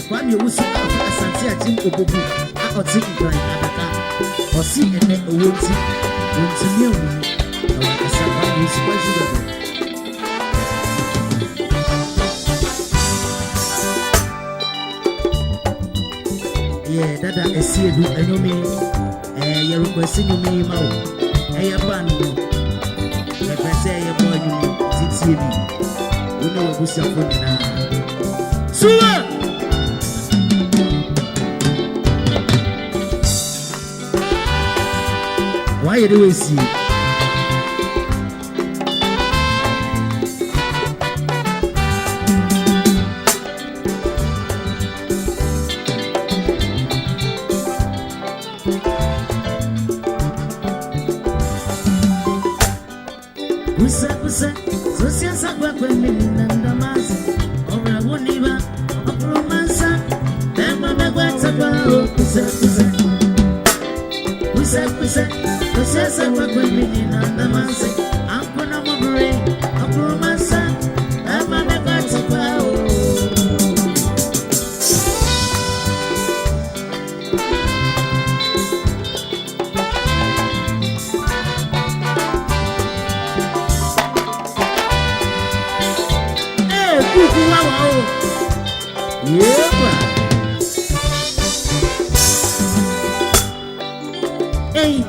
Kwame wusu Asante Asokore akọti nkran abaka osi ene owoti wontumi omu na asaba wusu kwazi bebe dada esi edu enyomi ye request enyomi mawo eye ban no ye pese ye boy enyomi titi bi uno obusi afọ na suwa why you do see Pusa, social kwa mimi na ndamazi. Ora woniba, opromansa. Tema megwata kwa pusa. Social kwa mimi na ndamazi. Ankona mobure, opromansa. Tema megwata kwa Hey,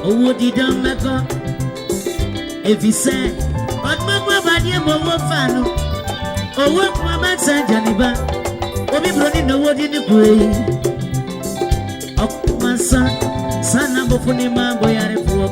oh, did you make up? If you say, but my body, my fan, oh, what my man said, Janiba, oh, me running the word in the way. Oh, my son, number for the man, boy, I for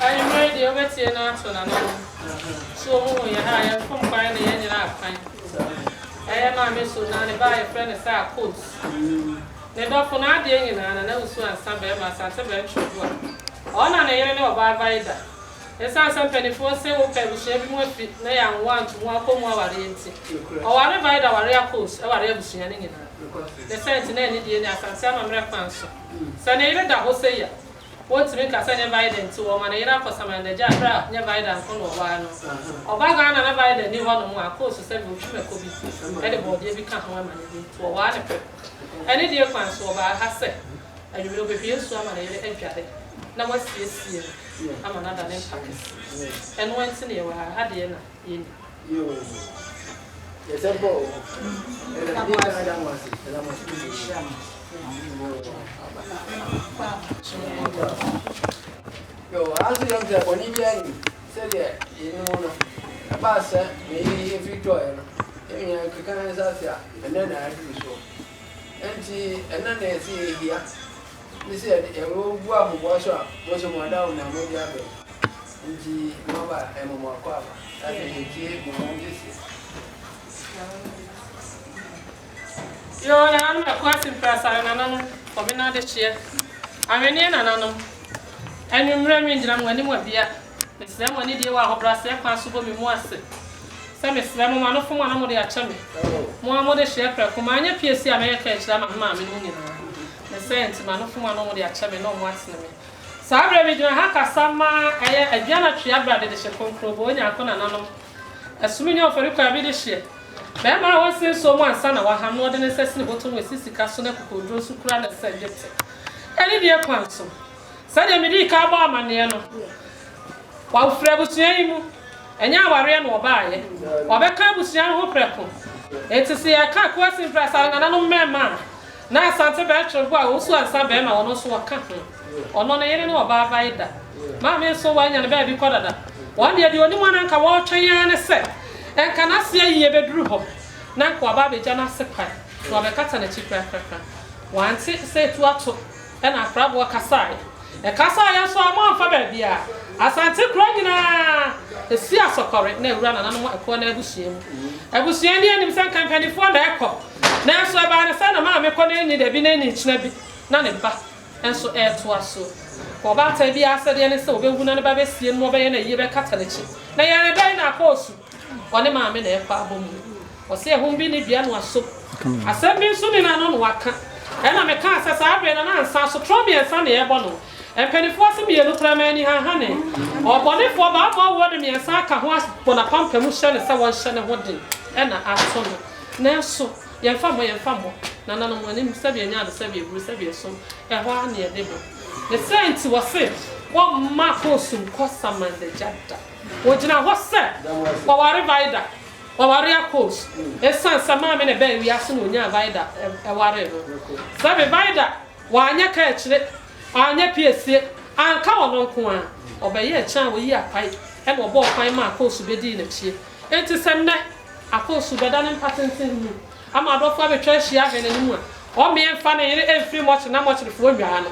I'm ready over to an answer. So, you have from buying the engine up. I am a miss so now buy a friend as our coats. Never for not doing it, and I know so and some bear must answer very true. On an area of Barbada. Yes, I some penny for say, okay, we shall be more fit. Nay, I want to walk home our agency. Or I divide our real coast, our able shining in her. The sentinel in the Assam Americans. Sanada that will say, want to make a sudden evidence to woman for some and the jabra, never done for one. Or Bagan and never the new one more course to send you to be anybody become woman to a water. Any dear fans over has said, and you will be here so many edge. Now, what's this year? I'm another name package. And once in a while, I had dinner in you. Yes, I go. Yo, as you have when you said, you know, a bus, maybe if you join, and then I do so. And then they see here. They said, a room was more down and more younger. And she, Mama, and more papa. I think he you're a question press, I for me not this year. I'm in an and you remember when you were here. It's them when you are Brassier, possible me more sick. Some is them one of one of the chummy. More more the shepherd, Comania PSC America, Mamma, the saints, man of one of the chummy, no one's name. So I read your hacker summer, a Jana Triabra, the Shapon Crobonia, Conanum. Assuming you're for require this year. Bema was saying so one son of our more than necessary bottom with Sissy Castle, who drew Sucran and said, any dear counsel. Said me di ka ba amane no. Wa frɛ busua yi mu. Enya aware no obaye. Obeka busua ho preko. Enti se ya ka kwasi mprasa ngana no mema. Na Asante be twebo a osu ansa be ma wono so waka ho. Ono no yene no oba vaida. Ma me so wanya ne ba bi kodada. One day the only one anka wo twen ne se. Enka na se yiye beduru ho. Na nka oba be jana se pai. No be kata na chikra krakra. Wanti se tu ato. E na afrabo kasai. E kasai ya so ama amfa ba bia. Asante Georgina. Esi Asokore na ewura na no ekọ na abusua mu. Abusua ni anim san kampanifo na ekọ. Na so ba na sa na ma me kọ na ni da bi na ni china bi. Na ne ba. Enso eto aso. Ko ba ta bi asede ne se obehu na ne ba besie no be ye na yiye be kata na chi. Na ye ne dan na akosu. One ma me na ekọ abomu. O se ehun bi ni bia no aso. Asem bi so ni na no waka. E na me ka asesa abre na na ansa so trobi ensa na ye bo no. Penifo se me yelu kramani ha ne obonefo ba ba wo de me ensa ka ho bona pampa mu hye ne se won hye ne ho den e na ato no na so ye mfa mo na no mo ni se be nya de se be buru se be so e ho a ne de bo the saint wo se wo ma ko sum ko samande jada wo gina ho se wo ware vaida wo ware akos e san sama me ne ba wi ase no nya vaida e ware no se be vaida wa anya ka kire anya piesie anka wono nko a obeye chan wo yi apai e no bo kwan ma akosu bedi na chie enti senne akosu beda ne patenten mu ama adofo abetwa hia hwe ne mu a o me emfa na yire emfiri mo che na mo che fo nwa no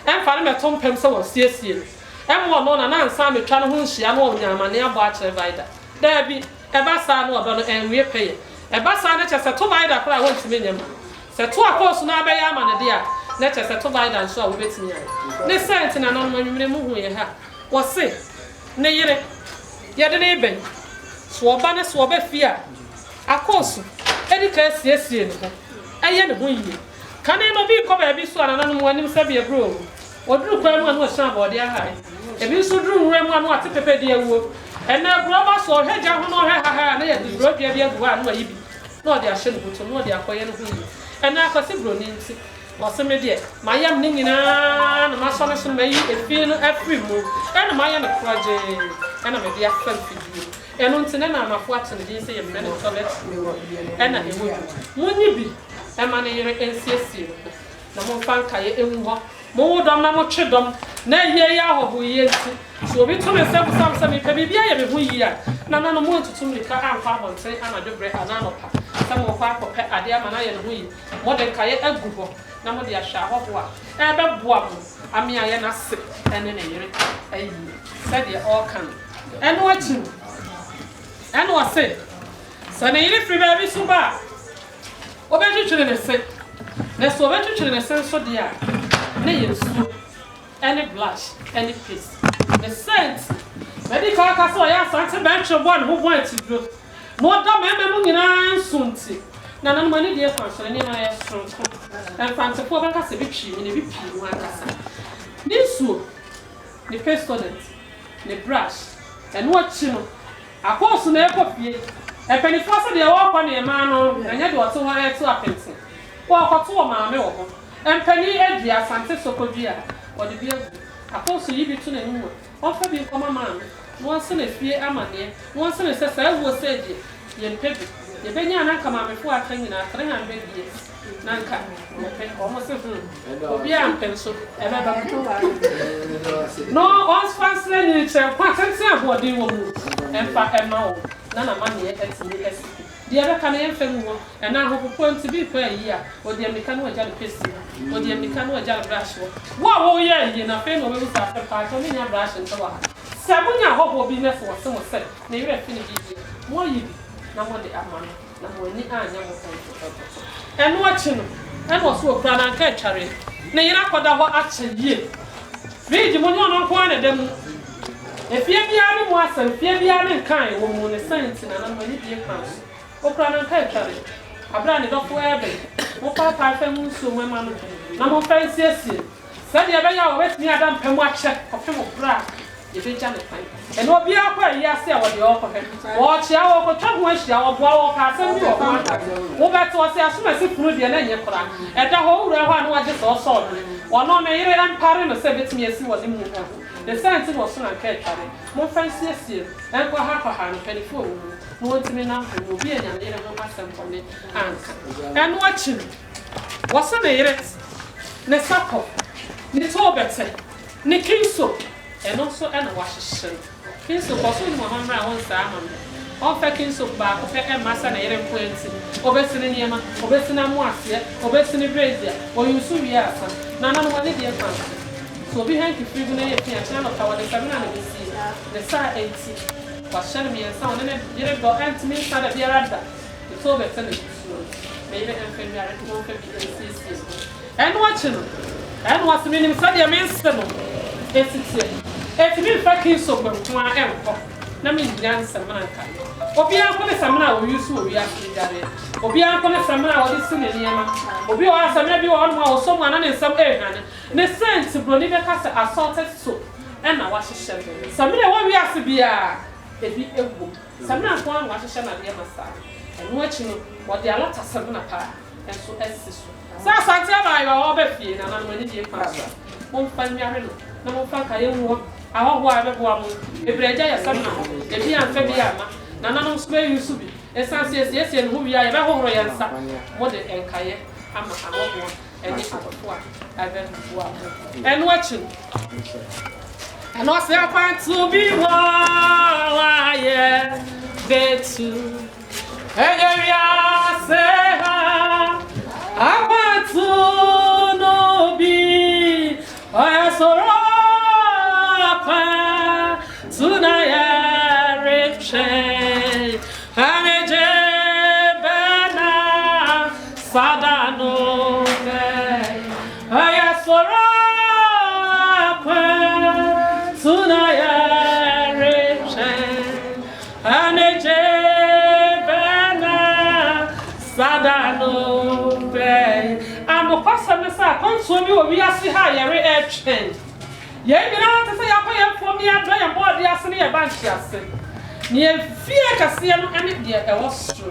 emfa ne metom pem se wo siesie e mo no na ansa metwa no ho hia no onyama ne abo a kire vaida da bi e ba sa no odo no enwie peye e ba sa na che se to vaida kra wo ntime nyama se to akosu na abeya ama ne dia na che se to vaida nso a wo betimi ya ne sent na no nwumre mu hu ye ha wo se ne yire ye de ne ben so oba ne so oba fia akosu edi ka siesie ne ho eye ne ho yie kan no bi ko ba bi so ana no mo anim sabe bro oduru kwa no anu sha ba odi aha ebi so duru nwure mu anu ate pepe de awuo ena bro ba so heja ho no he ha na ye di bro bia bia gu anu ayi bi na odi ahye ne buto na odi akoye ne ho yie ena akosi bro ni nti wose me de mayam ni nyina na maso ne so mayi efi no afri mu ena mayam ne project ena me de afam fidie eno nti na amafo atene de se ye me ne toilet ena ewu munyi bi e ma ne yere ensiesie na mo fanka ye enwu ho mo dom na mo twedom na ye ya hoho ye nti so obi to me se busam se me pe bibia ye me hu yi a na no mo ntutum ni ka amfa abonten ana dobre ana no pa sa mo kwa akopɛ ade ama na ye no hu yi mo de ka ye agu ho na mo de ahwa hoho a e be boa mo ami aye na se ene ne yere ayi se de all kan eno achi eno ase sa ne yere free baby so ba obetwetwere ne se na so obetwetwere ne se so de a ne yesu any blush any face the scent medical kaso ya Asante bench one who want to do mo da me mu nyina nsunti na na mani de kwansore ni na ya sronko en fantefo ba kasa bi twi ni bi pi mu akasa ni so ni face student ni brush en wo chi no akosu na ekofie e penifo so de wo kwa ne ma no anya de wo to ho eto apenti wo akoto wo ma me wo ho en pani edi Asante Asokore a wo de bi akosu yi bi to na mu wo fa bi nkoma ma me no se na fie amane no se na se sa wo se de ye mpebi ye benya na kama me fo aka nyina 300 years nanka mo pe o se obi am penso e ba ba to wa no ons fansle ni che kwa tante abodi wo mu emfa ema wo na na ma ne etini esi dia be kana ye fem wo e na hopopo nti bi fa yi a o dia meka no agya pesi o dia meka no agya brush wo ye yi na fe no we sa fe pa to ni nya brush nto wa sabunya hopo bi ne fo se mo se na yire fi ni bi mo yi na mo de amano na mo ni anya mo so eno achi no eno so okra na nka tware na yira koda ho achi yie biji mo nyo no ko na dem efie bia ne mo asem fie bia ne nkan wo mu ne sent na na mo ni bi kan okra na nka tware abra ne do fo ebe mo pa pa fa mu so mo ma no na mo fa nsiesie sɛ de be ya wo betimi adam pam akyɛ kɔpem okra ye be ja ne pan eno obi akwa yi ase a wo de okɔ he wo chia wo ko twa ho ahia wo boa wo ka asɛm bi wo ko wo beto se asoma se funu de na nye kora ɛda ho wura ho a no agye so so One on a year and parent of 70 years was in the science was soon and care carry. More fancy, and for half a hand, penny fool. No one to me now will be an year of my son from the hands. And watching what's on a year? Nesako, Nitobete, Nikinso, and also an Washington. Kinso was soon 100 on salmon. All faking so back, and Massa and Prince, Obesin in Yama, Obesin and Moasia, Obesin in Brazil, or you soon be asked. None of one Indian country. So behind the freedom of the channel power, the 700 the side 80 was showing me and sound, and it didn't go and to me, side of the other. The told the Senate, maybe and familiar and watching, and what's the meaning of the minister? It's been fucking so much more ample. Na me nyan samanka obi akone samana o yusu obi afigare obi akone samana o di sine niema obi o asamia bi o no a o so mu na ne nsam ehane ne sense bro ni be ka se assaulted so e na wa hyehyɛ samina wo wi ase bia ebi egbo samina ko an wa hyehyɛ na de masa eno achi no wo de alata samina pa enso esi so sa asante aba yo oba fie na na no ni die pa so mo mfa nwiare no na mo mfa ka ye wo aho abebo amu ebreja ya samna ebi anfa bi ama na nanom so be yusu bi esanse esi no hu wi ya be hohoro ya nsa mo de enkaye ama aho eni akofo a abe bo amu enu achi enu ase akwan to bi wa ye betu egeria se ha abatu no bi oya soro Tunaya Riches, Ameje Bena Sadano, Ayasora, Tunaya Riches, Ameje Bena Sadano, and the person is a consumer. We are see how you're a change. Ye bi na te say akoye fo mi adwa ye board ya se ne ye ban chiase ne fie kase no ene de e wo stro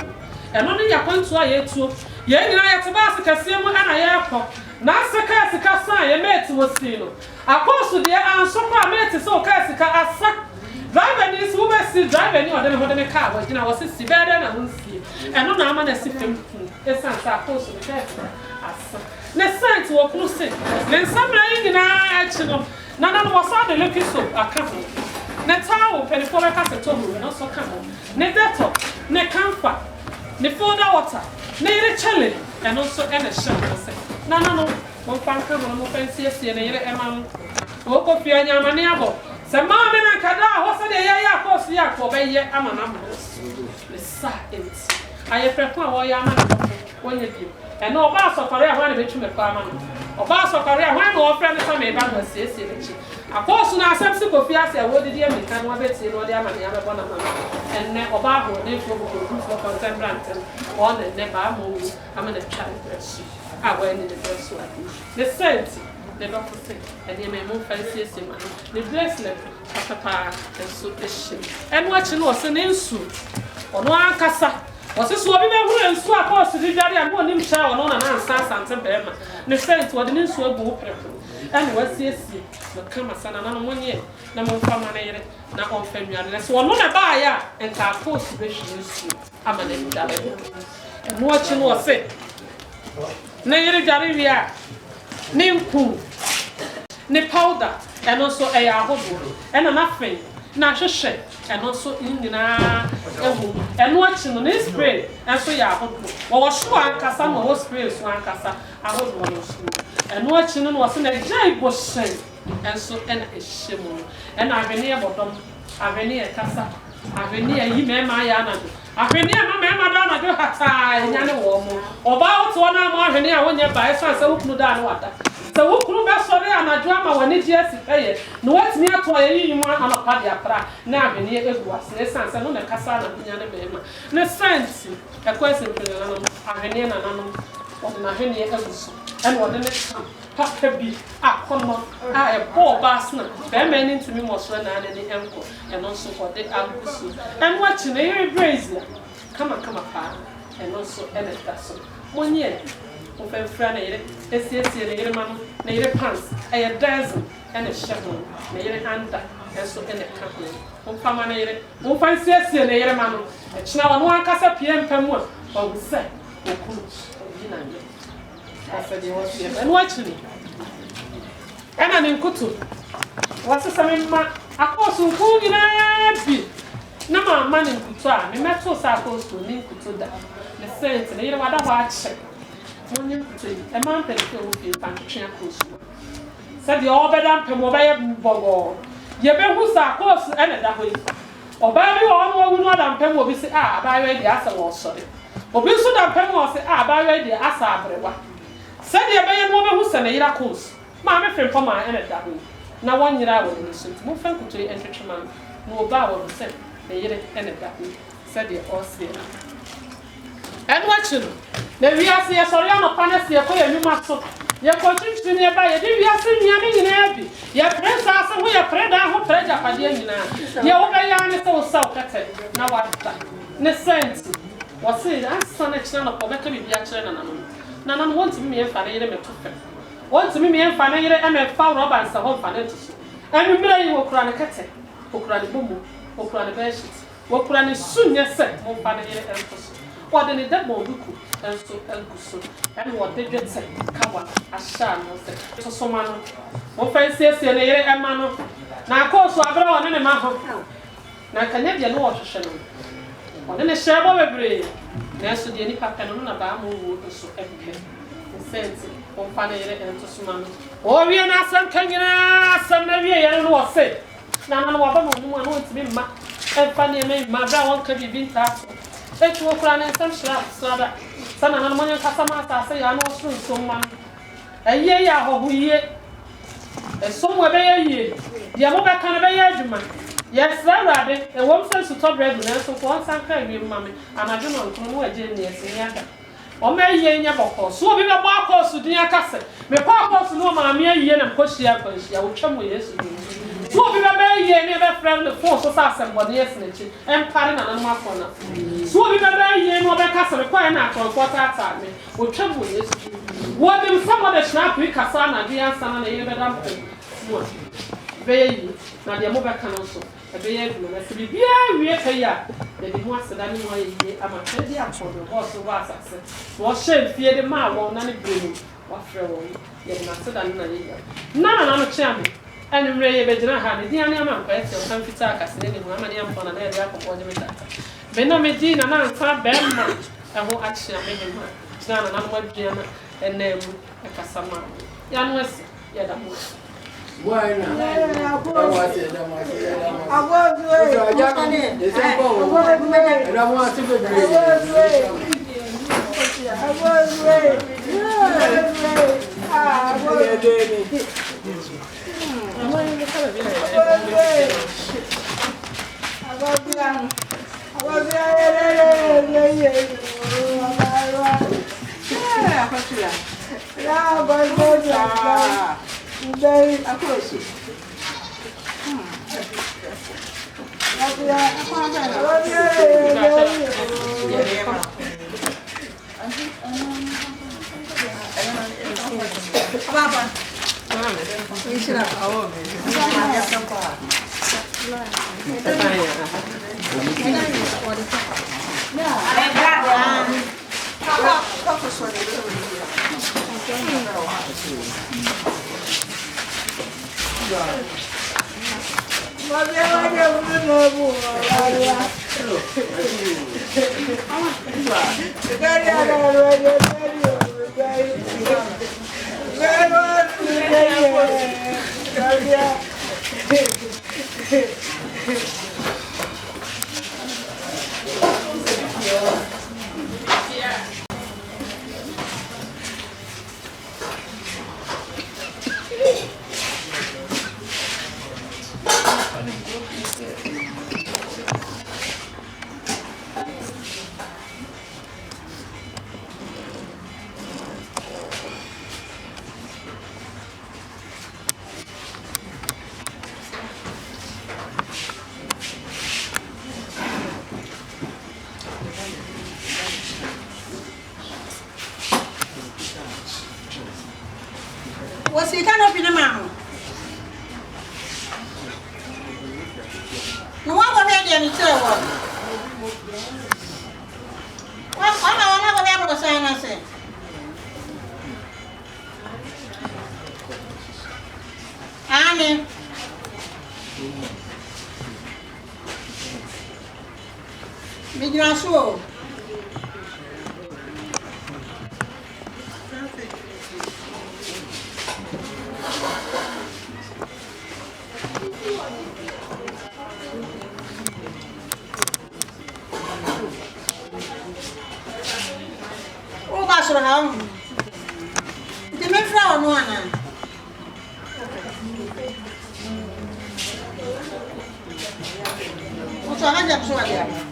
eno ne yakwantu a ye tuo ye nyina ye te ba se kase mu ana ye kɔ na sika sika san ye mate wo si no akoso de anso kwa mate so ka sika asa driver ni so be si driver ni ode me hode me car wo gina wo se si be de na ho si eno na ama na si fem esan sa akoso de asa ne site wo kunu se ne samra yi nyina a chi no na was on the looking so a couple. Ne towel, penny for a cassette, no so come. Ne detto, ne camphor, ne foda water, ne chili, and also any shell. No, one fan come on, fancy and a man. Woke up your yamaniabo. Some mamma and Kada, what's the ya course ya for bay yet amanamos. The science. I prefer what yaman when you do. And no bass of career when you make a Oba so career when no friend some e ba say a course na asem se kofi ase wo de dia meka no abeti no de amane ya bebo na mama enne oba ho de fo for contemporary on ne ba mo amane twa press a we ni the press wa the sense the doctor say and ye me mo fancy ase ma the bracelet papa so ehim en wa chi no se ne nsu ono akasa What's this? What we are so across the Daddy and one him shower on an answer, Santa Bema. The sense what the news will go and what's this? But come as an 1 year. No more family, not on family, unless one not a buyer and car post vision. I'm an end and watching was say. Nay, Daddy, name cool, ne powder, and also a hobo, and a muffin. Na hwehwe and also in na ewu and watching on spray and so ya hodo wo so ankasa no spray so ankasa ahodo no so and watching no was na jai boshen and so and ehemu and aveni ebodom aveni ekasa aveni ayi mema ya na aveni ma mema da na do hata nya ne wo mo oba oto na mo aveni a wonye ba eso ase wukunu da na wada so wukunu be sori anadwo ama wani die sipeye no watimi ato ayi yimu anapa de akra na aveni egu ase sanse no ne kasa na nya ne mema ne sense ekwese mpele na no aveni na no na aveni egu so and what the papa bi akono a e ball bass na be men ntimi mo so na ne enko and also for the agusu and what you brazier come pa and also eleta so monye of a friend, a CSC, a pants, a dozen, and a shovel, a hand, and so in a company. Umpamanated, Umpan CSC, and a man, a channel one casa PM per month, or we say, or cruise, or for the ocean, and watch me. And I'm in Kutu. What's the same? A course of food in a no more money in Kutua, the metro circles to link to that. The saints, and you know what I watch. Only a month and two will be Pantrian Cruise. Said the all better and mobile bogo. You bet who's our course and that way. Or by you all will not and pen will be say, by way the answer was sorry. Or be so that pen will say, by way the answer. Said the Abayan woman who sent a Iracus. Mamma friend for my end that way. Now 1 year I will listen to move from to entertainment. No bow of the same. The year ended that way, said the Austria. And watching. Then we are seeing a Soriano Panas, your boy, and you must so. Your coaching nearby, we are seeing Yamin in Abbey. Your friends are some way a prayer down who pledge up at the end. Your Obayan is so self-catted. Now what time? Necessity. Was it? I'm son of Channel for making me a channel. None wants me and Fanny to fit. Want to me and Fanny and a foul robber and some home financials. And remember you will cry a cat, who cried a boom. Or plan a bashit, or plan is soon, yes, sir, more funny and what then it that more look and so and what they get said, cover a sham was the so someone more fancy and a man. Now, of course, I brought on any man of town. Now, Canadian water channel. Or then a share of every next to the any pattern on a bamboo so every sense or funny and to some. Or we are not some can maybe I don't know what say. Now, no one wants to be mad. And funny, my brown could be being tapped. Let's walk around and some shrubs, so that some of the money customers say, I know soon someone. A year, who ye a somewhere by a year. The Amoba can be a human. Yes, rabbit, and one sense to top bread, and so for some kind of mammy, and I don't know what genius in Yaka. Or may ye in your box, so be a bark horse to the Acasset. Me park horse no mammy, and push the apples, I will chum with yesterday. So we may never friend the force of us and what yesterday, and pardon and my corner. So we may no better castle require not for what I me, or trouble is. What if some of the snap we Cassana, the answer and the dumping? Baby, now the mobile can also. A baby, let's be here. They didn't want to than anyway. I'm a teddy up for the horse of us. What shame fear the man won't any bring what throw yet not so than a year. None of champion. And Ray Bedina had the only man, but your country takas and any woman on an area of order. Bena Medina and I'm far bad, and who actually made him. None and what Gianna and name a Cassama. Yan was yet a moose. Why not? I any trouble. What am I going to have to say? I say. Annie. Did you not show? Oh, that's what I'm. The men flower no one. What's a hundred so there?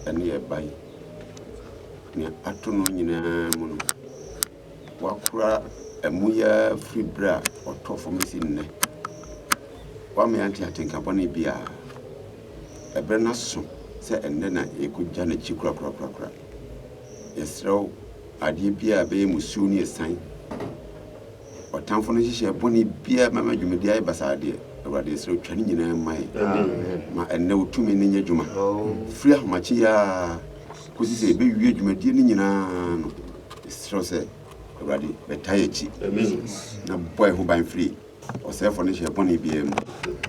And nearby, near Atono in Mono. Wakura a muya free bra or tough missing. One may anti think upon a beer. A bernasso, said, and then I could Janet Chicra. Yes, so I did be a bay musuni a sign. Or town for a bonny beer, Mamma Jumedia Basadia. Already so training in my and no 2 minutes Juma. Free of Machia, who say, baby, you may deal in so say, already, but tired cheap. Now, boy who buy free or sell furniture bonny BM.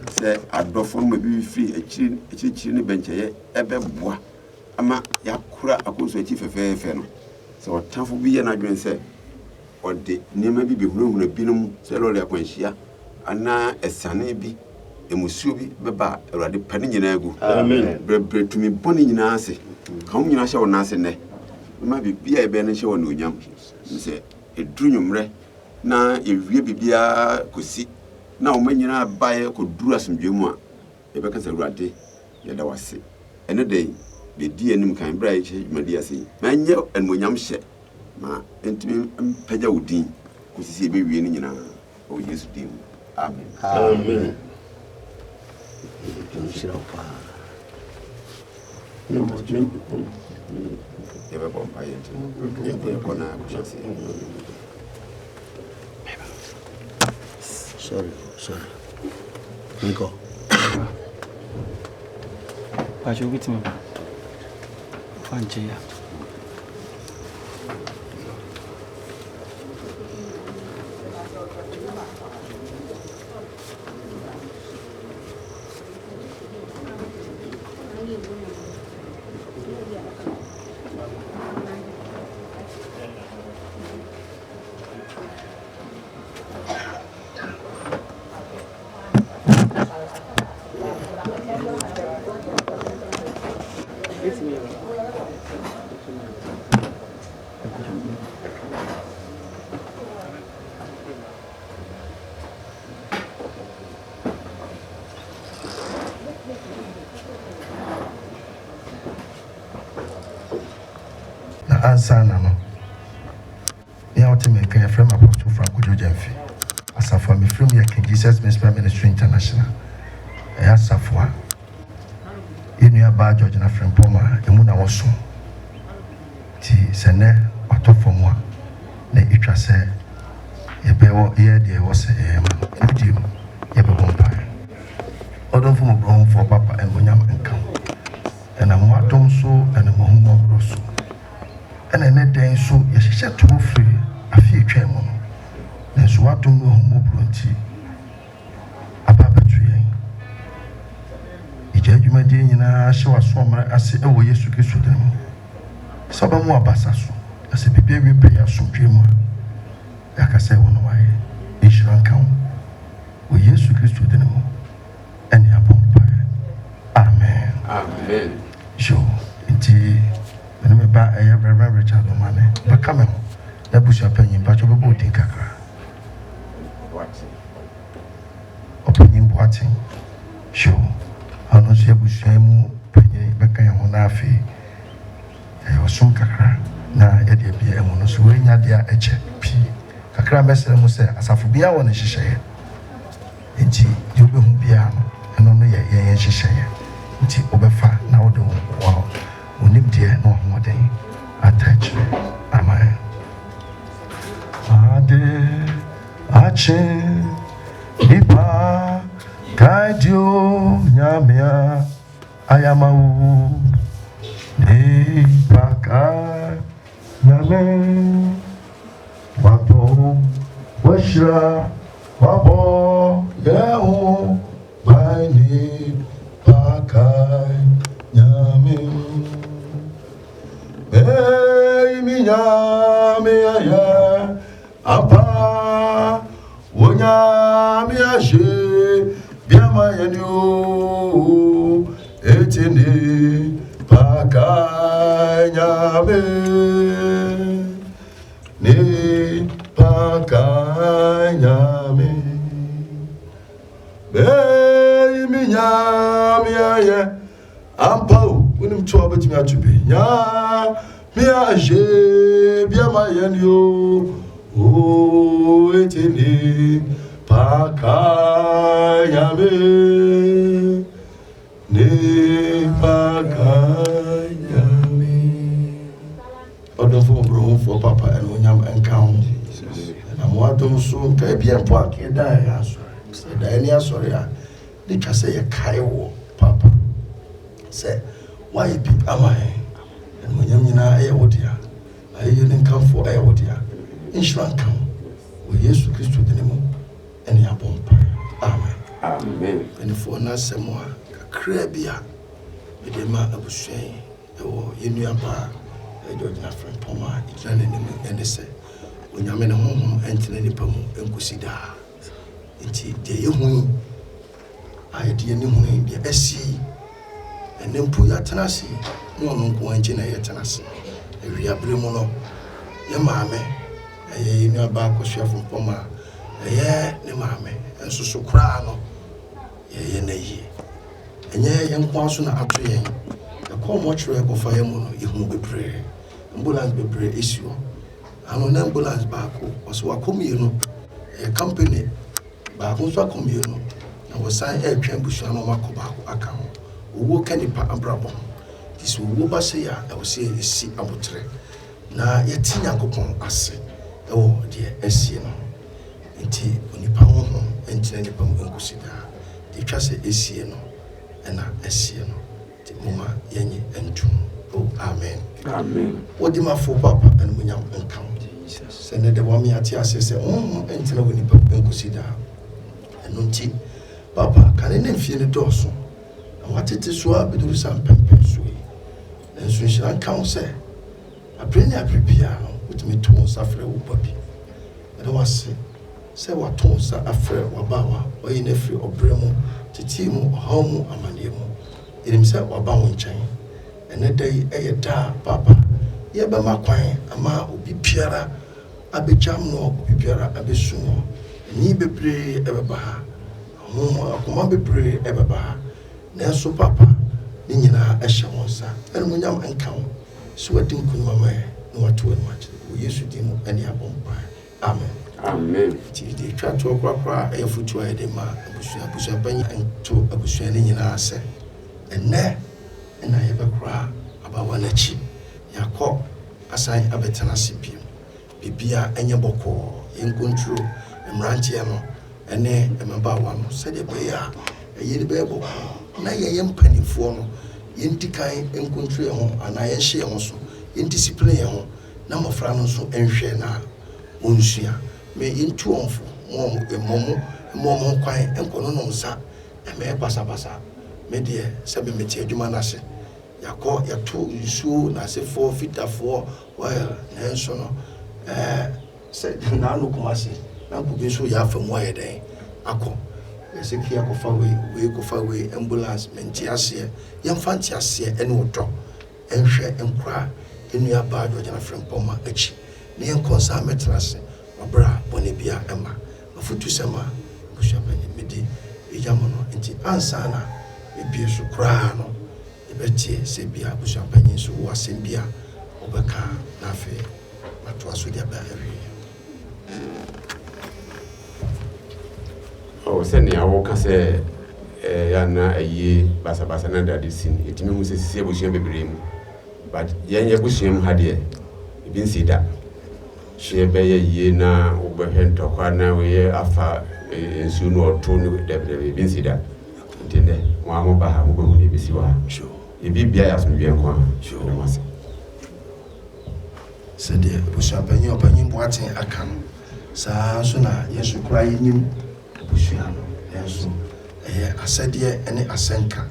Say, I do phone may be free a chin bench, ever bois. Ama yakura akoso chief fefeno. So time for be an adwen say, or the name be who have been cellular quenchia. Ana esane bi emusuo bi beba awurade pane nyina agu amen bre tumi boni nyina ase ka nyina hye wona ase ne ma bibia ebe ne hye wona onyam nse eduru nwumre na ewie bibia kosi na o manyina bae ko duru asomdwe mu a ebe ka awurade ye da wase ene dey be di anim kan bra ye dwumadi ase ma nye enmonyam hye ma entimi mpagya wodin kosisi ebe wie ne nyina o Yesu dim. Amen. Amen. Sorry. Nico. But you get me. Fancy. ansana no ya wote me kan frame Apostle Franco Jojemfi asafo me frame ya King Jesus Ministry International ya safo inu ya ba Georgina Frempoma emu na woso ti sene atofo mo na itwa se ye bewo ye de wo se e ma ndi ye be bompa odon fo mo bro fo papa embonyam enkan ena mo atom so ena mo hu mo bro so ena ne den so ye hye to free afi etwa mo no na so atom no hu mo bro nti ababa tuye ije adwuma de nyina hye waso mara ase ewo Yesu Kristo dem saba mu abasa so ase bibia wi pe ya so twemu ya ka se wono wae insuran kan wo Yesu Kristo dem ene abompa amen Amen. jo nti me ba Reverend Richard Omane ba kame na busu apanyin ba cho be bodin kakra opanyin boatin jo ano se busu mu panyin be kan ho na afi osum kakra na ye de bia emu no so we nya de a eche pi kakra mesere mu se asafo bia wona hyehyeye nti de obehu bia no eno no ye hyehyeye nti obefa na wo de wo onim de no ho den attach amen ade ache ipa kadio nyamia ayamawu ne baka nyame wapo washra wapo yehu bani baka nyame mi nyame ya apa wonya mi aje biama yenyo etini pakanyame ni pakanyame mi nyame ya ampo unim to betimi atube nya mi aje biama yenyo o etini pakanyame ne pakanyame odofo bro for papa and onyam enkan na mo adom so nka bia mpo akeda ya so se da eni asori a de twa se ye kai wo papa se why be amae and onyam nyina aye wodia aye ne nkan fo aye wodia insurance kan wo Yesu Kristo de nemo eni abompa amen Amen. and for na semwa krabia edema abusuen ewo yenu aba Georgina Frempoma itrane ne ene se onyame ne honhom entene nipa mu enkosida nti de yehu ayede ne hu ne de asi ene mpo ya tenase no no nko anche na ye tenase ewia bre mu no ye maame yenu aba akosua Frempoma ne maame enso so kura no ye na yi enye ye nko so na ato yen e ko mo kire ko fa ye mu no yehu bebre ambulance bebre issue ano na ambulance ba ko so akomi no e company ba ko so akomi no na wo san e twa busu no makoba ko aka ho owo kanipa abrabo this wo ba se ya e wo se esi abotre na ye tinya kopon ase e wo de esi no nti onipa ho ho entine nipa mu enkusida de twa se esi no na esi no ti moma yenye entum oh amen Amen. Odi ma fo papa and munyam enkan Jesus sene de wami ati asese entine woni pa enkusida eno nti papa kan ne mfie ne doso na watete so abeduru sampempe so yi enso nhira kan se apreni aprepia no utimi to safre wo papi ede wase se waton sa afre wabawa oyi na fri obremu titi mu hamu amane mu enim se waba wo nchen ene dai eyeda papa ye be makwan ama obi biara abejam no obi biara abesumo ni bebre ebeba ha ho akoma bebre ebeba ha na so papa ni nyina ehye wonsa ene munyam enkan so wadin kunuma mai what to much. We used to do any album. Amen. Amen. The try to acquire a future edema, Busha Penny, and to a Bushaning in our set. And there, and I ever cry about one echi. Yako, assign a better CPM. Bibia and your boko, in control, and ranchiano, and then a mabawan, said a bear, a year bebo. Na yɛn mpanimfoɔ no yɛntikan nkontrol ho ana yɛnhyɛ ho so yɛndiscipline ho na mmɔfra no nso nhwɛ na onsua me yɛntu ɔmfo mmɔmo kwan nkɔno no nsa ɛmɛ basabasa me deɛ sɛ me mete adwuma no ase yɛakɔ yɛto nsuo na asefoɔ fitafoɔ wɔyɛ nanso no sɛ naano kɔm ase na nkobi nso yɛ afa mu ayɛ dɛn akɔ Sekia kofa we ambulance mentiasia yam fantiasia ene odo enhwe enkra enu ya ba Georgina friend poma achi ne en konsa metrase obra bone bia ema afutu sema busha bani medi ejamono enti ansa na ebie so kra no ebetie se bia busha bani so wasem bia obeka na afi mato aso dia ba awi o sɛne awo ka sɛ yana ayi basa na dade sin etimi hu sɛ sisi abusua bebree mu but yɛn abusua mu ha deɛ ebi nsi da hye bɛyɛ yie na wobɛhwɛ ntɔkwa na wɔyɛ afa nsuo no ɔto no dɛbrɛ ebi nsi da nti ne wɔn a wɔba ha wɔbɛhu ne bɛsi wɔ ha ebi bia yɛ asomdwe nko a ne wɔse sɛdeɛ abusua panyin boaten aka no saa so na yɛso kora yɛnim busua no enso asɛdeɛ ene asenka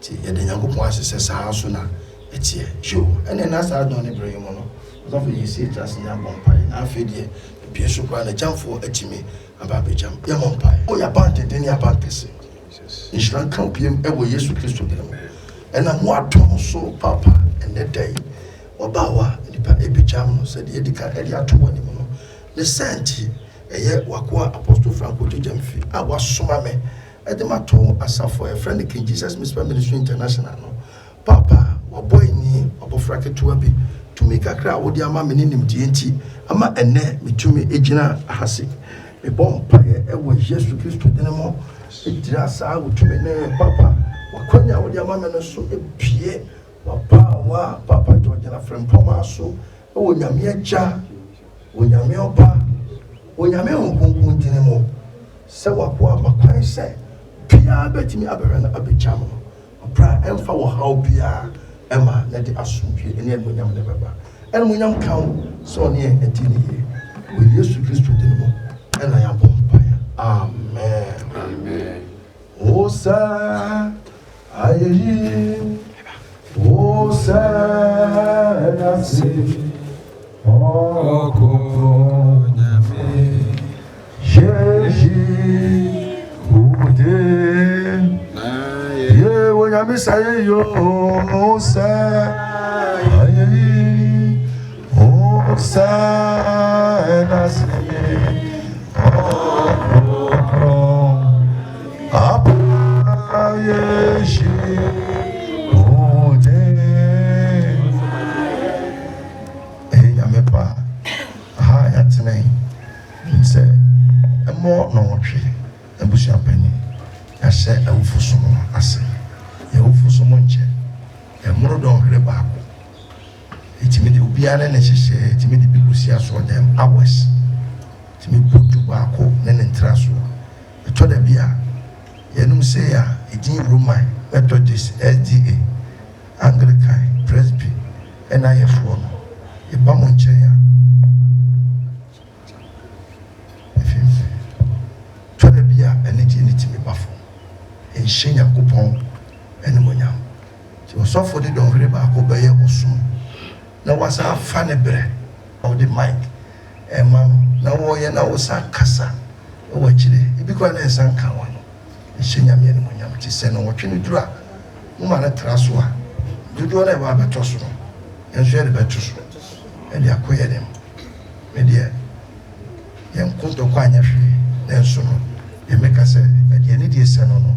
ti yɛde Nyankopɔn asesɛ saa so na etie jo ene na saa don ne brɛ mu no ɔsɔfo yi si tas nya bompai na afedie bie so kwa na jamfo atimi aba bejam yɛ bompai o ya bante de ne abantese nhyira kan piem ɛwɔ Yesu Kristo dɛm ɛna mo atom so papa ene dai obawa nipa ebijam no sɛ de edika ɛde ato wɔ ne mu no ne senti eye wakoa Apostle Franco de Jamfi a wasoma me edemato asafo a friend King Jesus Ministry International no papa waboy ni obofra ketua bi tumi kakra wo de ama me nim die nti ama ene metumi egina ahase me bom paye ewo Jesus Christo de mo edira saa wo tumi ne papa wakonya wo de ama me no so epie wa papa Georgina friend poma so wo nyame agya wo nyame oba onyame honhom ntine mo se wakoa makwan se bia betimi abere na abecham no opra emfa wo haw bia ema na de asomdwe ene onyam ne baba ene onyam kan so ne entini wo Yesu Kristo din mo ena ya bompa amen amen osa ayi osa nasi oko Jésus, ye wonyame saye yo sa ayi o sa na se apa Yesu pa ha ya tene nse emo no hwe abusua pani ya se awufusumo ase ya awufusumo nche emro don hwe baako etimi de obiara ne hyehye etimi de bikusi aso dem hours etimi bodu baako ne ne ntraso eto da bia yenum se ya edin Roman Methodist SDA Anglican Presby NIF no eba mo nche ya enitimi bafo enhye Yakopon ene monyam ti osofo de don hwere ba ko beye osom na wasa fa ne bre o de mic ema na wo ye na wo sa kasa e wa kire ebi kwa na ensan kan wa no enhye nyame ene monyam ti se no wo twene dura mo ma na traso a dudu na ba beto so no enso ye de beto so e de akoye dem me de yen kunto kwa anya hwe na enso no emeka se e ne die se no no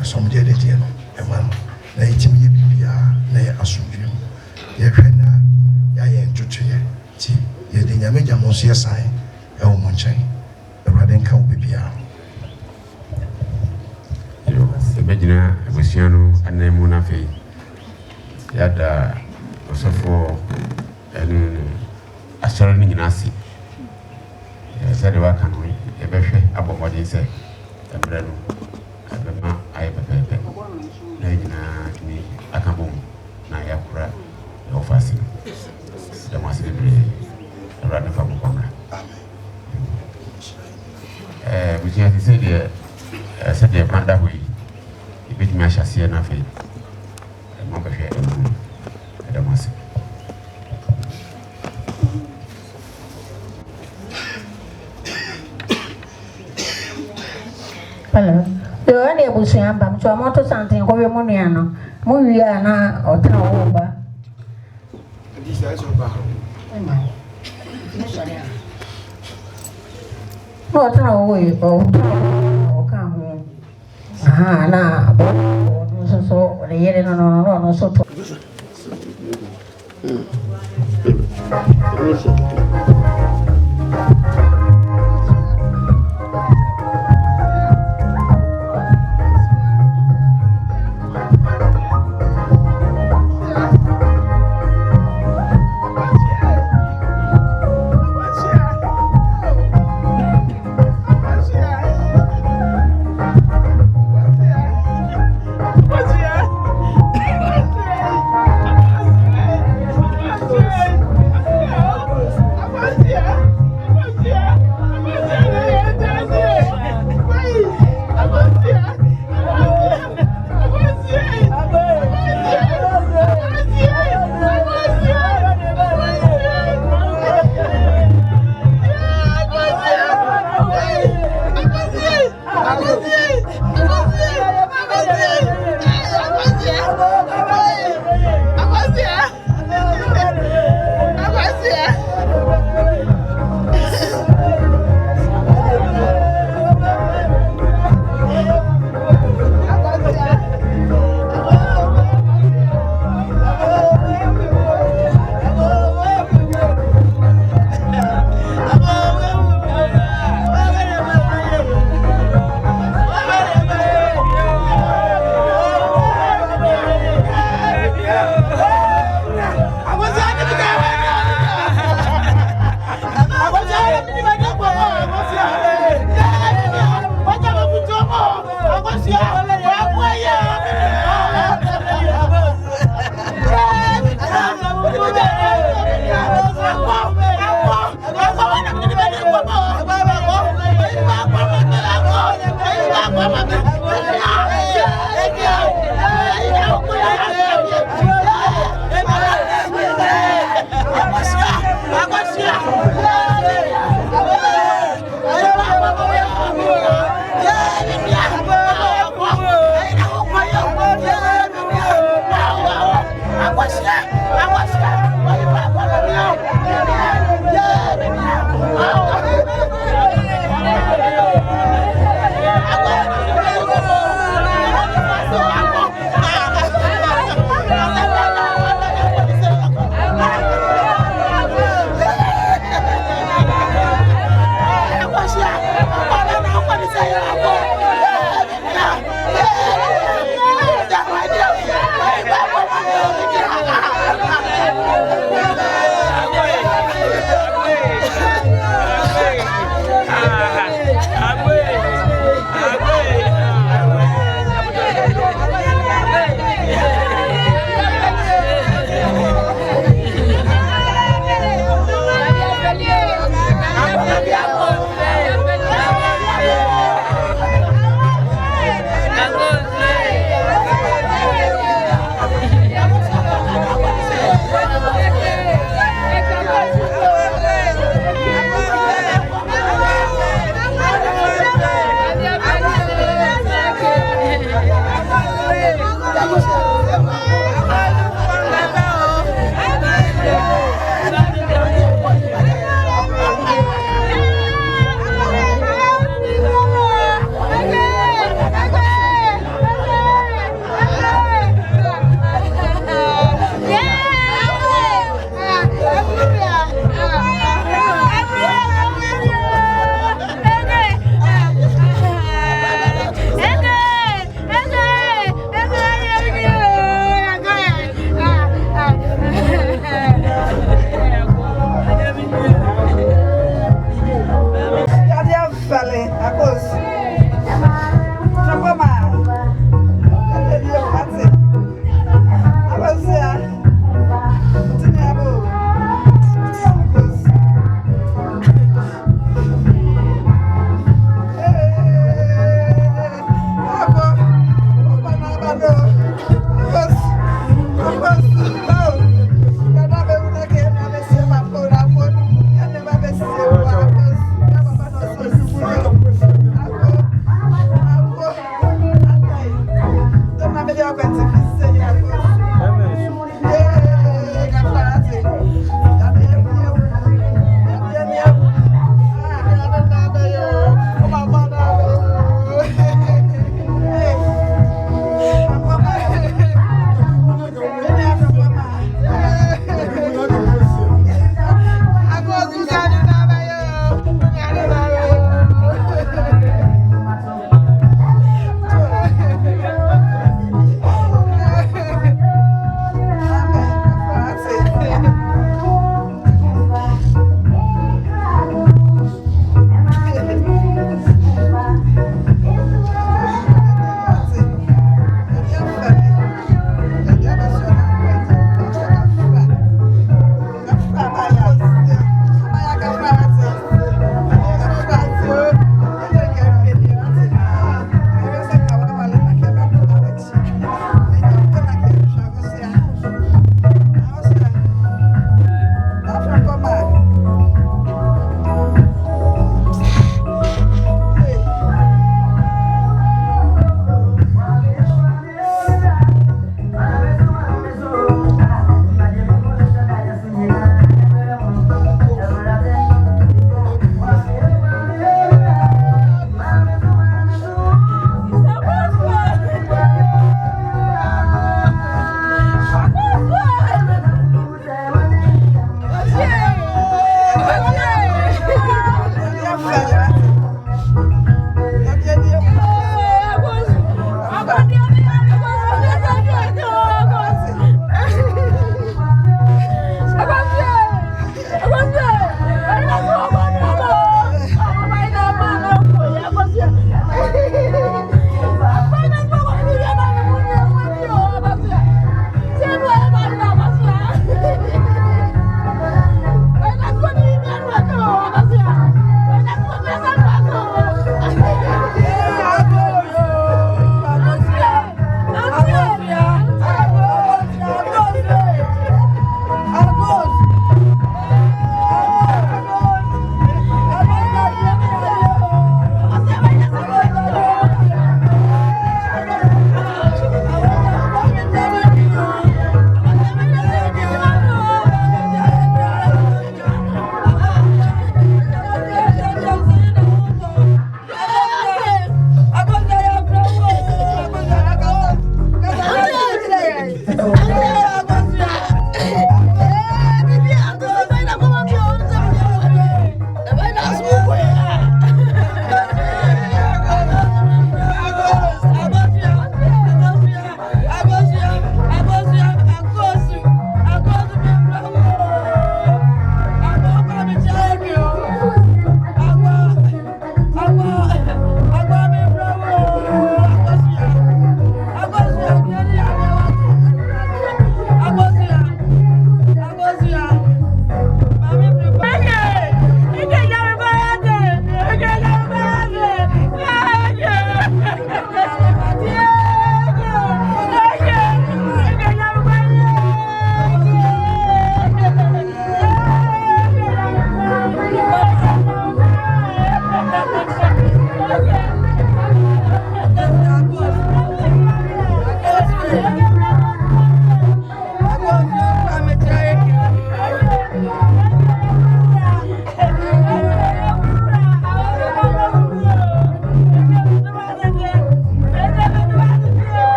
asomdie de die no ema no na yitimi ye bibia na ye asomdie ye hwe na ya ye ntutuye Ti ye de nyame jamo so yesan e wo mo nchen awurade nka wo bibia yo ebegyina abusua no anamu na fe yada osofo enu asɔre no nyinaa ase sɛde waka no yɛbɛhwɛ abɔmmɔden sɛ mmerɛ no ɛbɛma ayɛ pɛpɛɛpɛ na nyinaa tumi aka bom na yɛakora yɛwɔfa ase no dɛm ase bebree awurade fa bɔkɔmmra busua te sɛdeɛ ma da hɔ yi yɛbɛtumi ahyɛ aseɛ no afei ma bɛhwɛ ɛmu ɛdɛm ase Hello. Yo ani abusuya ba mcho amoto santin ko we munu ya no. Mu wi na otena wo ba. Adi sai so ba. Ema. Ni so ya. No otena wo yi o ka ho. Aha na bo so le yere no so to.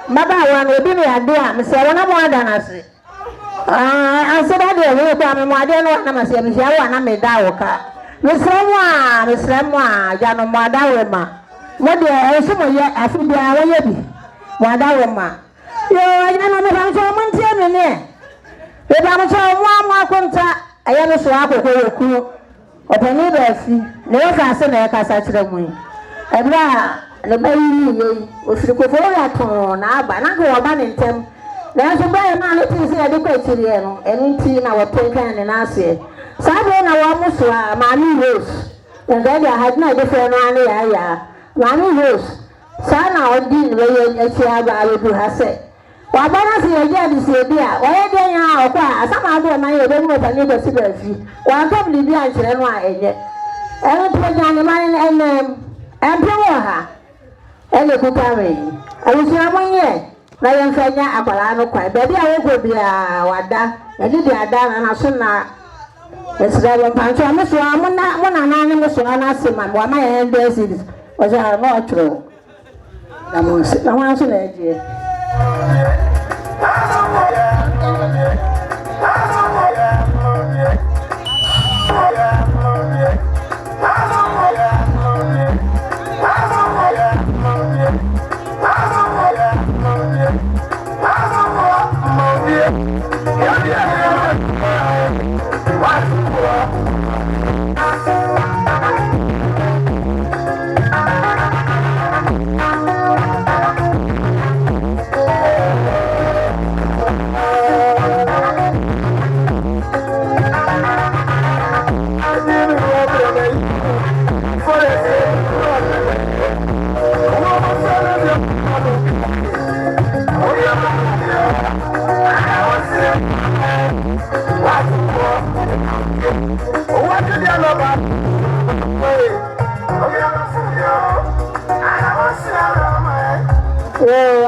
Maba obi me ade a me se wona mo adana se aseda de we kwa me mo ade no na ma se me sia wa na me da wo ka me sre mo a ja no mo ada we ma mo de enso mo ye afi bia wo ye bi mo ada we ma yo ja no me fa so mo ntie me ne e ba mo so mo akonta aya no so akoko weku opani ba fi ne yo fa se na e ka sa kire mu e bra le bayi yi ofiri ko fo ya ton na aba na go oba ne ntem na so ba na le tin se ya de ko etiri e no enti na wo tenkan ne na ase sa be na wo muso a ma mi rose en ga ya had na de fo no ane ya ma mi rose sa na odi ne ye echi aba abedu ha se wa ba na se ye di se bi a wo ye de nya o kwa asama do na ye de mo ba ne do si ba fi wa ka bi bi a nkire no a enye en to ja ne ma ne en ha ele kutame alusia monye na yemfanya akwala no kwa bebi a wo bia wada edi di ada na so na esira lo pancho ameso amuna na ne meso na sema wa ma ye ndesi series o ja no otro na mo se na wa so na eje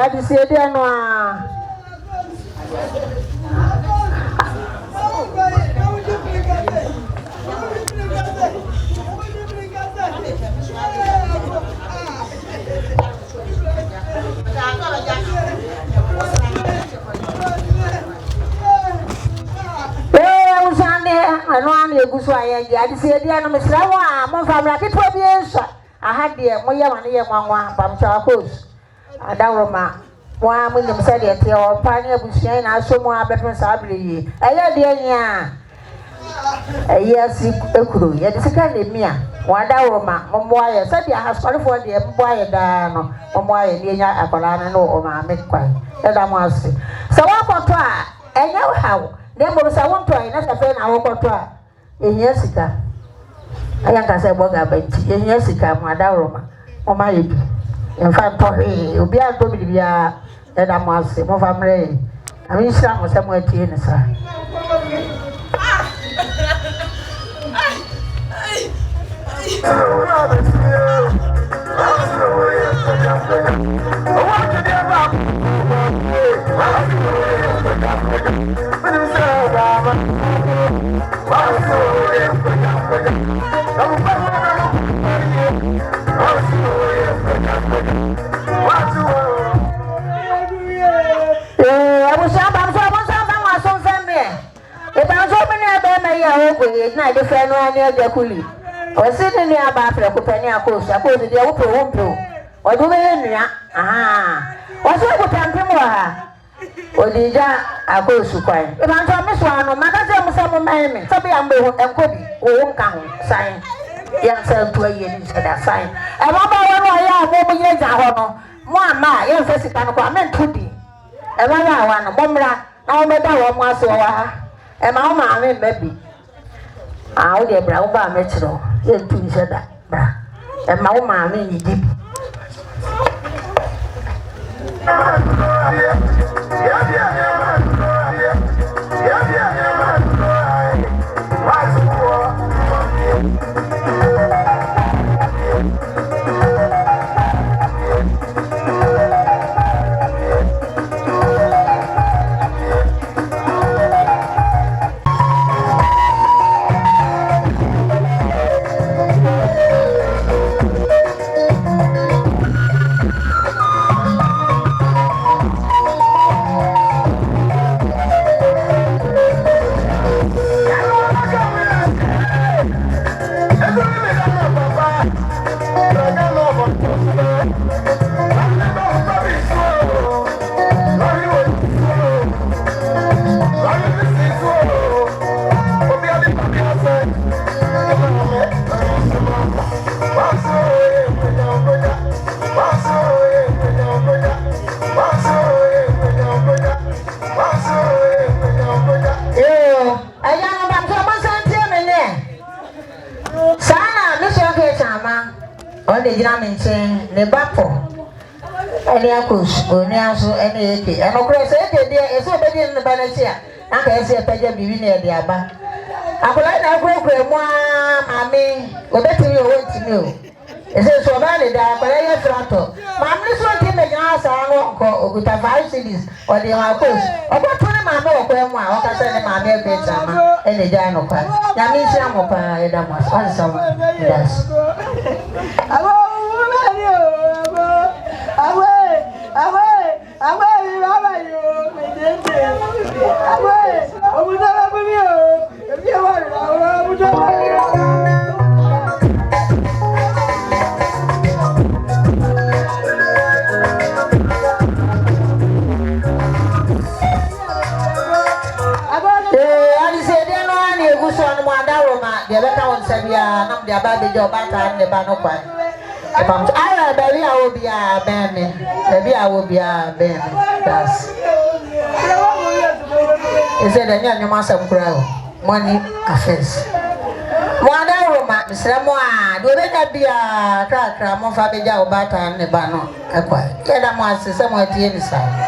I just see it now. I know I'm a good way. I see it now. Miss Lawa, my family, it will be answer. I had the Moya from Charcoals. I don't know. One with them said it, your pioneer was saying, I saw more better sably. I had the yes, a crew, yet it's a kind of me. One Roma, Momoya, said I have started for the Moya Dano, Momoya, Nia, Apolana, or my midquine. That I must say. So I will try, and know how. Then was I want to try, not a friend, I will try. In Jessica, I can't say what I bet. In Jessica, my Roma, or my in fact, you'll be able to be that I must say, more family. mean, some was somewhere to you, sir. I was some family. If I was opening a baby, I the friend one near the coolie. I was sitting near about a company, I put the open window. Or do they? What's up with Tampa? Or did I go to quiet? If I'm from Miss One, my cousin, some man, something I'm going to copy, won't come, sign. Young self to a year into that sign. And what about one years I honor? One, young Fessican, I meant to be. And one, Momra, now better one was over. And my mamma, baby. I'll get brown by Metro, then to each other, and my mamma, deep. The Bapo, and the Acus, or Niaso, and the AK, and of course, there is somebody in the Banasia. I can see a pager be near the Abba. I would like to program one, I mean, or better you went to know. It says so valid that, but I have Toronto. Mamma, so I make an answer, I won't go with a 5 cities or the Marcos. Or what time I know, what I said in my mail page, and the Jano Park. That means I'm up, Adamas, on someone. Yes. The baby job and the banokwa. If I'm baby, I will be a baby. Maybe I will be a baby. That's. He said, "I know you must have grown money affairs." One hour, Mr. Moa, do they be a cracker? More for the job and the bano. A quiet. Get a master somewhere to any side.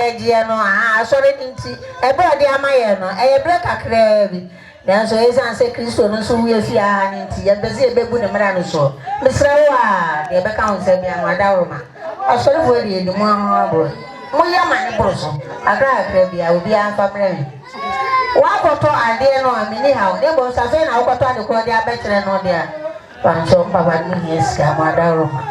ye no sorry nti e bra de amaye no e bra kakra bi dan so esan se Kristo no so wi afi a nti ye bezi e bebu ne mra no so mesra wa de be ka on se bia no adawroma asori fo de ni mo abro mo ya mane bro so akra akra bia obi anfa mra wi wa koto ade no amini ha de bo sa fe na wo koto ade ko de abetre no de a pancho baba ni yes ka mo adawroma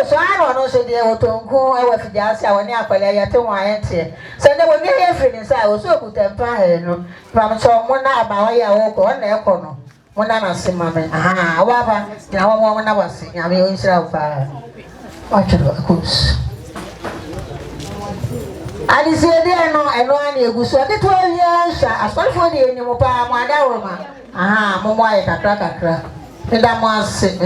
so I don't say they were to go over to Jassa when you are calling to my auntie. So they were nearly everything inside was so good and fine. From some one about your walk on the corner. One I see, mamma. However, now one I was seeing, I mean, yourself. What you do, of course. I did say there no, I know I go so 12 years. I spent 40 in your papa, my dowry. Mamma, I crack. Madame was sick.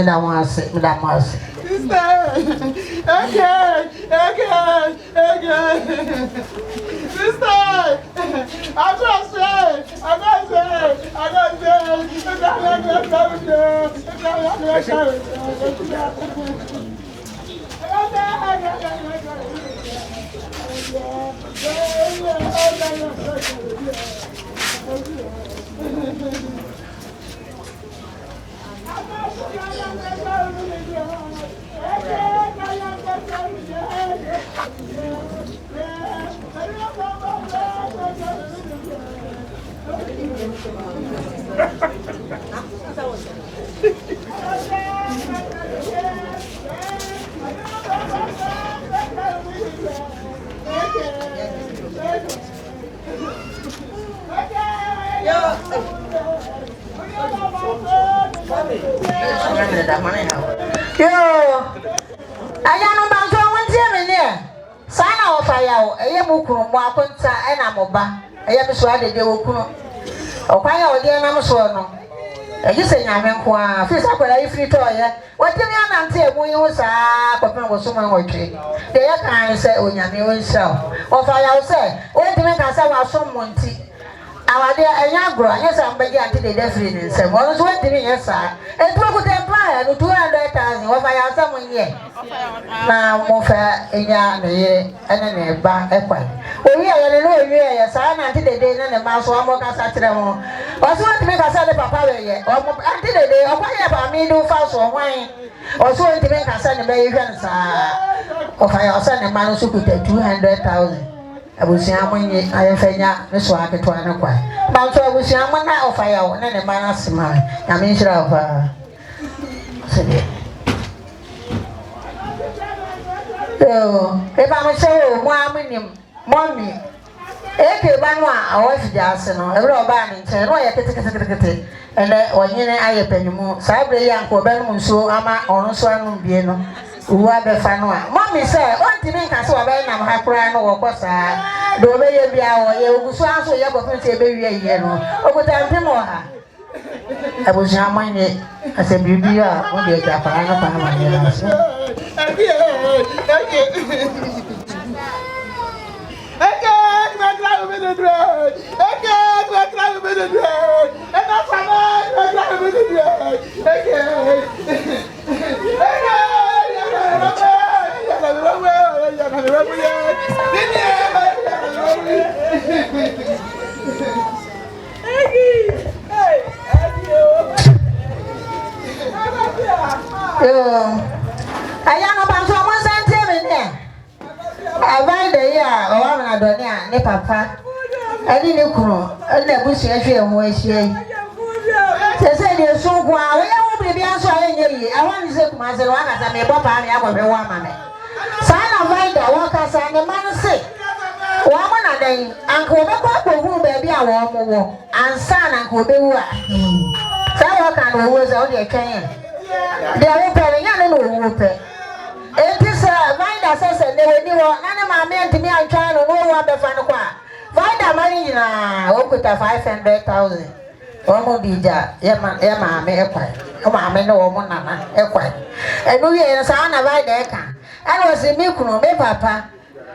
Sister, Sana of fire, a yamuku, Wakunta, and Amoba, a yamuswadi de Wukuno. O Paya or dear Namaswano. A you say, Yamanqua, Fizz up a free toy. What did you answer when you was Papa was so much? The other kind say, when you will sell. Or fire say, what do you make us have some Monty? Our dear Ayagro, yes, I'm beginning to the definition. Say, what was what did you say? And what could imply 200,000 or fire someone yet? Now, more fair in your and a back equal. We are a little year, son, until the day and the mouse or more casatamo. Or so to make us a papa yet, or until the day, or why about me do fast or wine, or so to make us send a baby of our son and man who could take 200,000. I will see how many I am Fenya, Miss Waka to an acquire. But I will see how many of fire and a man as mine. I mean, sure of if I'm a say, mommy, Eke Banwa, I was just a robber and say, why I take it, and or yen I penny more. Sabre young for Benum, so ama or Swan Bieno, who are the Fanua. Mommy said, what do you think I saw a man of Hakran or Costa? Do they be our you swam so you have a baby a year, or would I be more? I was young minded as a baby, when you're Japan. I am about someone sent him in there. I buy the year or I'm not done here, ne papa. I didn't know, and the bush and where she they said you're so quiet. We won't be answering you. I want to say to myself, I may pop on the woman. Sign of Vida, workers and the man say, woman a day, Uncle Papa who baby a warm and son and could be what. So can was all the can. They are opening and no open. It is a Vida says they will do none of my men to me. I'm trying to know what the final qua. Vida money in a open 500,000. Omo bija yema me ekwa o ma me no omo nana ekwa enu ye sa na vai de ka and was me kunu me papa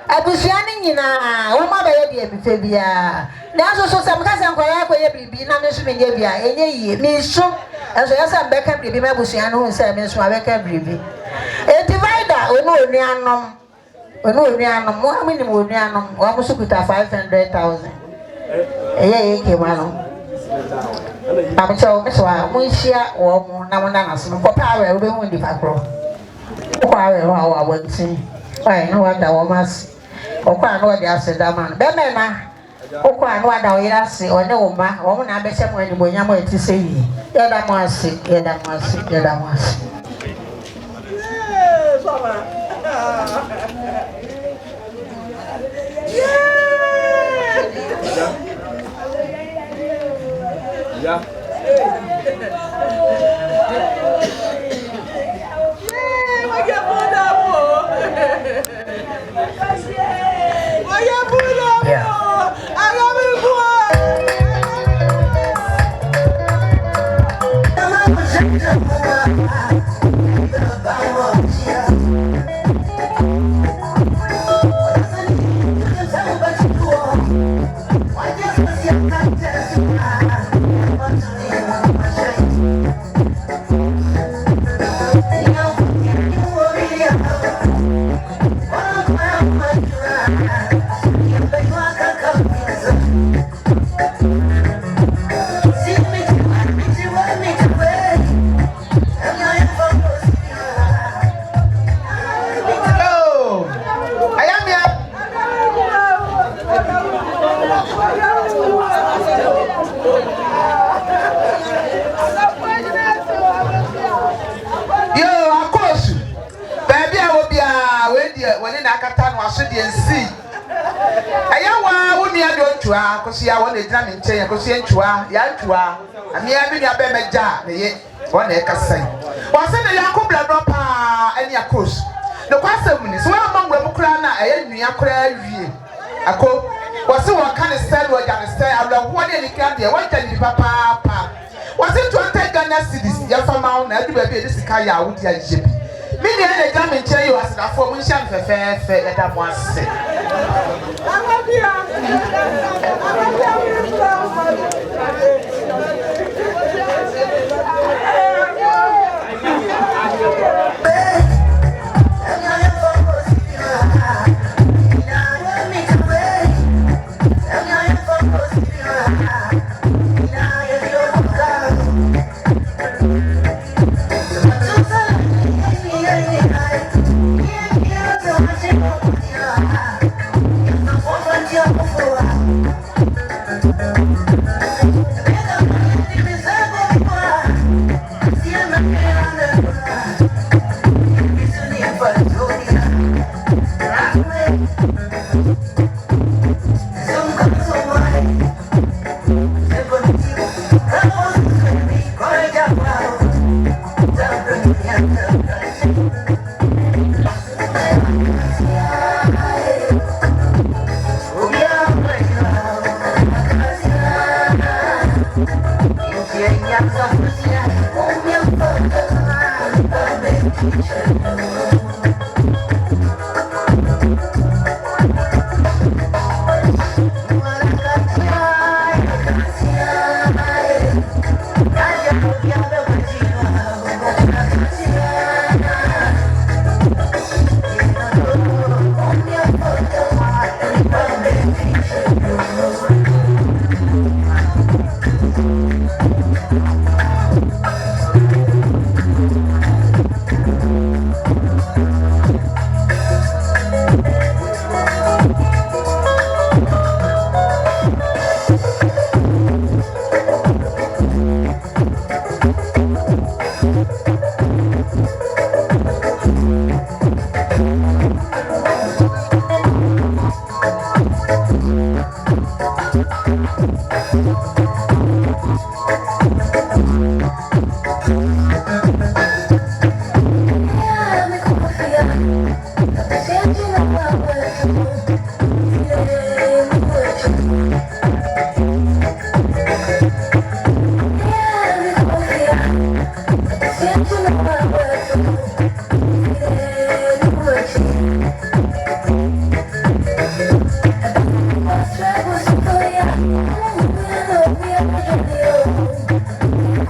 abusua ni nyina o ma ba ye de bife bia na so so sam ka se nkwaya kwa ye bibi na me so me nye bia enye yie me so As I said, Becca, be my bush, and who said, Miss Rebecca, Bribby. A divider, we know Nianum, we know Nianum, 1 minimum Nianum, almost put 500,000. Eh, came on. I'm so Miss Wa, we share or Namanana, for power, we won't be back. Power, how I won't see. I know what I was. Or quite know what they said, that man. Bemena. O kwa no ada oyira se one wo ma wo na be hye mo ani bo nyamo eti se yi ye da mo ase ye da mo ase ye da mo ase Yeah, Baba. Yeah. Kosia wona egyina me nkyɛn kosia ntwa ya ntwa amia bi nya bɛ mɛgya ne ye wona ɛkasɛn wɔsɛ ne yakɔ bladɔ pa ani akos ne kwasɛm ni so wa mangwa mu kra na ɛyɛ nnua kra wie akɔ wɔsɛ wɔka ne sɛl wɔgya ne sɛl awlawo ne ni kra deɛ wɔgya ne papa pa wɔsɛ 20 Ghana cedis ya fama na adu ba bi de sika ya awudi agye bi me ne na egyina me nkyɛn yo asedafo mu nhyɛ mfɛfɛɛfɛ yɛda mo ase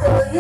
Oh,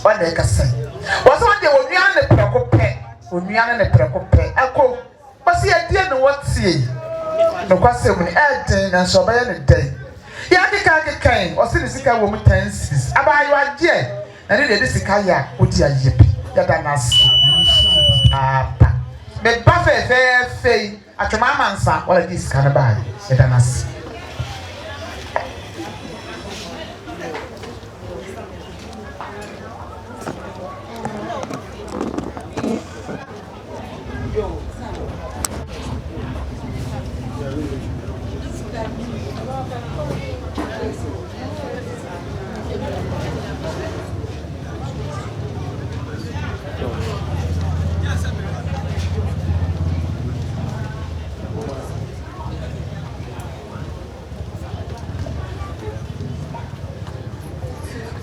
What they can say. What's what they will yarn the precope, when yarn the precope, echo. But see, I didn't know what see. No question when everything and so by any day. Yaki came, or see the sick woman tenses. About your dear, and it is the kaya, put your yip, Yadanas. Ah, but Buffet fair fay at your mamma's son, what it is can buy, Yadanas.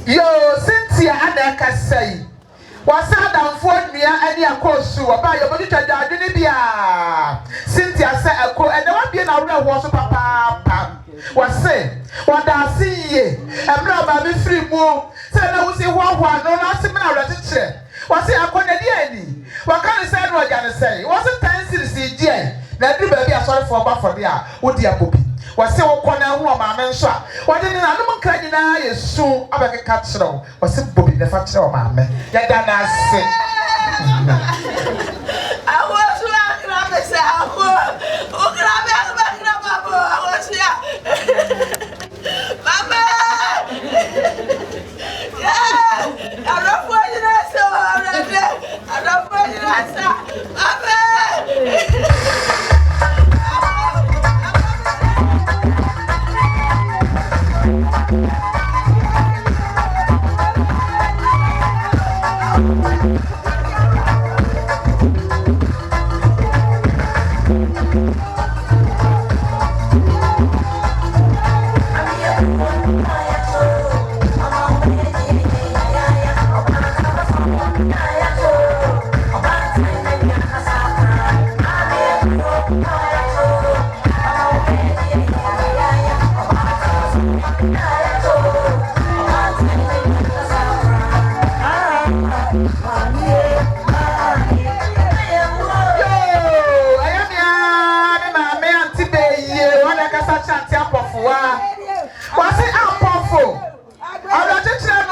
Yo, Cynthia, and I say, was that for me and your course to about your body to Libya. Cynthia said, I call and there won't be an hour was papa. Was say, what I see ye, and now by free move. Said I will see one, no last similar teacher. Was it a Conadiani? What can I say? What can I say? Was it 10 cities, dear? That do baby are sorry for Buffer there, what dear puppy. Was so corner woman, and so what didn't I know? Cradina is soon about a capsule. Was it Bobby the factor of my man? Yet I say, I was like, aboa wase apofo ọdọ chichire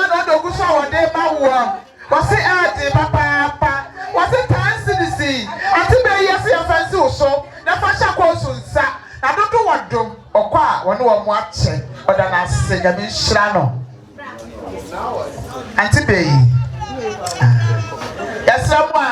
no do guso wode ma wo wase ade papa wase tansinisi ati be yesi afansi uso na fasha kwa sunsa na dodo wodom okwa a wone wo mo ache oda na se ga bi hira no anti be yi yasamwa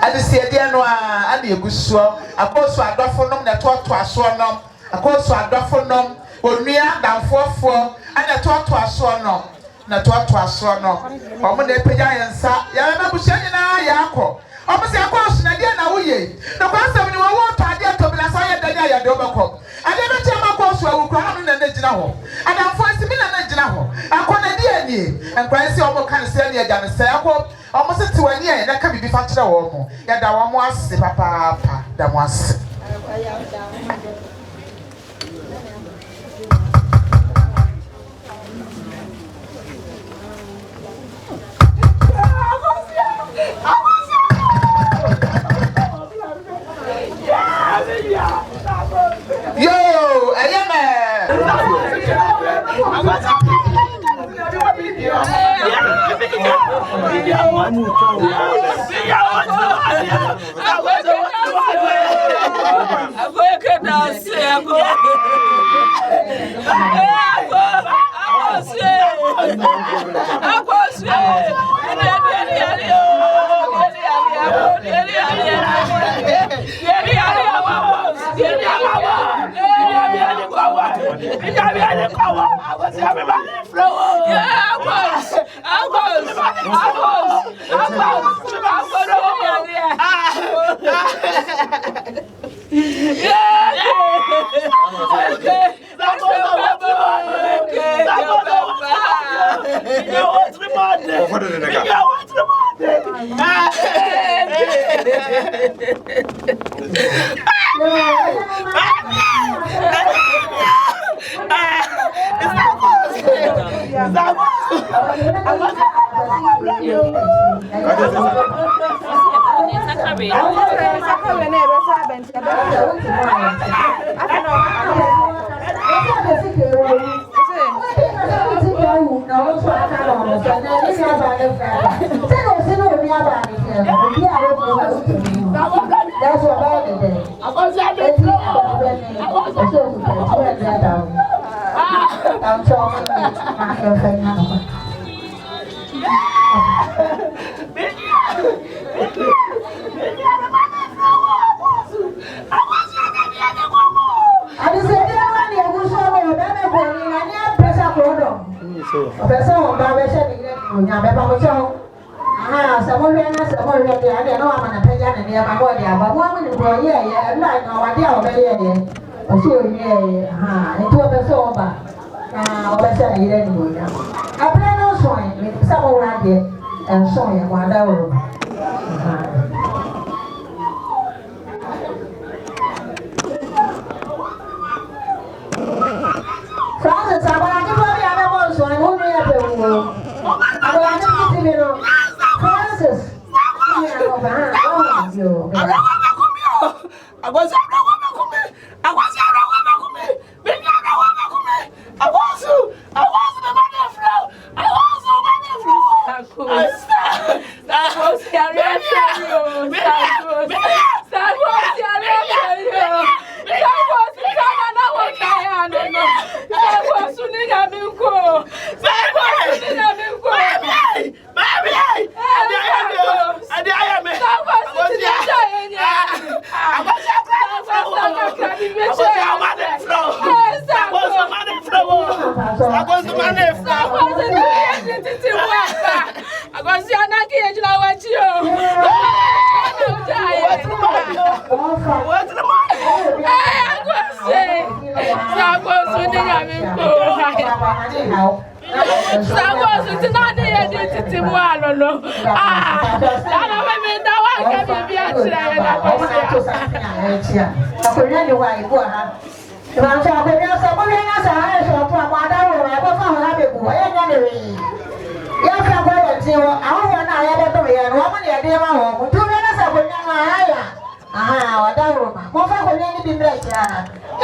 adisi de no a ade egusuo akoso adofo nom na toto aso nom akoso adofo nom onua danfofo ana toto aso nom na toto aso nom omo na epeja yensa ya na buhye nyina ya akọ omo se akoso na de na woye no kwasem ni wo tade atobila sa ya danya ya de obekọ ade be che makoso awukura no na gina ho adanfo asimi na gina ho akọ na de ani enkwansi omo kan se ne agya ne se akọ omo se ti wani e na ka bibi fa kire wo mo ya da wo mo ase papa da mo ase yo ayame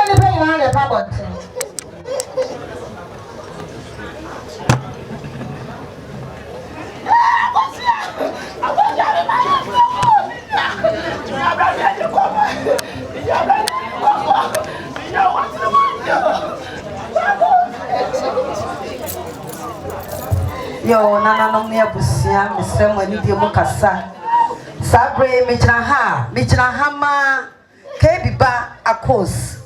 ni pe ina le pa bonte Yo, nana no me abusia, Mr. Money de Mukasa. Sabre, Mijana ma, Kebiba, a course.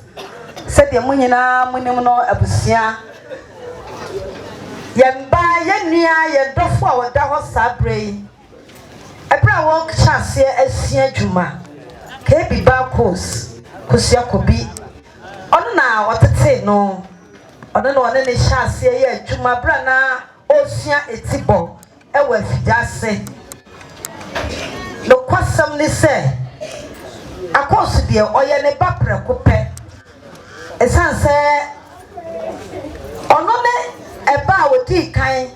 Said the Munina, Munino abusia. Yamba, Yenia, Yadofo, Daho Sabre. A brown walk chance here as Sia Juma. Kebiba course, Kusia Kobi. On now, what to say no. I don't know any chance here, Juma Brana. Osia etibo ewe fidase no kwasam ni se akoso de oye ne bapre kope esanse ono ne eba a wodi kan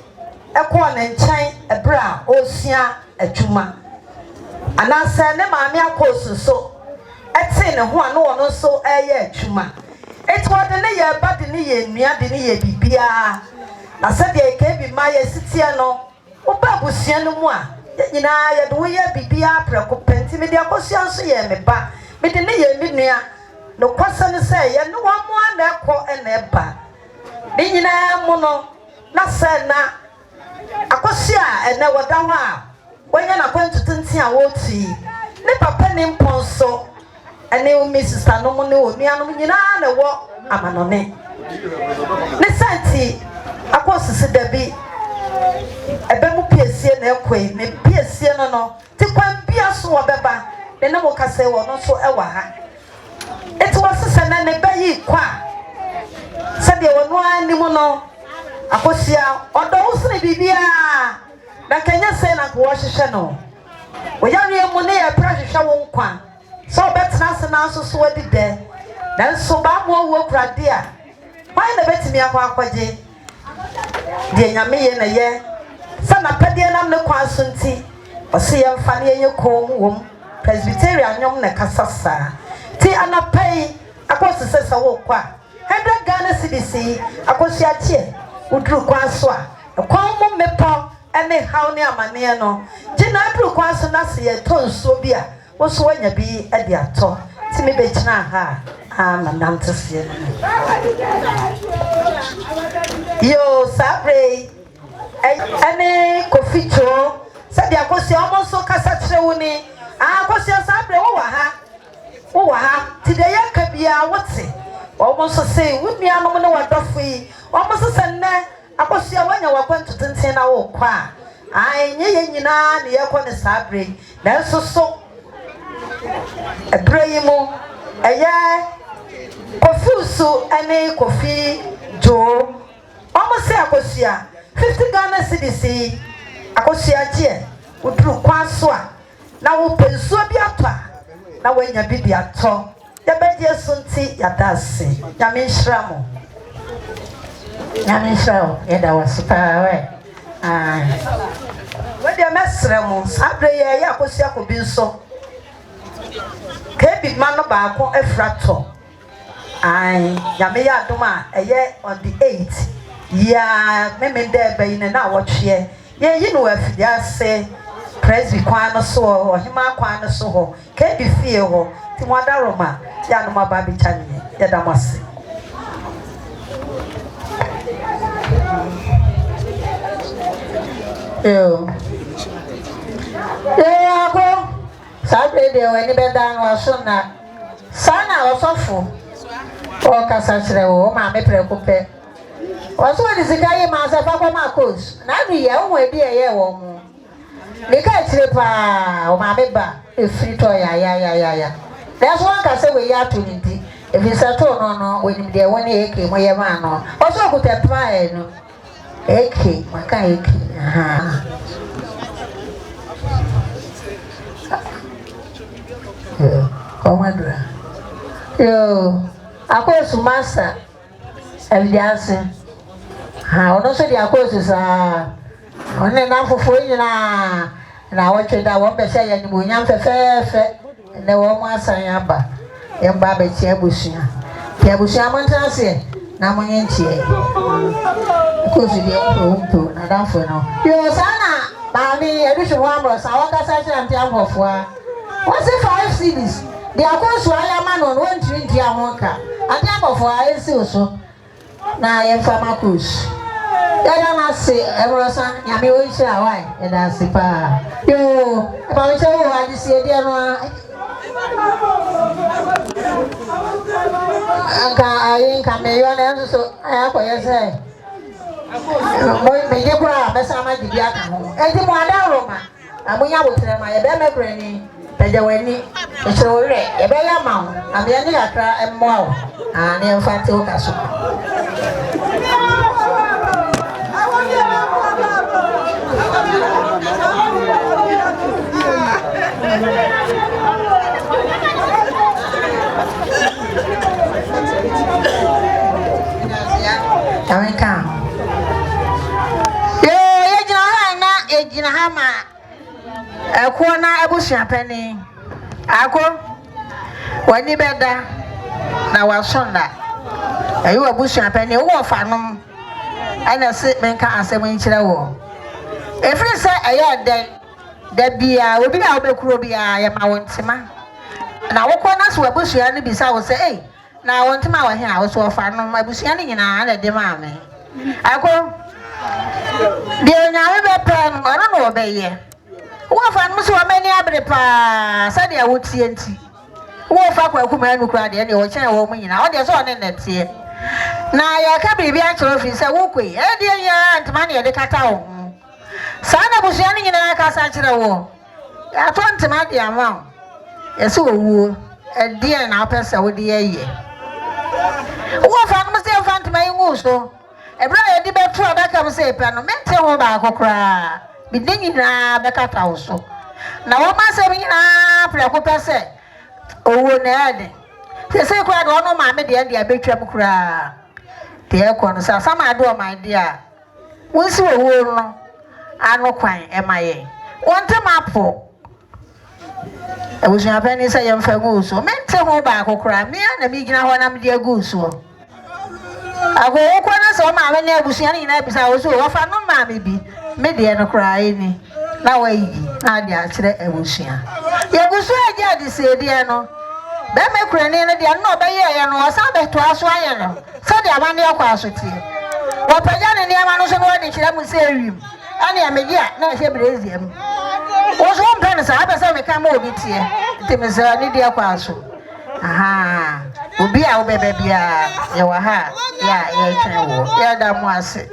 ekọ ne nchen ebra osia adwuma anase ne maame akoso so eti ne ho ano ono so eye adwuma etwo de ne ye ba de ne ye nua de ne ye bibia na said ye kebi ma ye sitia no oba busia no mu a nyina ye do ye bibia preko penti me de akosia so ye me ba me de ne ye mi nua no kwasa ne se ye no wa mu ana ekọ e na eba de nyina mu no na se na akosia e na wada ho a wonya na kwantu tenti a woti ne papa ne mponso ene o mi sister no mu ne o nua no nyina na wo amanone ne santi akosisi dabi ebe mu piesie na ekoi me piesie no ti kwan bia so obeba ne na mo kase wo no so ewa ha eti wasese na ne bayi kwa sabe wono ani mu no akosia odo usre bibia na kenya se na ko hwehwe no wo yawe mu ne ya prahwehwe wo nkwa so betena se na so so wadi de na so ba mo wo krade a why na betimi akwa akwaje de nyame ye na ye sana pade nam ne kwa sunti o se ye mfa ne ye ko wom presbyterian nyom ne kasasa ti anapai akosese wo kwa 100 Ghana cedis akosia tie udru kwa so a kwa mo mepo ene haw ne amane no gina adru kwa so na se ye tonso bi a wo so wanya bi e de ato ti me be gina ha manam tse yo sabre ene koficho sabi akosi omo so kasa trewuni akosi sabre wo wa ha ti de yaka bia wote omo so sei wunua no ne wadofo yi omo so senne akosi wanya wakwantu tenten na wo kwa nye ye nyina ne yekọ ne sabre na nso so ebrayimo eye kofusu ene kofi jo almost say akosia 50 Ghana cedis akosia je udru kwaso a na wo pensuo bi atwa na wanya bi bi ato ya beje sunti ya dase ya menhramo eda wasupa we we de mesremo sabre ye ya akosia ko bi nso kebi man no ba ko efrato ya me ya doma eye on the 8th ya meme de be ine na wotwe ye yi no afia se presby kwa no so ohima kwa no so ho ke bi fie ho ti mwada roma ya no ma ba bi chanye ya damase ako sabre de wani be dan wa so na sana osofo o kasa kire wo ma me prekope waso ni sikaye ma sa fa kwa ma coach na nu ye wo e bi eye wo mu ni ka kire pa o ma me ba e free to ya that's one ka se we ya to ni e bi sa to no we ni de woni eke mo ye ma no waso ku te pa e no eke maka eke Comadre. Yo, akosu masa evidense. Ono so di akosu sa. One na fufu nyina na wotwe da wo be se ya ni nyam fefefe. Ne wo mu asan ya ba. Ye ba be tie abusua. Ya busia mantanse na monyentie. Kozu de ompo na danfo no. Yo sana ba mi edusho wa mbro sa waka sa kira ntia mbofo a. What's 5 cities? They are going to Ayaman on 120 Amonka. I never for I see so. Now I am Famacus. I say, Emerson, Yami, we shall why, and I say, yo, about you, I just say, dear, I ain't coming on, so I have what you say. Boy, you grab a summer, the Yakan, and the one Roma. And we are with them, I have granny. Pejaweni, so a better mount, and the other and more, and the infantile castle. Coming come. Yo, Ejinahama. A corner, a bush penny. Ako, when you better, now was Sunday. You a bush penny, or fanum, and a sick man can't say when you war. If you say a yard, then there be a will be out of Krobia, I am our Sima. And I walk on us where bush and be so say, hey, now I want to my house or fanum, my bush and in a demame. I go, dear, now ever pen, I don't know, obey. Wofa no so many abrepa said ya wuti enti wofa kwa kuma nu kra de ne wo chen wo mu nyina o de so ne netie na ya ka bibi a choro fi se wo kwe e de ya ntama ne de kata wo sa na busia ne nyina ka sa kire wo ya to ntama de ama ye se wo e de na apesa wo de ye wofa no se fa ntama yin so e bra ye de betu abaka mo se pe no mente ho ba akokra Bidinina bekata also. Now, what must I mean? Preocupase. Oh, Ned. They say, quite one my media, dear big trouble cry. Dear Consa, some I do, my dear. We see a woman. I know quite, M.I.A. One time apple. I was your penny say, I'm for goose, so meant to hold back or cry me and me when I'm dear goose. I go, Quanas or my never see any episode, I was over, no, mammy be. Media no cry ni na wayi na dia kire ewusua ye gusua aja di se dia no be me kura ni na dia no be ye no osa be to aso aye no so dia ma ne akwa aso tie wo paja ne ne ma no so no di kire mu se ewim ani amegia na hye breziem wo so mpe ne sa be se me ka ma obi tie ti me se ni dia akwa aso aha obi a wo be bia ye wa ha ya ye twen wo ya da mu ase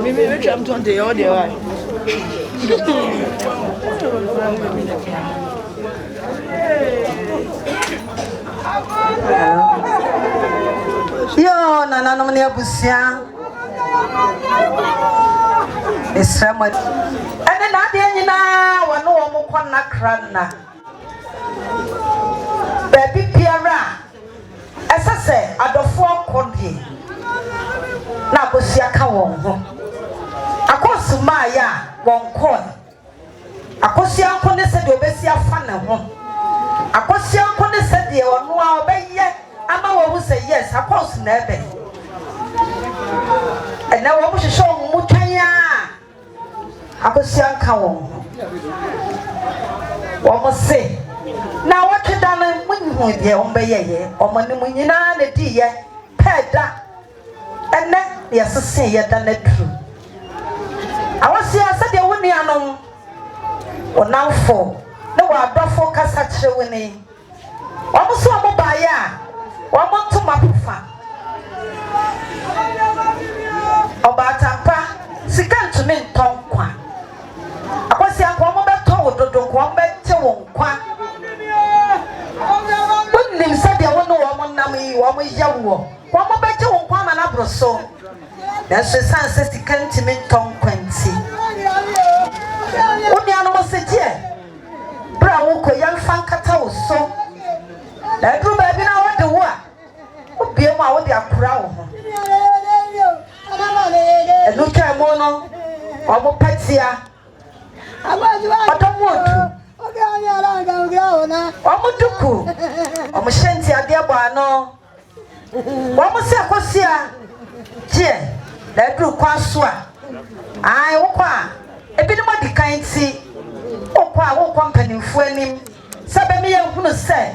Maybe I'm 20 or the way. Yo, nana no ne abusia. Esrama. Ene na de nyina wono wo mo kwana kranna. Baby piara. Esese adofo kodie. Na abusia ka won ho. Akosuma ya won kon. Akosia nkone se de obesia fa ne ho. Akosia nkone se de wono a obeye ama wo say yes, of course never. And now what was show mutaya akosia nka wo se na watweda no munhu de wo beyeye omani munyina na di ye peda ene ye sese ye da na tru awosia se de woni anom onamfo na wadofo kasa kire woni omo so omo baaya omo ntoma pufa obatampa sika ntumi ntonkwa akwasi akwa omo beto wododo kwa bete wo nkwa bunnim sabe wono wo nam yi wo yawo omo bete wo nkwa ma na broso na so sanse sika ntumi ntonkwa nti woni anu mo setie bra wo ko yamfa nkata wo so na dru ba bi na wo de wo a obie mu a wo de akura wo ho enu twa mo no omo patia otomodu omo duku omo shenti ade abo ano omo se akosia tie na dru kwa so a ai wo kwa ebi ni mo di kan ti wo kwa mpanimfo anim sabe me yehunu se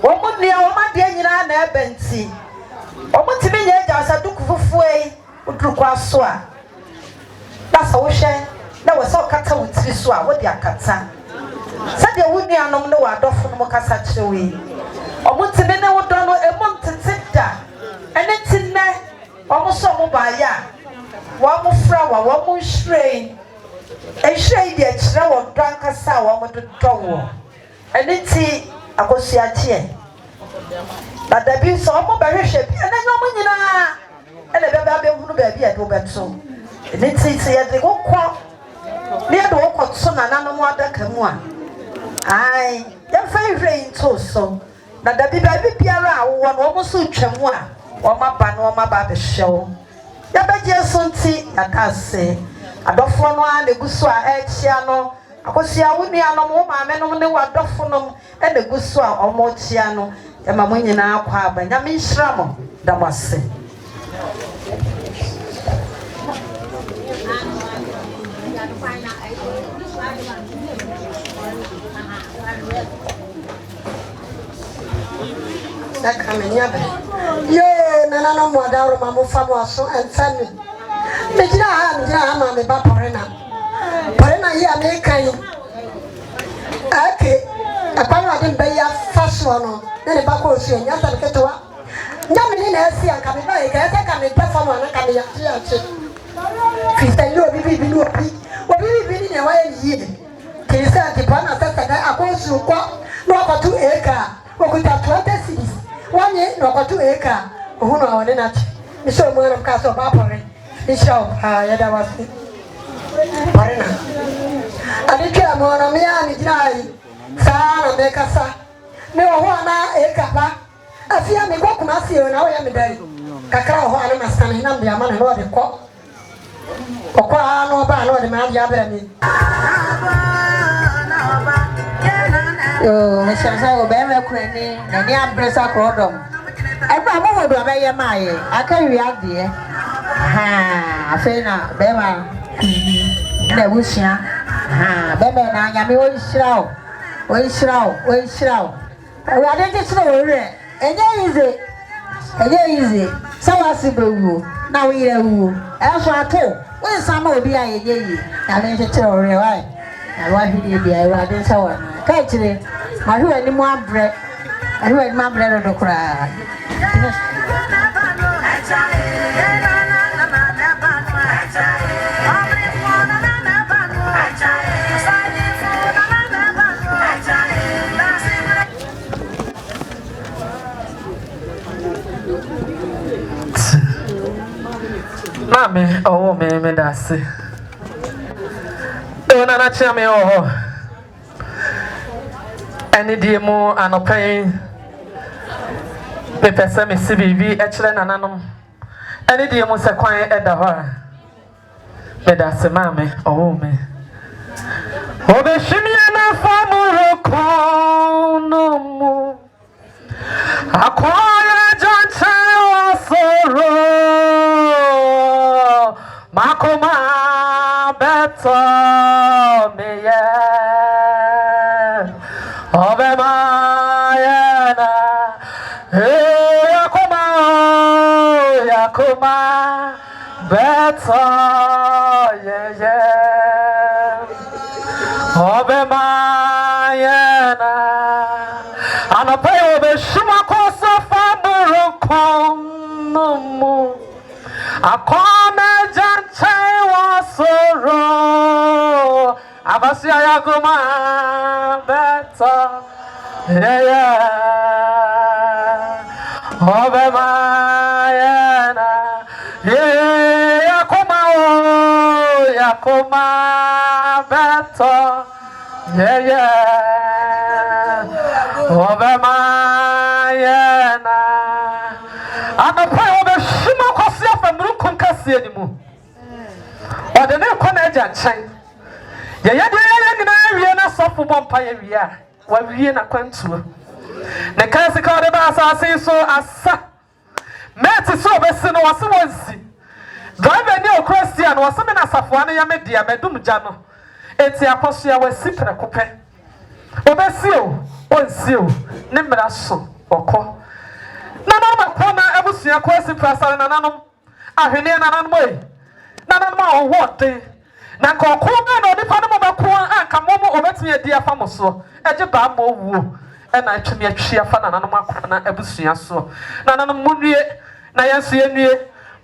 omo nia omo de nyina na ebenti omo timi nya ja sa duku fufu ei udru kwa so a basa wo hwe na wo so kata wo tiri so a wo de akata sade wo nia nom ne wa adofo no kasa kire we omo timi ne wo do no emom titida ene tinne omo so mo ba ya wo mo fra wa wo mo hwrei ehwrei de kire wo do ankasa wo mo do wo ene ti akosia tie da bi so omo ba hwehwe bi ene nyomo nyina ele bebe be hunu ba bi e do beto ene ti ye de kokko ne do kokko so na nanom adaka mu a ai ya fa hwrei nto so na da bi ba bi biara a wo no omo so twam a wo maba no ma ba be hwew ya beje so nti akase adofo no a neguso a echia no akosia woni anom wo maame no ne wadofo no e neguso a omo chia no e ma mo nyina akwa aba nya me nhira mo da wase Ye nana no modaro mamu famu aso enfani mejira ha ma me ba porena ye amekai ake akwanwa de be ya faso no ne ba ko osu nya sa ketwa nya me na asi anka me ba e ga se ka me pa famu na ka me ya chi Christian yo bibi ni ne wa ye Christian ti pa na sa ga akosu ko no ko tu eka okuta 20 cities wanye no ko tu eka ohuno awone na chi ni so mo na ka so ba pore ni show ya da wasi parena aditwa mo na me ani jinai sana me kasa me wo na eka ba afia me ko kuma si na wo ya me dai kakra ho ana masana na me ama na no de ko okwa no ba no de ma ya bere mi yo me shansa go be me kurani na ni abresa krodom eba mo ho do ba ye maaye aka wi ade ha afena be ma na busia ha be be na nya me wo israel we ade ti sro wo re enye easy sawasi bewu na we ire wu e so ato we sama obi aye yi na le ti sro wo re wa na wa hidi bi aye ade sawa kai chire ma hwe ni mo abre ahwe ni mo abre do kura Mame, oh me dasi. Ona na chia me oh. Any die mo anopai. Me pese me CBV e kire nananom. Any die mo se kwan e da ho. Me dasi mame, oh me. Obe shimia na famuro kono mo. Akwaya janta wasoro. Makoma bet beto me yeah obemayena yakoma beto yeah obemayena anapayo beshuma kosa faburukomu akome janche wasoro abasia yakoma beto yeah obemayena yakoma beto obemayena anapai obeshima kwase afamru konkase animu ode ne kona agya nkyɛn ye nyina wie na sɔfo bompa ye wie a wa wie na kwantuo ne kanse ka ode ba asase so asa meti so obesi no wase wonsi driver ni okrosia no wase me na safoa ne ya media medum gya no eti akoso ya wasi prekope obesi o onsi o ne mra so okɔ nanom akona abusua kwasi prasare nanom ahwene nanom ei nanom a ɔwɔte na nkɔkɔ be na onipa no mabako anka momo obetumi adi afa mo so agye ba ma owuo ɛna atwumi atwi afa nanom akona abusua so nanom munwie na yesu yenwie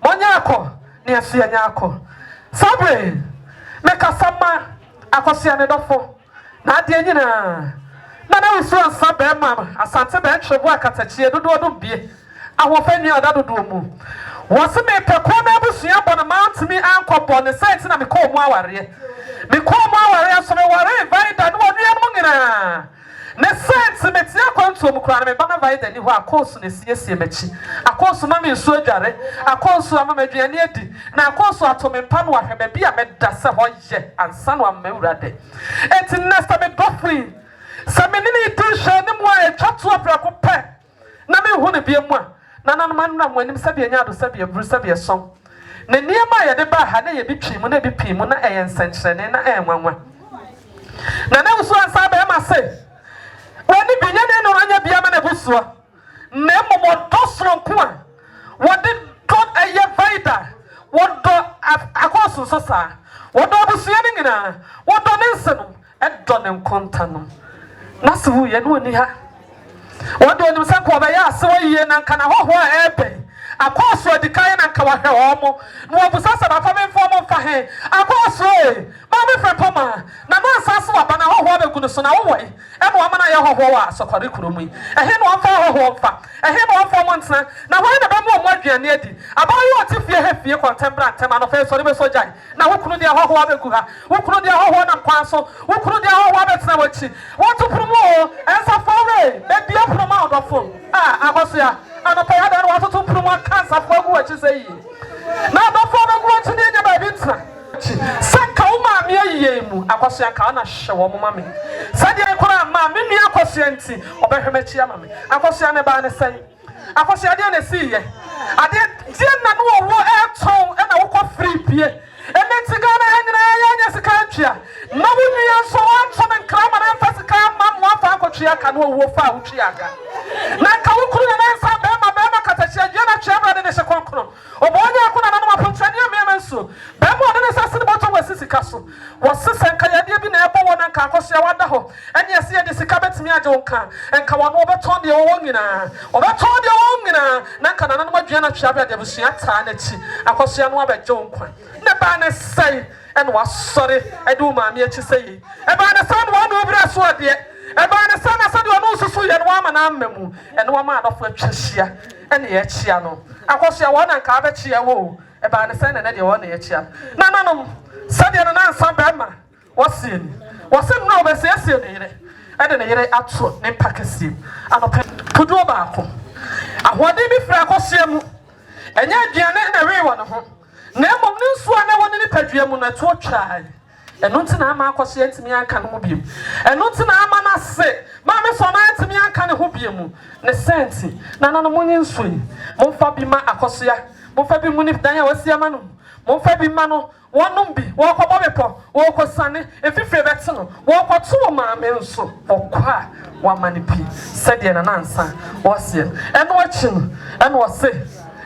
monya akɔ na yesu yenya akɔ sabre mekasama akosia ne dɔfo na ade nyina na na usu ansa be ma asante be ntwebo akatachie dodo odum bie ahofani adadodo mu wose me peko na abusua bɔ na mantimi ankɔbɔ ne site na mekɔ mu aware so me ware vaida no onua no ngina ne site metia kwanto mu kura na me ba na vaida ni ho akosu ne siesie machi akosu ma me nsu adware akosu ama maduane adi na akosu atomempa no ahwebe bia meda se ho ye ansa no amawurade enti nesta me dofri Saminini tisha ni mwa etwatu aprako pe na me hu ne bia mu a na nanom na mo anim sabe anya do sabe abru sabe som na niema ye de ba ha na ye bitwi mu na bipi mu na eye nsenkyerene na enwanwa na na usu ansa ba ma se woni binya ne no anya bia ma na busuo na momo dosro nko a wodi don eye vaida wodo akoso so sa wodo busuo ni ngina wodo ne nsenu edo ne nkonta no nasu ye no ni ha wode onim se ko ba ya ase waye na nka na hoho a ebe akoso adikan na nka wa hwe omo no obusasa ba fa memfo mo fa he akoso ma me fe poma na ma asase wa ba na hoho be gunu so na wo e mo amana ye hoho wa Asokore kuromu ehe no fa hoho fa ehe no fa mo ntena na ho na ba mo aduane adi abayo otifie he fie kontembra ntema no fe so be so jai na wo kunu dia hoho be gu ha wo kunu dia hoho na kwan so wo kunu dia hoho be tena wachi wo to promo ensa fore be bia promo odofo akoso ya anopa ya da no to promo cancer for go wachi say na odofo be go wachi ne nya ba bi tena sanka uma me ayiye mu akoso ya ka na hye wo mama me sade ekora ma me nua akoso enti obehwemachi ama me akoso ya ne ba ne sai akoso ya de na siye ade die na no wo eton na wo ko free pie enti ga na hanyina ya nya sika atwa na wo nua so anso me krama na mfa sika ma mo afa akotwa ka no wo fa wotwa aga na ka wo kuru na nsa be ma katachia je na twa bra de ne sekonkro obonya akuna na no mapontwa ne me manso be mo de ne sase ne boto wasi sika so wosese nka ya de bi na ebo wona nka akoso ya wada ho ene ese ya de sika betimi age wonka nka wono obeton de wo nyina na nka na no madua na twa bra de busua taa na chi akoso ya no abeje wonkwa ne ba ne sai ene wasore ede wo maame achi sai e ba ne sai no wo bra so ade e ba ne sai na sai de wo susu ye no ama na amamu ene wo ma adofo atwahia ene ye chia no akoso ya wona nka abechia wo e ba ne sai na de wona ye chia na nanom sade na nsa ba ma wasien na obesiesie ne yire ede ne yire ato ne pakasi anope pudo ba ako ahode bi fra akoso mu enye aduane na we wo no ho na emom ne nsu a na woni ne padua mu na to twaa eno ntina ama akoso antimi anka no biem eno ntina ama na se ma me so na antimi anka ne ho biem ne senti na no munyi nsu yi momfa bi ma akoso ya momfa bi mu ni dan ya wasi ama no mo fa bi ma no wonum bi wo ko bobepo wo ko sane efifre bete no wo ko to ma me nso okwa wa mani pi said ye na nansa wo se eno achi no eno se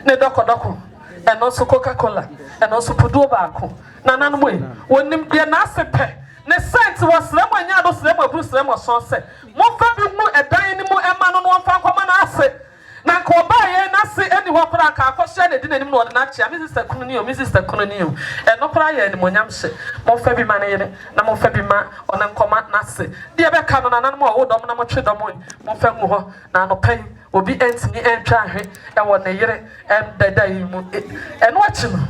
ne doko eno so Coca-Cola eno so pudu baako na nanom e wonim de na asepe ne sent was lemo nya do lemo bru lemo so se mo fa bi mu edan ni mu ema no no fa nkoma na ase na ko ba ye na se eni ho kra ka akose na di nanim no de na chia Mrs. Kunu ni o eno kra ye ni monyam hye mo fa bi ma na yene na mo fa bi ma ona nkoma na ase de be ka no na nanom o dom na mo twe dom mo fa mu ho na no pen obi entini entwa hwe e wo ne yere dada yi mu eno achi no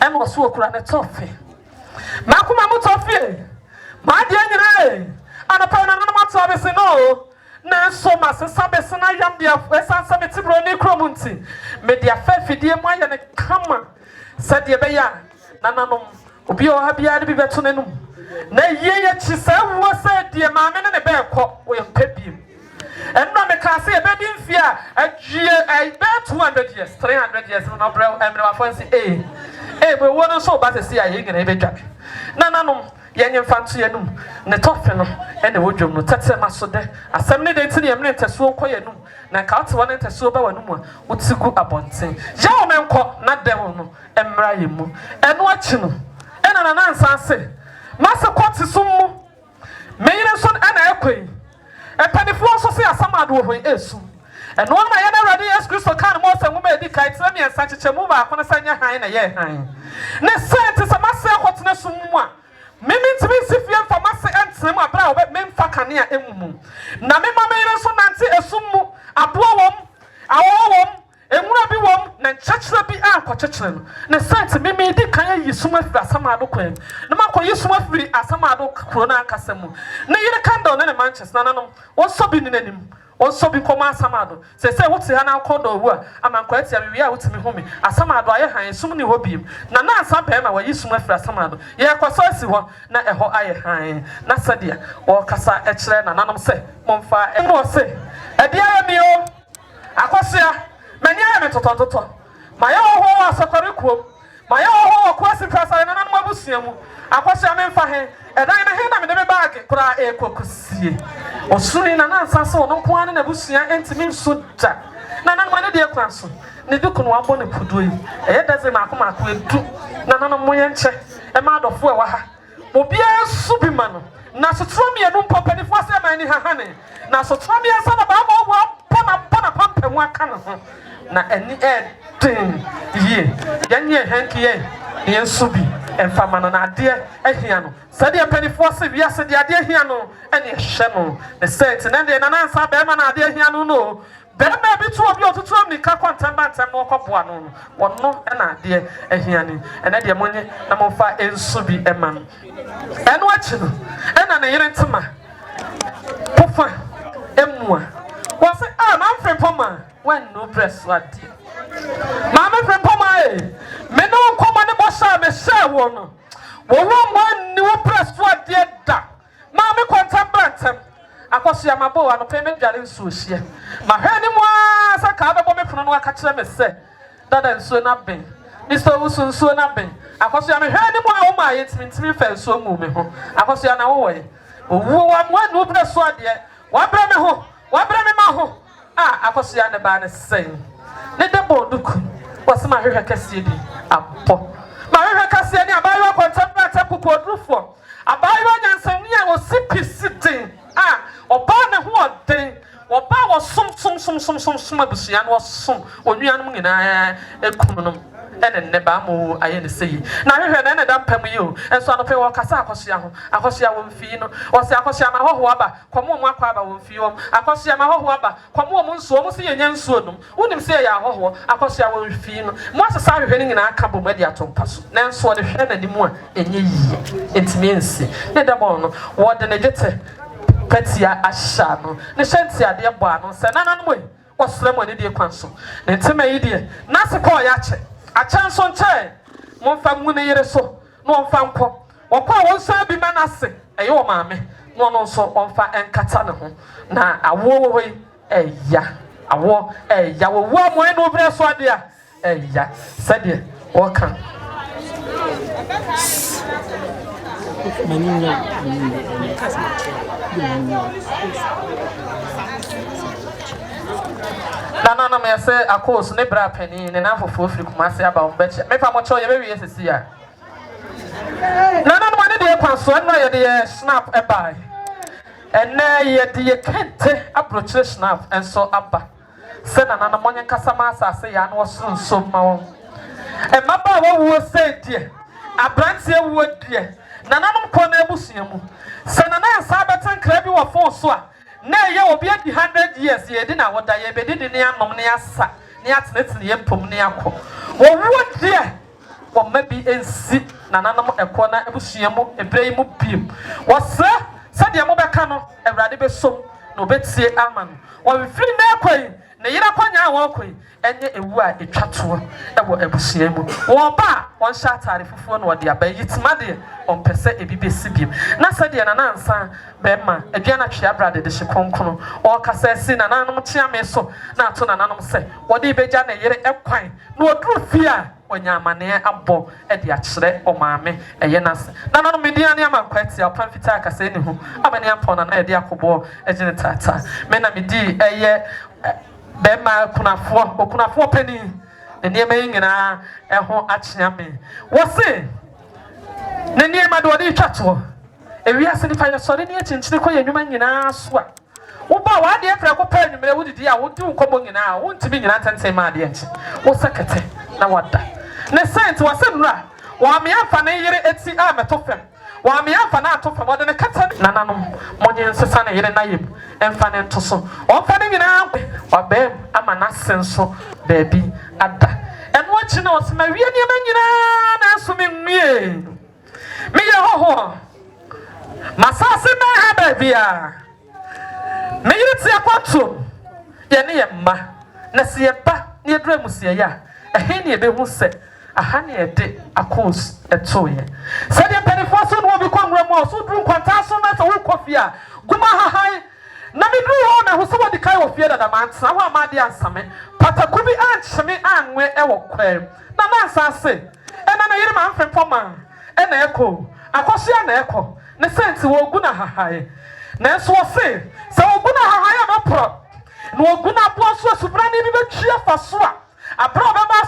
eno so okura ne tofe makuma mu tofe ma de nyina ana pa na no mato abese no na so masesa bese na yam dia esansa metibro ni kromunti me dia fa fidie mu aye ne kama sade be ya na nanom obi o ha bia de bi beto nanum na ye chi sa wo sa die ma me ne be ekọ wo ye pebiem enno me ka se e be di mfia adwie I bet 200 years 300 years no bro emre wa fancy we won so ba se ya ye ngene be dwa na nanom yenye mfantu yenum ne tofe no ene wodwom no tete maso de asem ne de nti ne emne ntesuo nkɔ yenum na ka ɔte wɔne ntesuo ba wanum a wotigu abɔnten ya wo menkɔ na de wo no emra yemu eno achi no ena na nansa ase mase kɔte summu meyire so ena ekoi epanifo so se asamado wo hon esum eno na ye na Awurade Yesu Kristo kan mo se ngoma edi kai tira mi ensa kyekye mu ba kono sanya han na ye han ne sente se mase akɔte na summu a mimi ntimi sifie mfa mase entrem abra obe memfa kanea emumu na mema meyire so nante esummu aboa wom awo wom enwura bi wom na nkyekere bi ankɔkyekere no ne sente mimi di kan yi suma firi asamado kwan na makɔ yi suma firi asamado kro na akasa mu ne yire kandle ne Manchester nanom wo so bi ni nanim on so bi koma asamado se wote ha na kondo wu a amankwa atia wi a wotimi home asamado aye han sum ni hobiem na na asampa ma wa yisum afra asamado ye kwaso asi ho na eho aye han na sadia wo kasa e kire na nanom se momfa e no se e dia ya mi o akosia mani aye metotototo ma ya ho asokore kuom ma ya ho kwasi prasa na nanom abusua mu akosia memfa he edan na he na me de bag kura ekokusie osuri na nansa so no ko ane na busua entimi nsoda na nanom ane de ekwanso ne duku no abo ne pudoyi eye daze makoma ko edu na nanom moye nche e ma adofo e wa ha obi asu bi ma no na sotro mi enu mpopani fo ase ma ni ha ne na sotro mi asa na ba ma wo pona pampamu aka no ho na eni tin ye yanye henkiye ye nsubi enfama no na ade ehia no sade empanifo se wiase de ade ehia no ene hye no the saint na de na nansa be ma na ade ehia no no be ma bi to obi otutu am nika kwantamba ntem no koboa no wonno na ade ehia ni ene de monye na momfa ensubi ema no eno achi no ena na yire ntema pofa emua wose na mfre poma when no press ade mama mfre poma me no nkoma ne bosa me share wo no wo mo ni wo press ade da mama kwantamba ntem akosia mabo ano pe me dware nsu ohia ma hwe ni mo asa ka bebo me pono no aka kire me se dada nsu na ben Mr. Nsu na ben akosia me hwe ni mo a wo ma yetimi fa nsu mu me ho akosia na wo we owu wa mo no press ade wa bra me ho wa bra me ma ho akosia ne ba ne sen ne de boduku wasema hwe kasie bi apo ma hwe kasie ni abayo kwantamba tapu podrufo abayo nyansani a osipi sitin oba ne ho odin oba wo sum abusia no sum onuanum nyina ekunum ene ne ba mo aye ne sei na hwehwe na ne da mpam yi o enso anope wo kasa akosia wo mfi no wo se akosia ma hoho aba komo mu akwa aba wo mfi wo akosia ma hoho aba komo mu nso mu se yenya nso num wonim se ya hoho akosia wo mfi no mo asesa hwehwe ne nyina aka bo madi atompa so na enso de hwe na nimu a enye yi entimi ensi ne da bo no wo de ne gete patia asha no ne shanti ade bo ano se na nanom yi wo srem ani de kwanso ne ntema yi de na se ko ya che achanso nche mo fa mu ne yere so no mfa nkɔ wɔkɔ wɔn so bi ma na se ɛyɛ wɔ maame no no so ɔmfa enkata ne ho na awo wo yi ɛya awo ɛya wo wo mo eno bre so ade a ɛya sɛdeɛ wɔka Nana me say a course ne bra penny ne na for free kumase aba on beche me fa mo cho ye be wi esisi a Nana no ne de kwaso na ye de snap e bai ene ye de kente approach snap and so aba se nana no monye kasa ma asase ya no so nso ma won e maba wo wo se die abrantie wo die nana no ko na ebusia mu se nana asa betan kra bi wo phone so a na ye obi adi 100 years ye di na woda ye be di ne anom ne asa ne atenetene ye mpom ne akọ wo wo die wo ma bi ensi nana no ekọ na ebusia mu ebrei mu biem wo se de mo beka no ewrade be som no betie ama no wo firi na ekoi ne yira kwanya wo koi enye ewu a etwato ewo ebusia mu wo ba won sha atare fufuo no de aba yitima de on pese ebibesi biem na se de nana ansa be ma aduana twia brade de hyekonkono o kasa si nana no tia me so na ato nana no se wo de beja na yire ekwan na oduru fia onyamane abo e de akyere o maame eye nase nana no media ne amankwati apan fita akasa ni ho amane ampona na e de akobo ejine tata me na medi eye bema kunafo pani nneema nyina eho akyea me wo se ne nneema de odi twato ewiase ni fa sori ne chinchini ko yenwuma nyina so a wo ba wa de efra ko pa enwumere wo didi a wo di nkomo nyina wo ntimi nyina tenten ma de enchi wo sekete na wada ne sent wo se nura wa me afa ne yire eti a metofem wa me afa na atofem wo de ne kata nananom monye nsesa ne yire na yem emfa ne ntoso wo fa ne nyina wa bem ama na senso baby ada eno achi na osema wie ne nyina na so me nwie me ye hoho masase na ha baby a me yire ti akwato ye ne ye mma na se ye ba ne dra musie ya ehe ne be hu se aha ne de akos etoye se de penifo so no bi kwamra mo so dru kwanta so na so wo kofia guma hahai na me dru ho na ho so wodi kai wo fie da mantra ho amade ansame pataku bi ancheme anwe e wo kwam na asase ena na yire ma mfempoma ena eko akosia na eko ne senti wo guna hahai na so wo se wo guna hahai no pro no guna bo so subrani bi betwie fa so a abro baba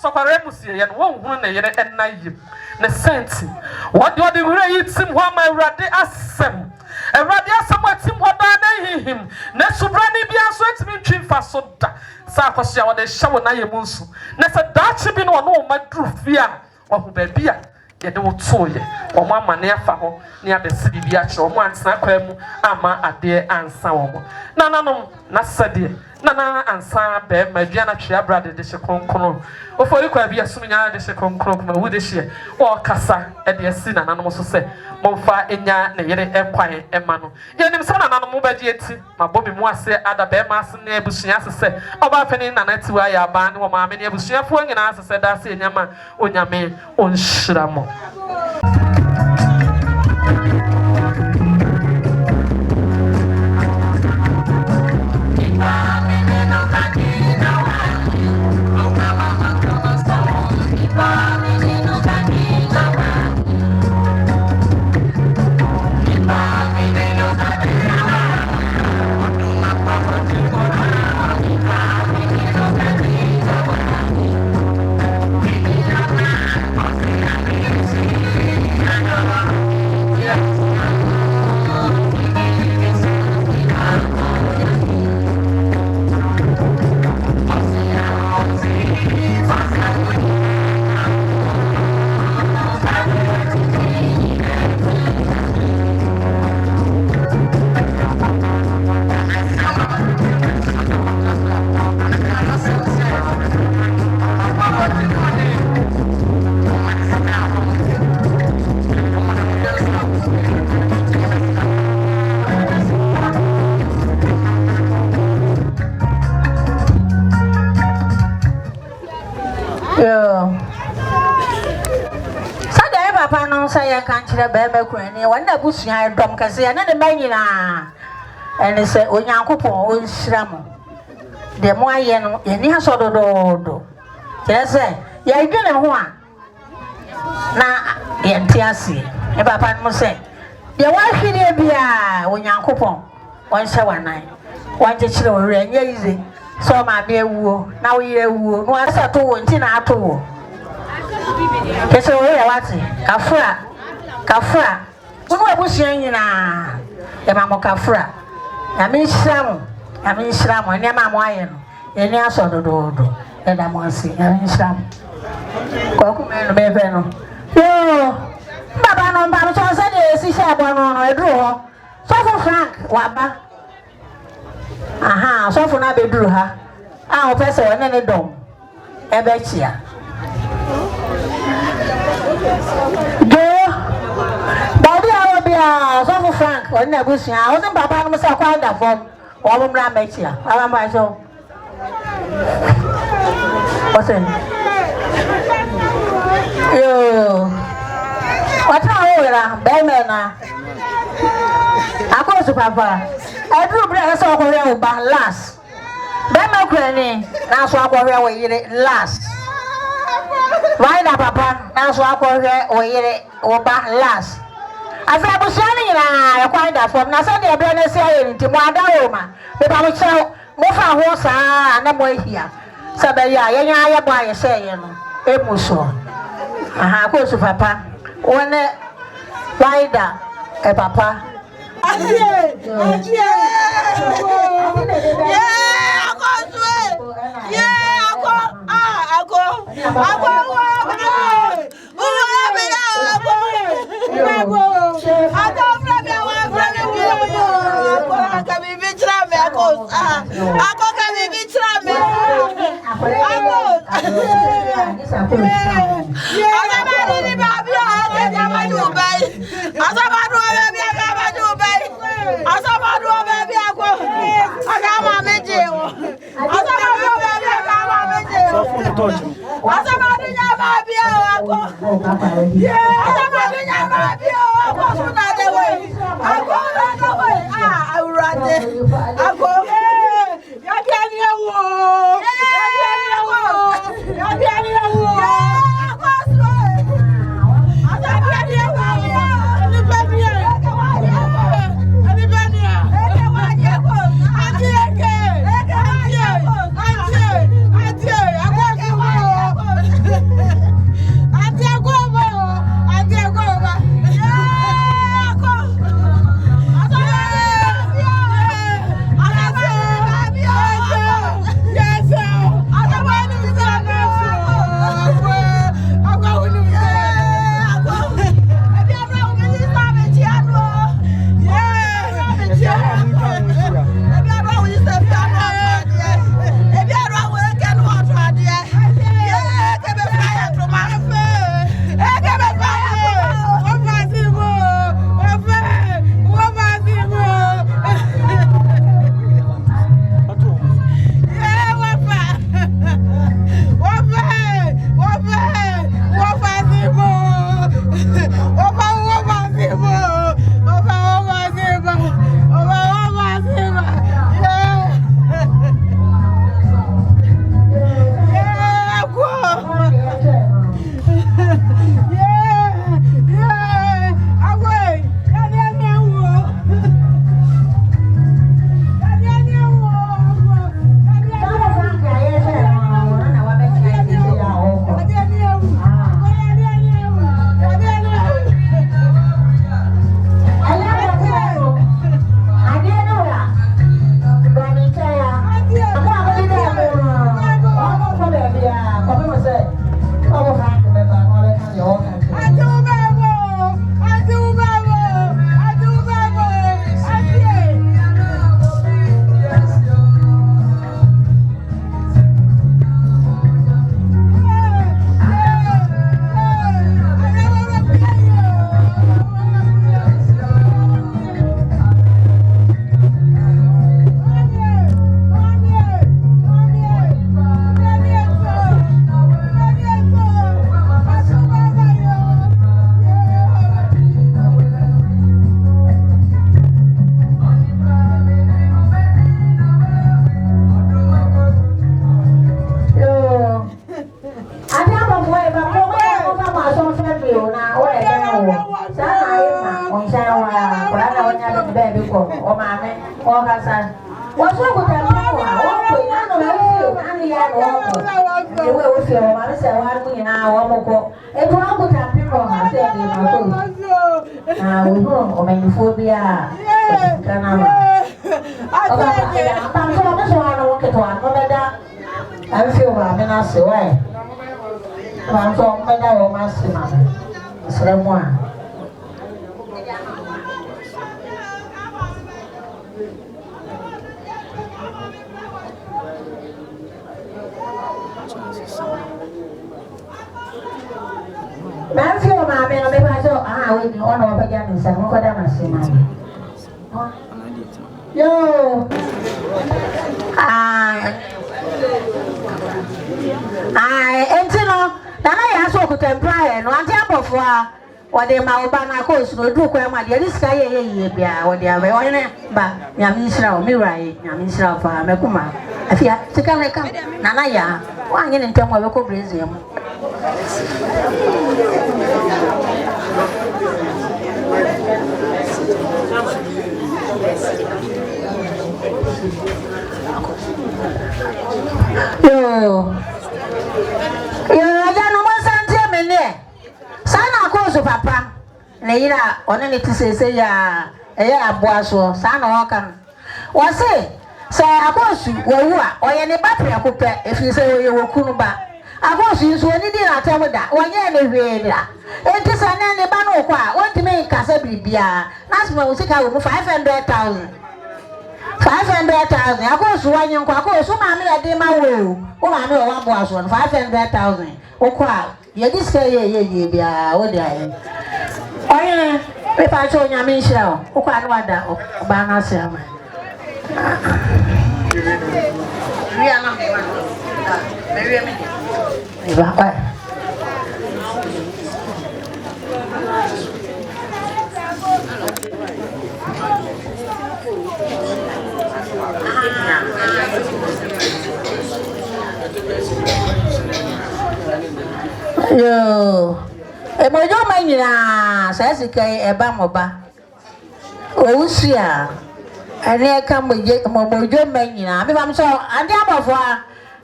sokore musie ye no wonhunu ne yere enna yim ne senti wodi wure yitim ho ama awrade asem atim ho da na hihim ne subrani bi aso atimi twimfa so da sa akosia wode hyewo na yemu nsu ne se dachi bi no no madru fia wo ho ba bia ye de wo toye wo mo amane afa ho ne abesi bibia kye wo mo antena kwa mu ama ade ansa wo nananom na sade nana ansa be maduana twia brade de hyekonkono ofori kwa bia sumnya de hyekonkono kuma wo de hye wo kasa e de asi nananom so se momfa enya ne yere ekwan ema no ye nim sa nananom ba die ti mabobi mu ase ada be ma ase na ebusua ase se oba fani nana tiwa ya ba ne wo ma me ne ebusuafo nyina ase se da se enyama onyame onhyira mo saya kanchira bebe kurani wanda busua dom kase ya na de manyina ene se onyankopon onhyira mo de mo aye no ye ni asodododo kese ya idwene ho a na yentiasi e papa no say de wa hwede bia onyankopon won hye wanan wanje kire wo re nya yize so ma be ewuo na wo yire ewuo no asa to wo nti na ato wo kese wo ya wati kafra wono abusuan nyina e ma mo kafra ya mi nhyira mo ne ma mo aye no ye ni aso dododo e da mo asi ya mi nhyira mo ko ku me no be fe no yo baba no mba no so se de si se abo no eduru ho so for Frank waba aha so for na be duru ha a o pese wona ne dom e be chia do body awo bia so for Frank wona busia o se baba no se kwa da form o mo mra me chia aba mba so osen yo wata ora bemena akosu papa edru bre so akohwe wo ba last bema kwani na so akohwe wo yire last why da papa na so akohwe wo yire wo ba last afa busuani nyina yakwan da fom na so de bre na si aye nti mo adawo ma be ba mo chew mo fa ho saa na mo ahia sabe ya yenya aye bo aye se ye no emuso aha akosu papa one wider e papa Okasa. What's wrong with them? I don't know. I'm the way we feel. I say, I'm going now. I'm going. If I'm going to people, I say, I'm going. Homophobia. I feel I'm in a way. I'm from Meda or Massima. It's the one. I feel my man, I saw, I will be one of the young and what am I saying? Yo, I asked what to imply and one time of what they Maubana coast will do. My dear, this guy, or the other one, but Yamisra, Mirai, Yamisra, Mekuma. If you have to come, Nanaya, one in terms of local Brazil. Yo, I don't know what's on there. Sana koso papa. Neira, on any to say, ya, boaso, sana wakan. Was say, I was you, or any battery, I could pay if you say you were Kunuba. I was you, so any dinner tell me that, one year, it is an any bano, what to make Casabia. That's my music, I will 500,000. 500,000. I go to one young quack, so mammy, I did my will. Oh, I know one was 500,000. Oh, crowd. You this guy, yeah, what I. Oh, yeah, if I told you, Michelle, who can't want that, Banana Selma. We are not yo, a mojo manina says a bamoba. Oh, see, and here come with mojo manina. I'm so, and the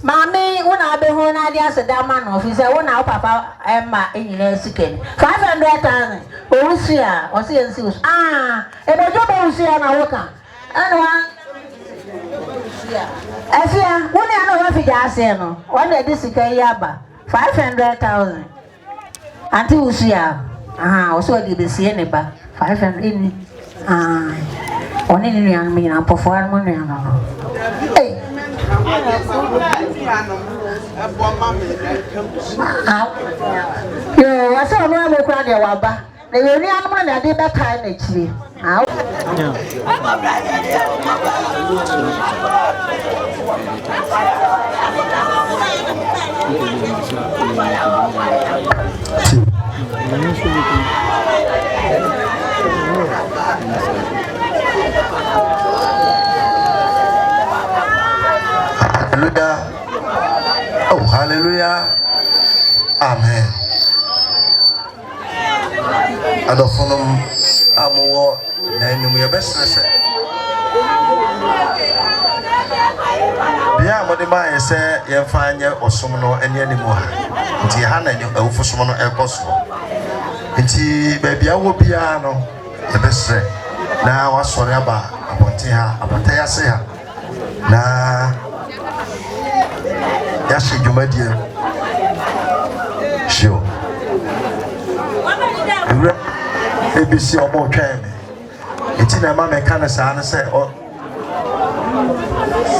Mammy, when I be home, I just a damn man officer, one out papa, Emma, in your second 500,000. Oh, see, or see, and see, a mojo see, and I work. And one. Efia, when I know what you are saying, one day this is Yaba 500,000. Until we also did the see anybody 500. Only young me and perform money. Hey, you are so normal crowd, Waba. The only animal that did that time actually. Hallelujah. Oh, hallelujah. Amen. Adofonum amuwo na enimu ye besrese. Bia mode ma ye se ye fa anye osom no ene enimu ha. Nti ha na enimu awufosom no ekoso. Nti bebia wo bia no ye besre na wasori aba abonte ha abotaya se ha. Na yashi jumadie. Sure. ABC omo twan me eti na ma me kana sa na se o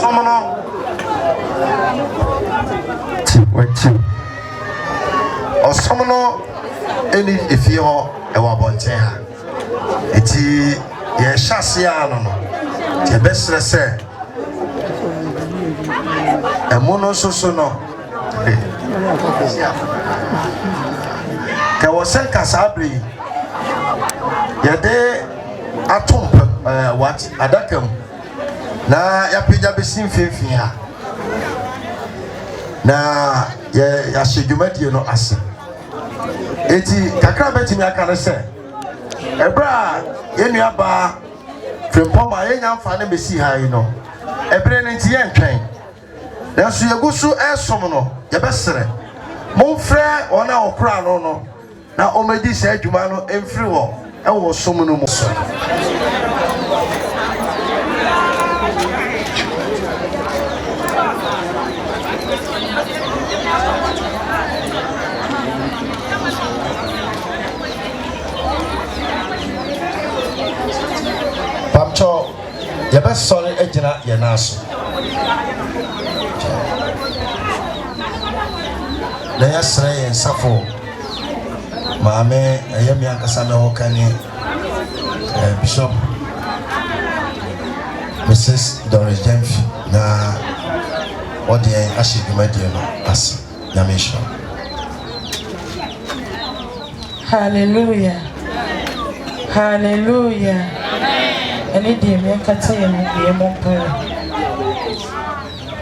somono ti wachi o somono eni efie ho e wa bonten ha eti ye hyase ano no ti besre se emono soso no ka wosen kasabri yade atom what adakam na ya pija besim fimfin ha na ya hyejumadie no ase eti kakra betimi aka ne se ebra yenua ba Frimpoma yenya mfa ne besi ha yi no. Ebre ne nti yentwen. Nanso yegusu esom no, yebesere. Momfrɛ ona okra no na omedi sɛ adwuma no emfiri wo ɛwɔ som no mu so. Pamcho yebesɔre agyina yenaso. Na yasra yen safo maame ayemi ankasa me hokane Bishop Mrs. Doris Jemfi na odi en ashidumadi no as nyamisho. Hallelujah. Hallelujah. Ani die me kata ye me die mo pere.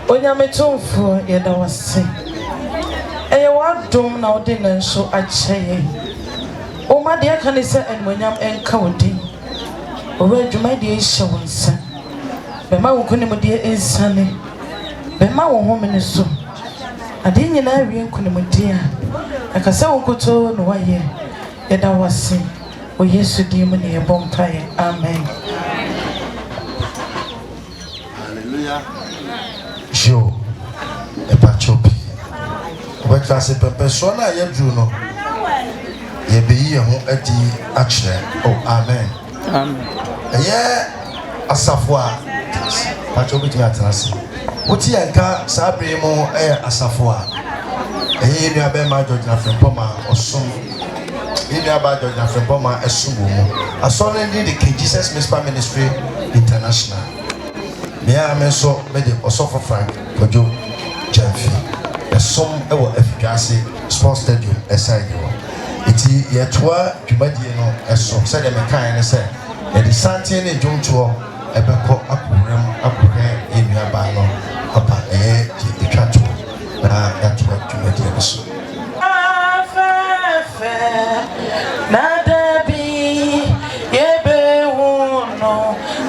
Onyame tumfo ye da wase. Eye wadom na odi nanso akyeye. O ma de aka ne se enwonyam enka odi. O we adwuma de ehye wonsa. Be ma wo konim de ensane. Be ma wo home ne so. Ade nyina awie nkonim de a. Akasa wo koto no waye. Ye da wase. O Yesu di mu ne ye bompae. Amen. Hallelujah. Jo epachopi. Obetwa se pepe so na ye dru no. Ye beyi ho adi akire. Oh amen. Amen. Eye asafo a pachopi ti atrase. Woti anka sabre mu asafo a. Eye nua be ma Georgina Frempoma osom. Nua ba Georgina Frempoma esugo mu. Asone ndi the King Jesus Municipal Ministry International. Me a me so me de osofo Frank Kojo Jemfi. Esom ewo Efikase Sports Stadium eside wo. Iti yetoa dwumadie no eso se de me kan ne se e de santie ne dwumto ebekọ akurem akurẹ enua ba no papa etwato na yatoa dwumadie no so.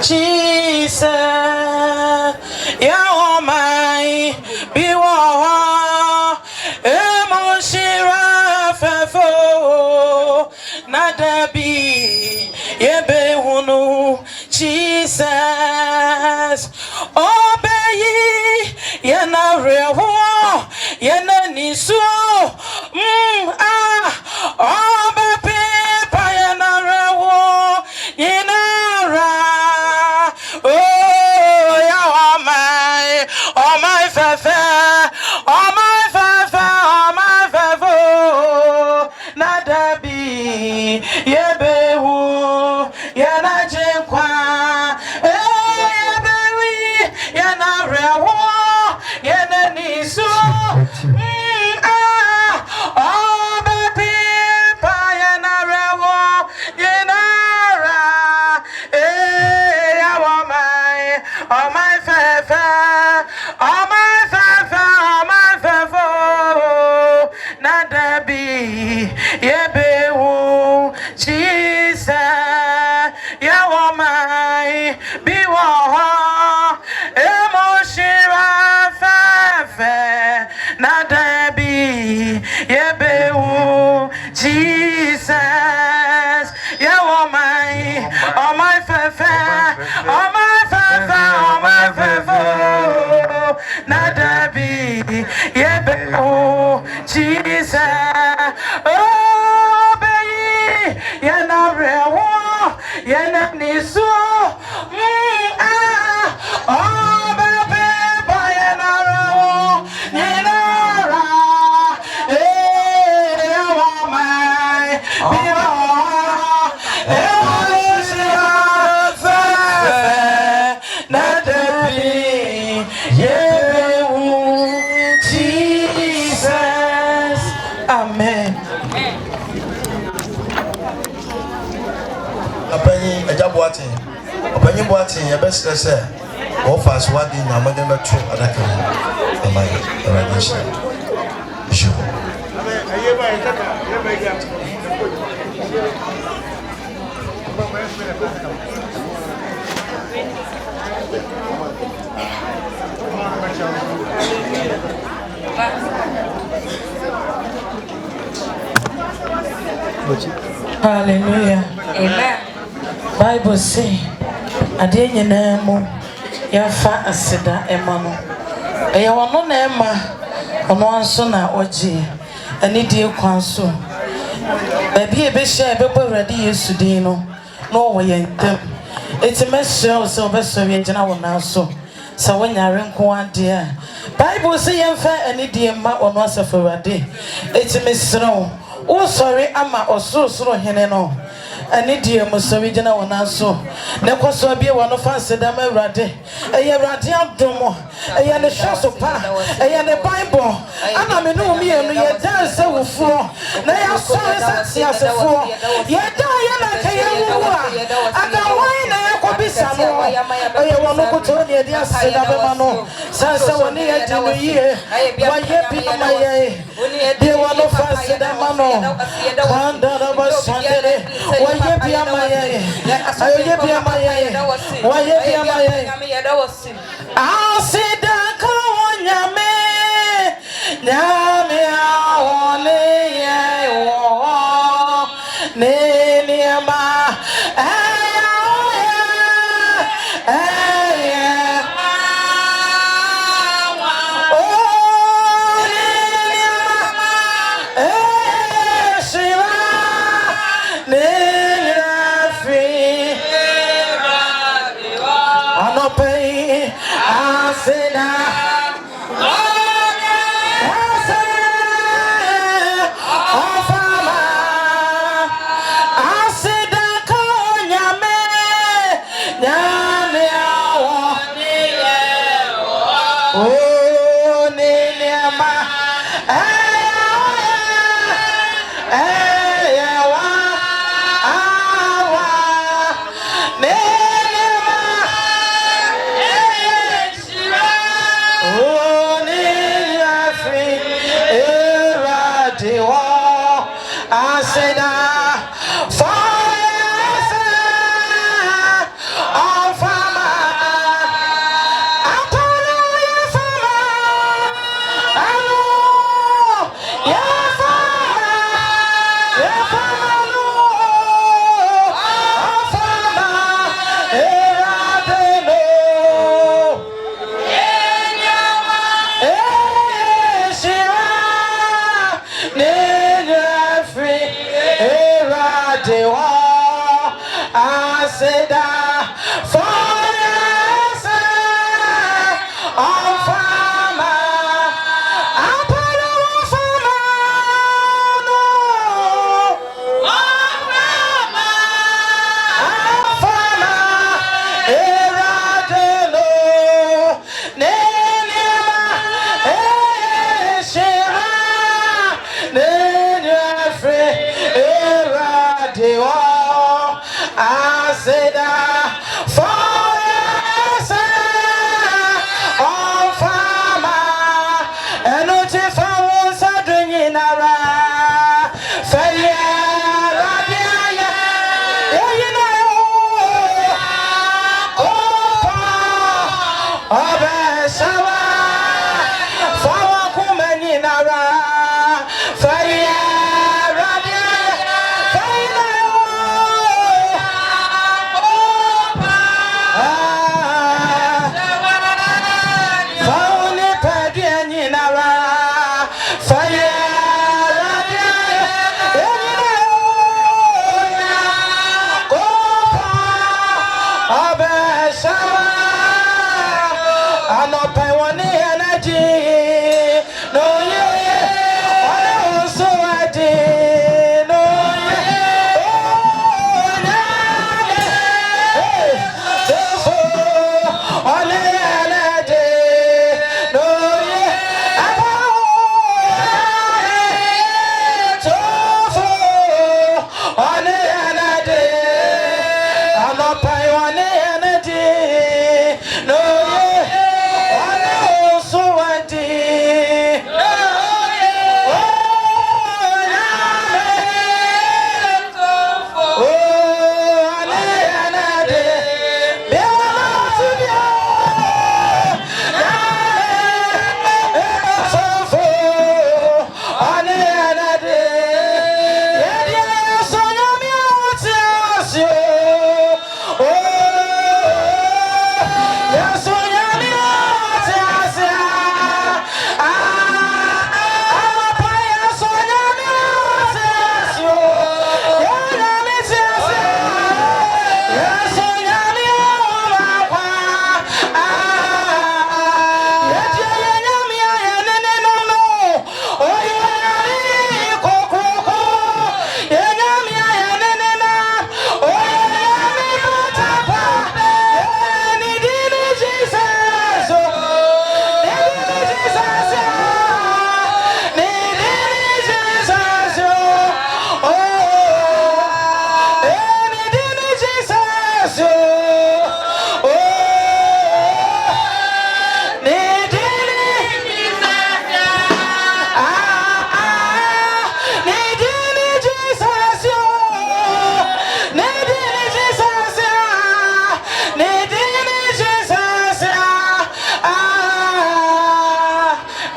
Jesus, oh my, be war, emotion, fefo, nada be, ye be wunu, Jesus, obey ye na rewo, ye na nisu, obey pepa ye na rewo, ye na ra. Say, offers what in a modern true adaka. Am I organization? Sure. Hallelujah. Amen. Bible say, ade nyina mu yafa aseda emano. Eya wono na ema ono anso na oje. Ani die kwan so. Ba bi ebe hia ebe bawrade Yesu din no. No wo yentem. Eti mesrɛ so obeso wi gina wo na so. Sa wonyare nko ade a. Bible say yemfa ani die ma ono asafawade. Eti mesrɛ wo sorry ama osoro hene no. Ani die musowi gina wona so ne koso bia wono fanse da mawrade eye wrade adomo eye ne hweso pa eye ne bible ana me no mi enu ye dan se wofo na ya so se asefo ye dan ye na ka ye wu a aga wan na ye ko bisa no eye wono koto ne dia se da be ma no sanse woni ye dinu ye wa ye bi ma ye de wono fanse da ma no kanda da ba sandere Oye bia maye, oye bia maye, oye bia maye. Asida kawanyame, nyame aone ye wo, neniama,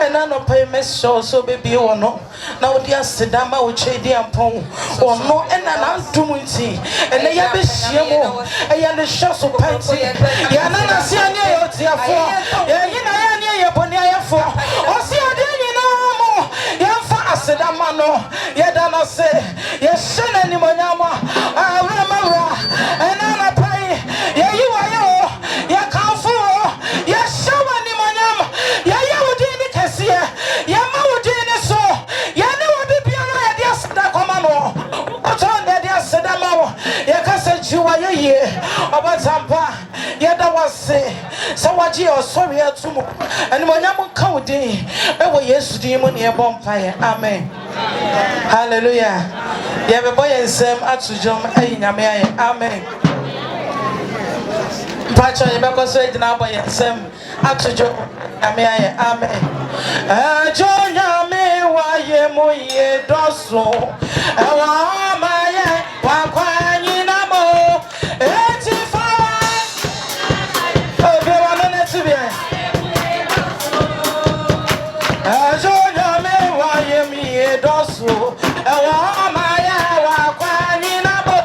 ena no pay me so baby wono na odi asedama wo chedi ampon ono ena na ntum nti ene ya be hia mo eya ne hwa so panti ya na na se ane yo tiafo ya nyina ya ne ye boni ayefo o se odi nyina mo ya fa asedama no ya da na se ya shena ni monyama awra mawra ena na pai ya yiwa yo ya kanfo ya shawa ni monyama ya odi ni kesiye ya ma odi ni so ya ne wodi biara ya dia seda koma no oton de dia seda ma ya kasa jiwa ye obatampa ya da wase sa waji osori atumu ani monyama ka odi e wo yesu din mu ne e bompaye amen hallelujah ya be boy ensem atujom ayi nyame aye amen pacho ye be ko so edina boy ensem atujom nyame aye amen ajo nyame wa ye mo ye doso e wa ma ye wa kwanyi na mo eti fa obi wa no na ti bien ajo nyame wa ye mi ye doso e wa ma ye wa kwanyi na mo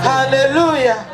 Hallelujah.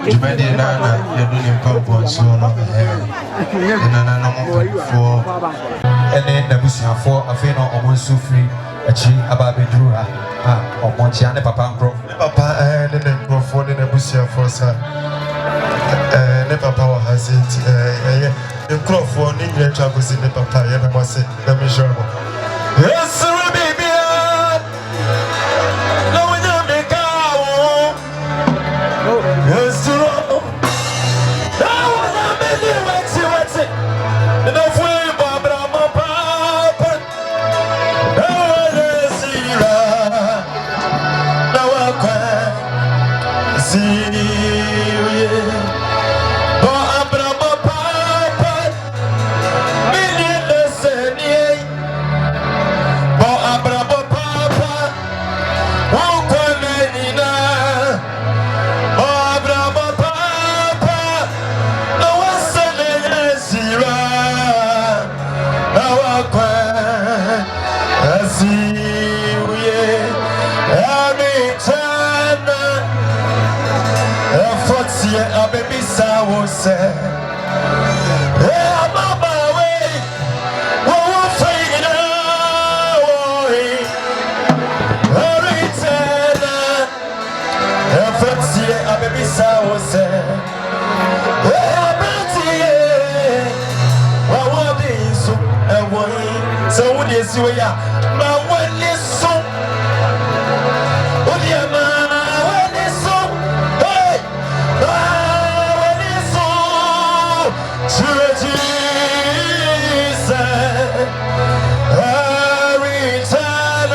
Jumadi Nana, you're doing pump on so long. And no more for any Nabusia for a fin or almost so free. A tree about Bedrua, or Montiana Papa Papa and then Crawford in a Busia for sir. Never power has it. The Crawford in your travels in the Papa, and I must say, let me show you. Yes, sir, baby. No, we don't make out. Yes, sir. Now, I'm in the what's it? And I'm way, Barbara, my papa. Now, I see her. Now, I can't see you. Barbara, my papa. Million listen, yeah. Barbara, my papa. Won't come in now. Barbara, my papa. No one said it, Zira. Now I can't see you. Every time I see a baby sour say, I'm on my way. Won't fade away. Every time I see a baby sour say, I'm so what is you? My one is so. What am I? One is so. Hey, one is so. Jesus, return.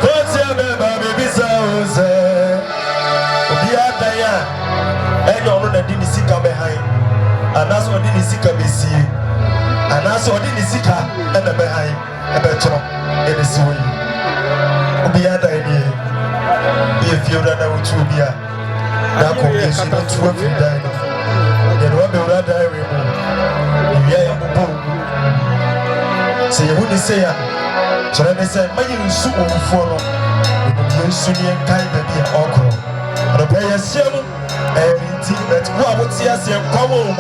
What's your baby sounds? The other year, and you're not a dinisika behind, and that's what dinisika be see. And that's what the Sika and the behind a better in the swing. Be other idea. Be a few that I would to be a combination of 2 or 3 dining. Then what the other diary room. So you wouldn't say, China said, my you soup for you soon kind of be an okra. And a player sim and that what would see us in common.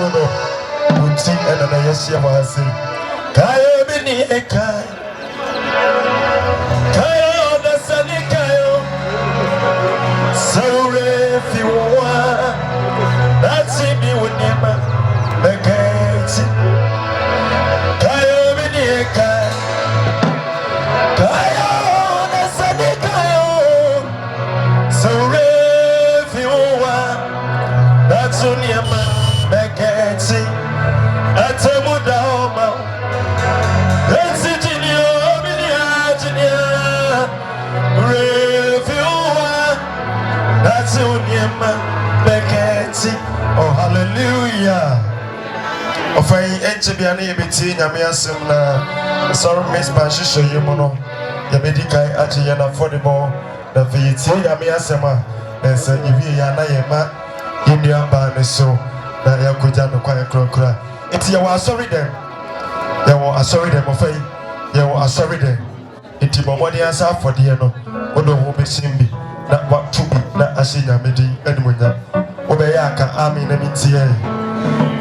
Uti and I yes, you was saying, Kayo Bini Ekai, Kayo the Sunny Kayo, so if you want, that's it, you would never make it. Kayo Bini Ekai, Kayo the Sunny Kayo, so if you want, that's only a man make it. Atemudama, Exitio, Miniatinia, Reviewer, that's Uniama, Becketi, oh hallelujah. Of I enter be an EBT, Yamiasana, sorry, Miss Pashisha, Yimono, Yamedica, Atiana, Fodimo, the VT, Yamiasama, and San Yviana Yama, Indian Barneso, that Yakujano Quite Crocra. It's your sorry them. You are sorry them of you are sorry them. It's your money answer for the no. Odo will be simbi. Not what to be. Not a senior midi. Edmunya. Obeyaka army nemitie.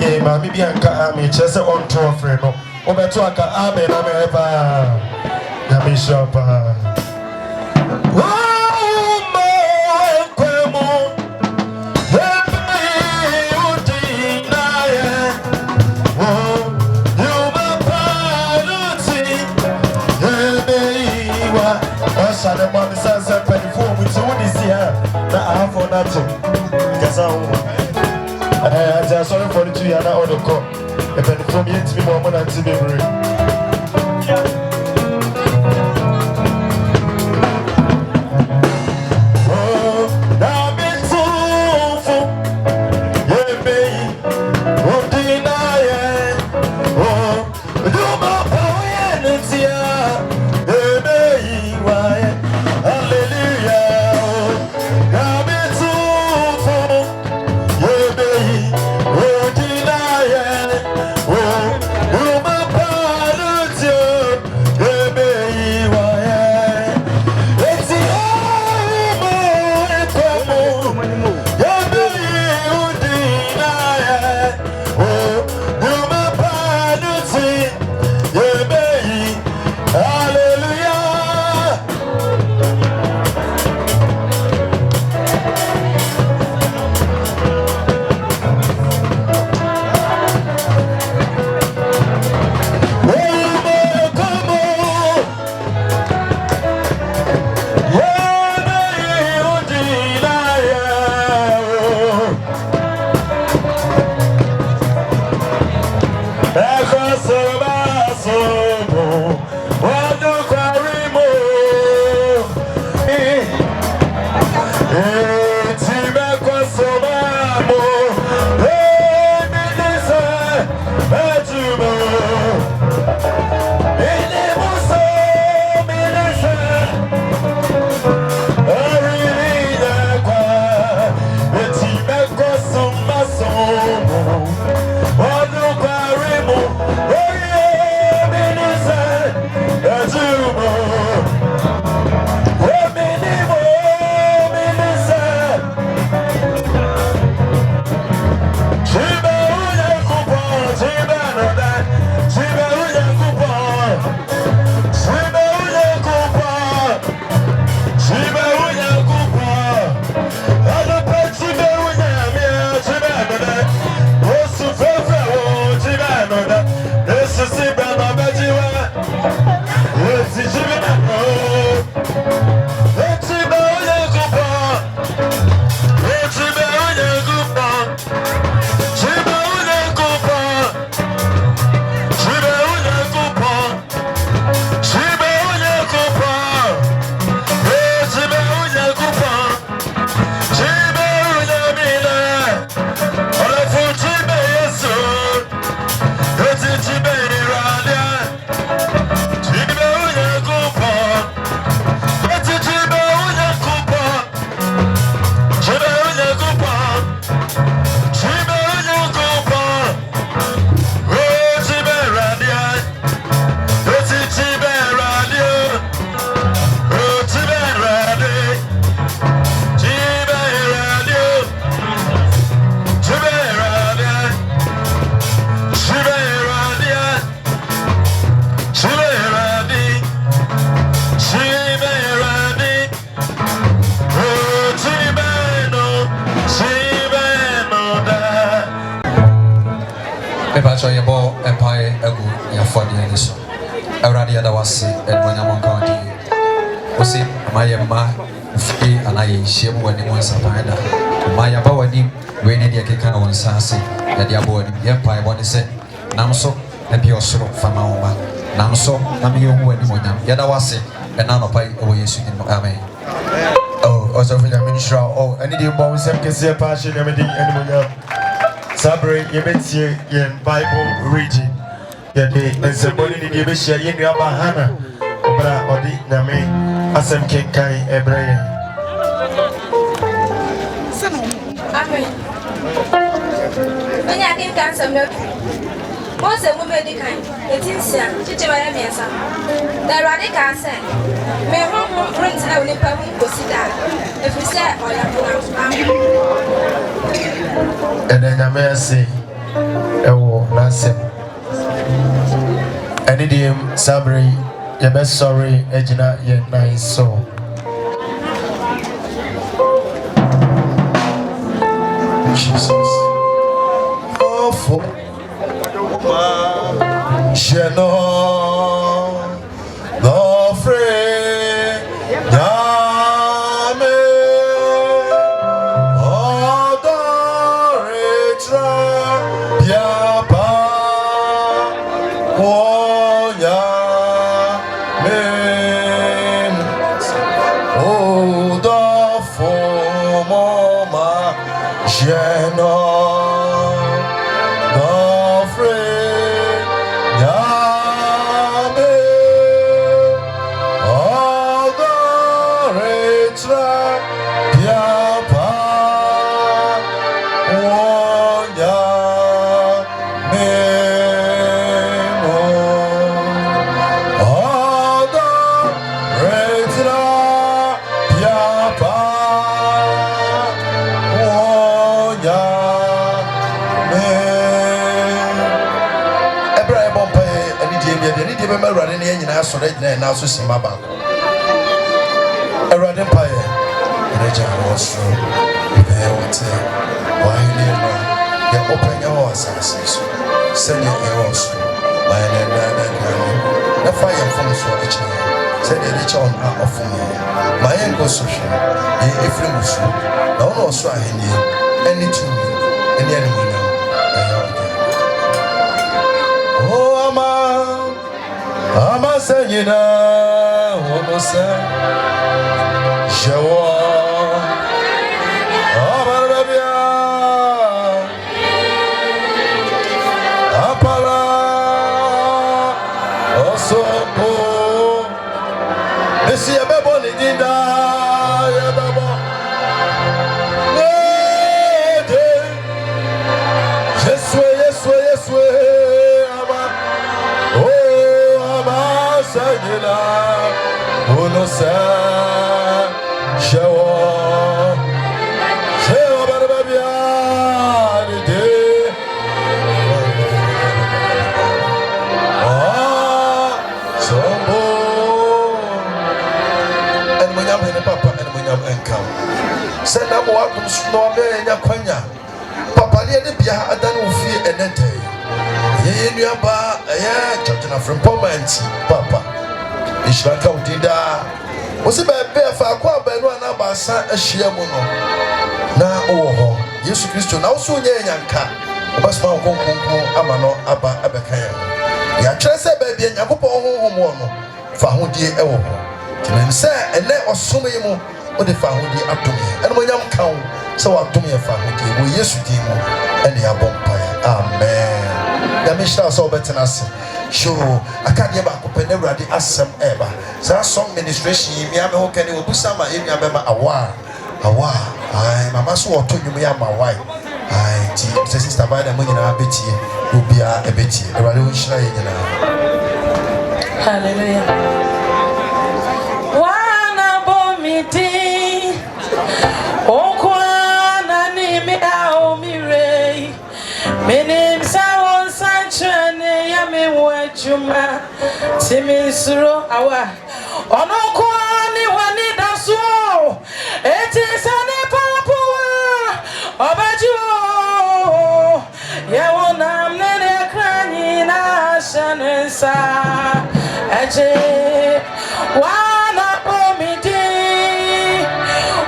Eh, mammy Bianca army. Chesa on to a friend. Obetuaka army. Nameva. Yamishapa. The man is answered by the phone with what is here. Now I have for nothing. Because I just sorry for the 2 years now on the call. If any from yet to be more than to be brave. Pacho Yabo Empire Agu Yafadi and so. Aradia was and when I'm on county. Was it Mayama and I shame when he wants a finder. Maya Bawadi, when the Kika on Sassi, that Yabo Empire one is it. Namso, and Pio Suro Famaoma. Namso, Namio when you want Yada was it, and none of I away you in Amen. Oh, also for the minister, oh, I need you both to say passion, everything, and Sabre, you may see in Bible reading. And somebody did you share in your Bahana, Bra or the Name, Asam Kinkai, Ebrahim. Amen. When I can cancel milk, most of women decline. It is Chichi Mayamesa. The radical say, may home brings out the Pamu Cosida. If we say, or and then I may say, oh, Nancy. And idiom Sabri, your best sorry, Egina, yet nice so. Jesus. Oh, for Sheno, the free, Yame, Odoritra, Yapa, Oya, Men, Oda Fomoma, Sheno. So that now so simaba. A red empire. And a jar was true. There would say, why never? You open your assassins. Send your ears. Why the fire from so each other. Said the rich on our offering. My uncle social. If you must. No, no, so I need any to me. Any animal now. Oh, man. I'm saying now, I'm saying, show Apala, also, this year, Baboni did yes, Sagina, uno sa shawo, shawo barbabia de. Ah, sombo. And when I'm in papa, and when I'm in camp, send up what comes to me in your quenya. Papa, the Pia, I don't fear anything. In your bar, Georgina from Pomanti, Papa. Ishaka Udida was a bear for a quab and one about a shiamono. Now, oh, Jesus Christ, now so yanka, Basma Amano, Abba Abakaya. Yatressa baby and Yakopo Homono, Fahudi Ewo. Can say, and let us so many more what the Fahudi up to me. And when you count, so up to me a Fahudi, we yes with him and the Abompire. Amen. The Mishnah so better than us. Sure, I can't get back up and never did ask some ever. So, song ministration, me, I'm okay. You will some in your member a while. I'm a master or told you, me, I'm my wife. I, sister, by the money, I'll bet you will be a bit. Hallelujah. One about me, oh, Kwana, name it out, me, Ray. My name's Juma, Timmy Suro, our Onokwani, one in the soul. It is an apple, Obaju. Yawon, I'm eje wana pomidi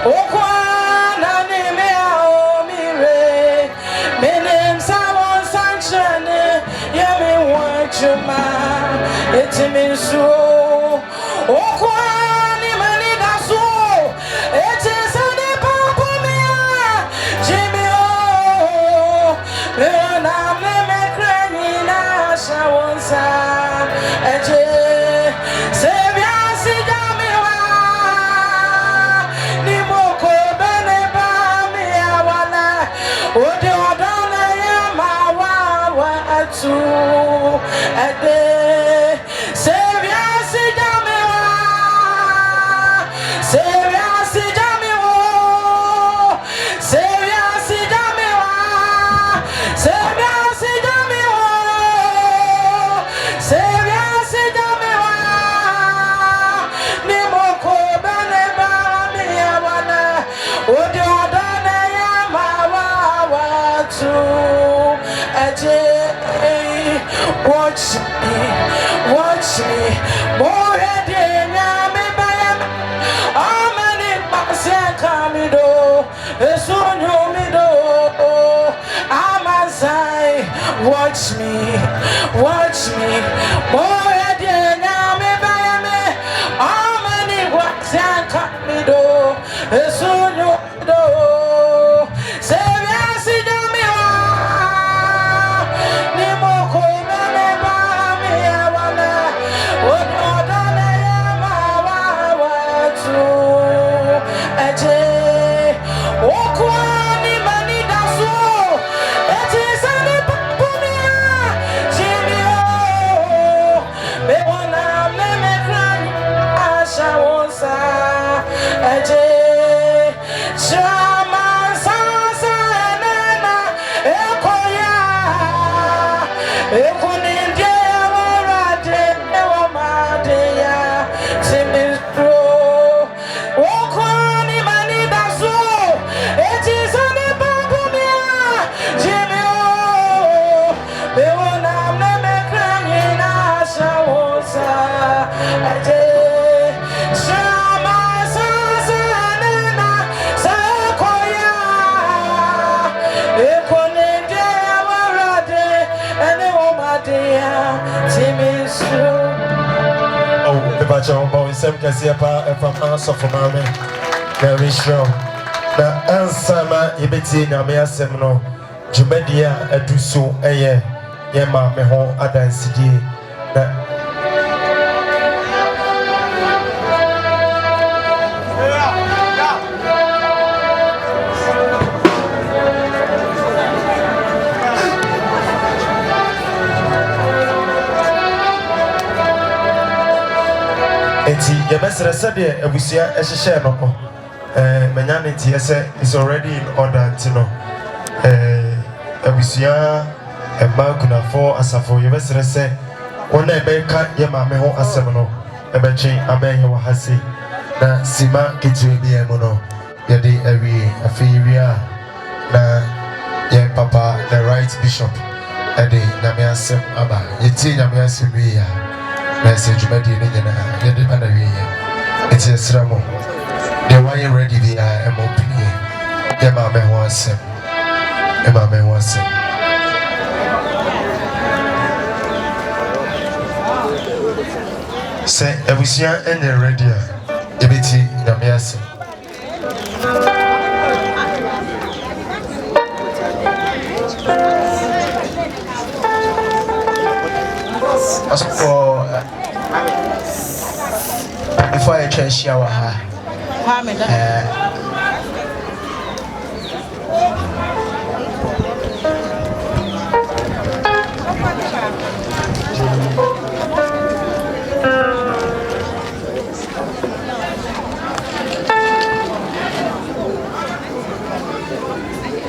okwana nime aomire menem sabon sanchane yemi wajuma etiminsu okwani manida so etisane papomia jimi o na me krani na shawonsa eje sevia sidamiwa ni moko bene ba mi awala ode odona ya mawa wa atu ede sevia sidamiwa sevia sidamiwa sevia sidamiwa sevia sidamiwa sevia sidamiwa ni moko bene ba mi awala ode odona ya mawa wa atu eje watch me more than me bayam amani pasia kamido esonyo mido amazai watch me more than me bayam amani pasia kamido esonyo mido sevia sidamiwa ni moko bene ba mi awala ododana ya mawa watu eje okwani manida so etisani papumia jimio bewona meme krani asha wonsa eje chama sasa nana ekoya ekuninde warade ewamadeya simistro okwani manida so etisani papumia jimio bewona meme krani asha wonsa eje chama sasa nana sakoya ekuninde warade ewamadeya simistro. Oh, the batch of boys, some can see a part from us of Mame. Very strong. The answer, my ibiti, Namia Semino, Jumedia, a do so a year. Yema, me home, Adan City. Eti yebesere sede abusia ehye no manyane ti yese is already in order tino abusia ema kuna for asafo yebesere se wona ebeka ye maame ho asem no ebechi abenye wa hase na sima kitwe bi emu no yede awie afewia na ye papa the right bishop ede nyame asem aba yeti nyame asem wi ya message made in the other way. It's a sramo. The wine ready the opinion. Emma me wants him. Emma me wants him. Say, I was young and ready. Ebiti Namiasi. As for before I try shower her.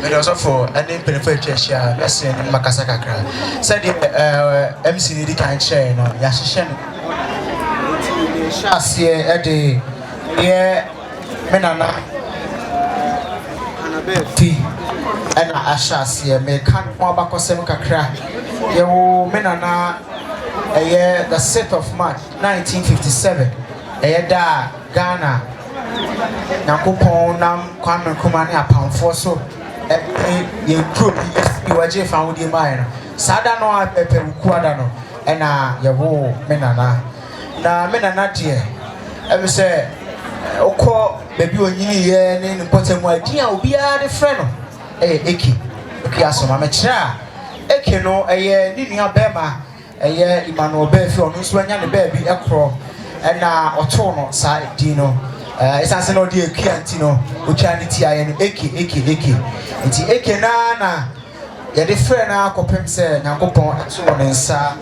And also for any benefit share, let's say Makasaka. Said MC Didi can't share, no, Yashishan. Shas ye Eddie, ye Menana Tea, and Ashas ye may can't more back or some crack. Ye Menana the 6th of March 1957 da Ghana Nakupon nam Kwame Nkrumah ne apamfo so ye group bi waje fa wo di mai no sada no apepeku ada no na ye wo menana na menana de e say okọ baby onyini ye ne npotamu adi a obi a de frɛ no eki asoma me kira eki no eye ni nua bema eye Emmanuel Befi onu so anya ne ba bi ekro na oto no sa di no esanse no di eki anti no otwa ne ti aye no eki nti eki na ye de frɛ na akopem sɛ Nyankopɔn eto ne nsa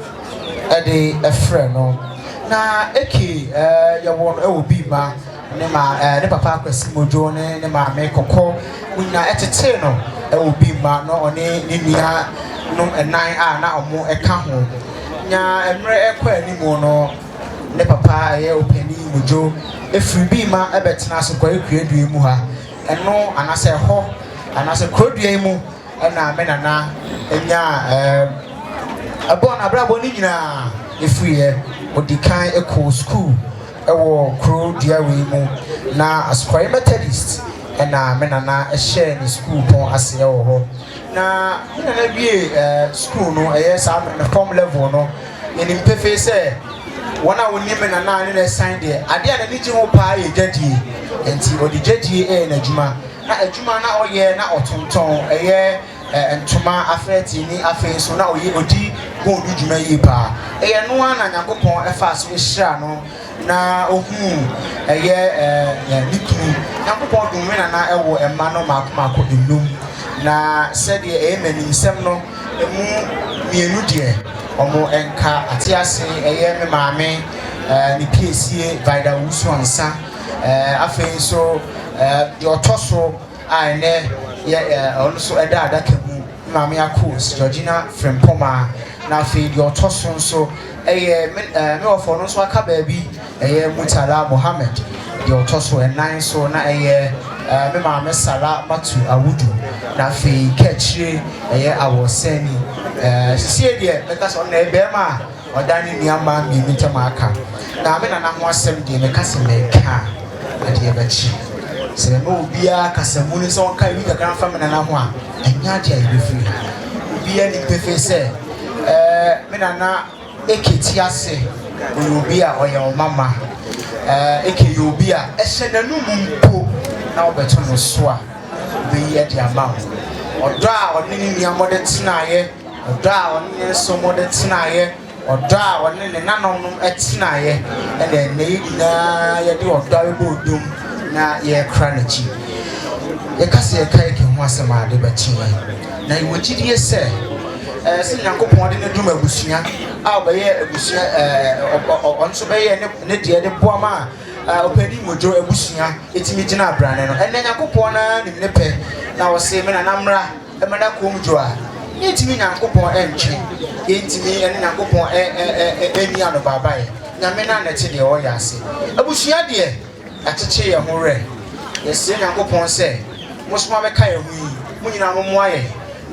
de frɛ no na eki ye won obi ma ne papa kwasi mojo ne ma me kokɔ unya etete no obi ma no one ne nua no enan a na omo eka ho nya emre ekɔ animu no ne papa ye opani mojo efiri bi ma ebetena so kwa ekuadua mu ha eno anase ho anase krodua mu na me nana enya abon abrabo ni nyina efiri odikan eko school ewo krodua we mu na Asokore Methodist na me nana share ni school pon ase ewo ho na me nana bie school no sa me form level no eni mpefe se wona woni me nana ne sign there ade a na ni ji ho pa ye jadie enti odi jadie na adwuma na oye na otonton ntoma afeti ni afen so na oye odi go du dwuma yi pa no na Nyankopɔn efa so ehira no na ohun nikunu Nyankopɔn dum me nana ewo emma no makoma enum na said ye manisem no emu mienu de omo enka atiase me maame ni PCA Vida Wusu ansa afen so the otoso a ne ono so eda kamu maame akos Georgina from Poma na afen the otoso so me ofo no so aka baabi Mutala Mohammed the otoso enan so na me maame Sala Matu Awudu na afen kechire awosani sie de meka so na ebema odani niama mi mitama aka na me na ho asem de meka se meka ade ebachi se me obia kasamu ni so kan wi kakran fa me na ho a anya de ayefiri obia ni pefe se me na eketi ase obia oye mama eke obia ehye nanu mumpo na obeto no so a be ye de ama odo a onini niamo de tenaye odo a onini so mo de tenaye odo a onini nanom etenaye ene ne nyina ye de odo e bodum na ye kra na chi ye kase ye kai ke ho asema ade bachi na ye wogidie se sin Nyankopɔn de ne dum abusua a obeye abusua onso beye ne de de boama opani mojo abusua etimi gina abrane no ene Nyankopɔn na nim ne pe na wo se me na namra e meda kom jo a etimi Nyankopɔn entwe etimi ene Nyankopɔn eni ano babae na me na te de o yase abusua de acheche ye ho re yesi Nyankopɔn se mosoma be kai hu yi munyina mo aye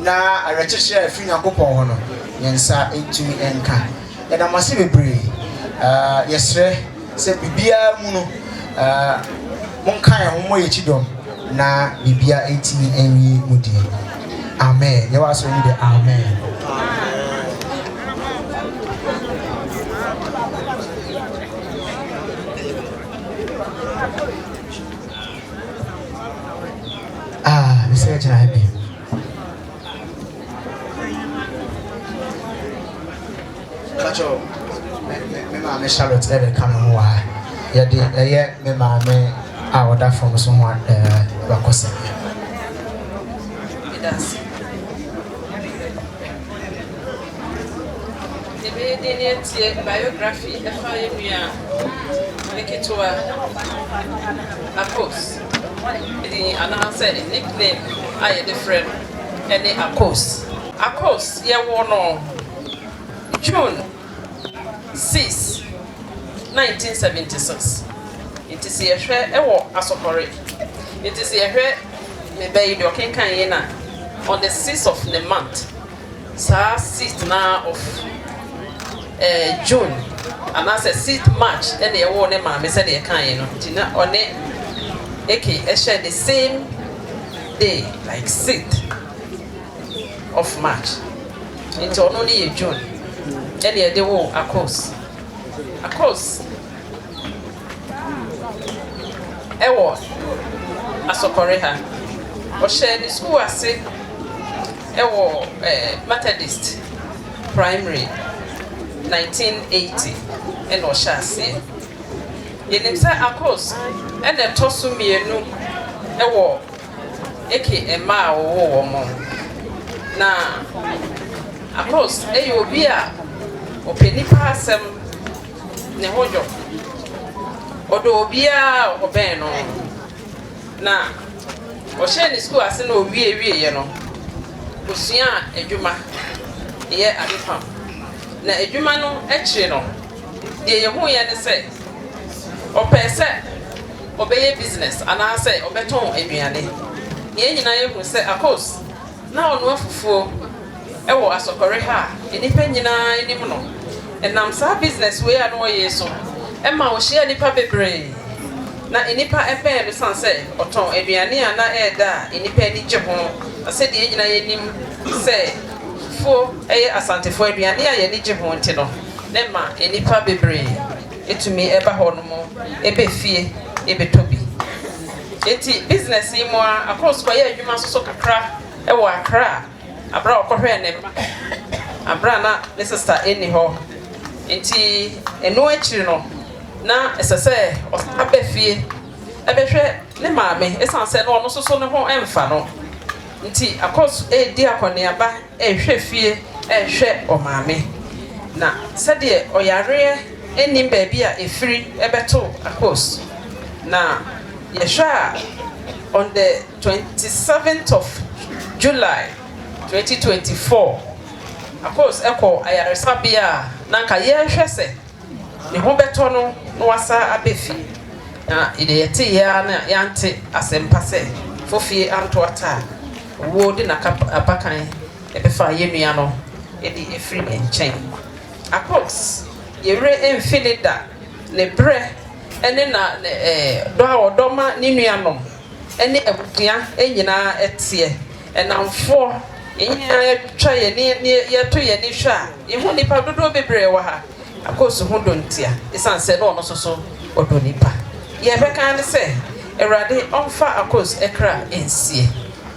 na arecheche afi Nyankopɔn ho no yensa etumi enka eda mase bebre yesre se bibia mu no monka ye ho mo ye chidom na bibia etimi enwi mudi amen ye waso ni de amen Mr. Janabi Kacho me ma Charlotte ebe come wa ye de me ma me a order from someone bakose it does the biography FIMIA Nikitoa Akos the announcer nickname I different any Akos ye wono June 6 1976 it is a share ewo Asokore it is a share me be do kenkan ye na on the 6th of the month sa 6th now of June and as a seat March and they won a mammy said they can't Tina on it eke share the same day like 6th of March into only June and they were of course Ewo Asokore ha o share the school ase Ewo Methodist primary 1980 and o share ase yenim say akos and the tosu mienu Ewo eke ema wo mo na akos obi a openipa asem ne hojo odo obia oben no na o share ni school ase na owie ye no osua adwuma ye adefam na adwuma no ekire no de ye hu ye ne se opese obeye business ana se obeton aduane ye nyina ye hu se akos na ono afufuo ewo Asokore ha enipa nyina enim no enam sa business we ya no ye so Emma o share nipa bebre na enipa ebe no san se oton aduane ana eda enipa ni gye ho ase de nyina yenim se fo asante fo aduane a ye ni gye ho nti no na ma enipa bebre etumi eba ho no mo ebe fie ebe tobi eti business yi mo across kwa ye adwuma so kakra ewo akra abra okohwe ne abra na ne sister eni ho enti eno akiri no na esese abefie ebehwe ne maame esanse no no soso ne ho emfa no nti akos di akoniaba ehwe fie ehwe o maame na sede oyare enim baabi a efiri ebeto akos na yeshwa on the 27th of July 2024 akos eko ayaresabia na nka yehwe se ne ho beto no wasa abefi na ide yete ya na yante asempase fofie antoata wo de na apakan ebefa yenua no edi efri enchen akos yere enfinida ne bre ene na do ha odoma ne nuanom ene abutia enyina etie enamfo enyina twa ye ne yeto ye ne hwa ehu nipa dodo bebre wa ha akoso ho dontia esanse no no soso odonipa ye beka ne se erade onfa akos ekra ensie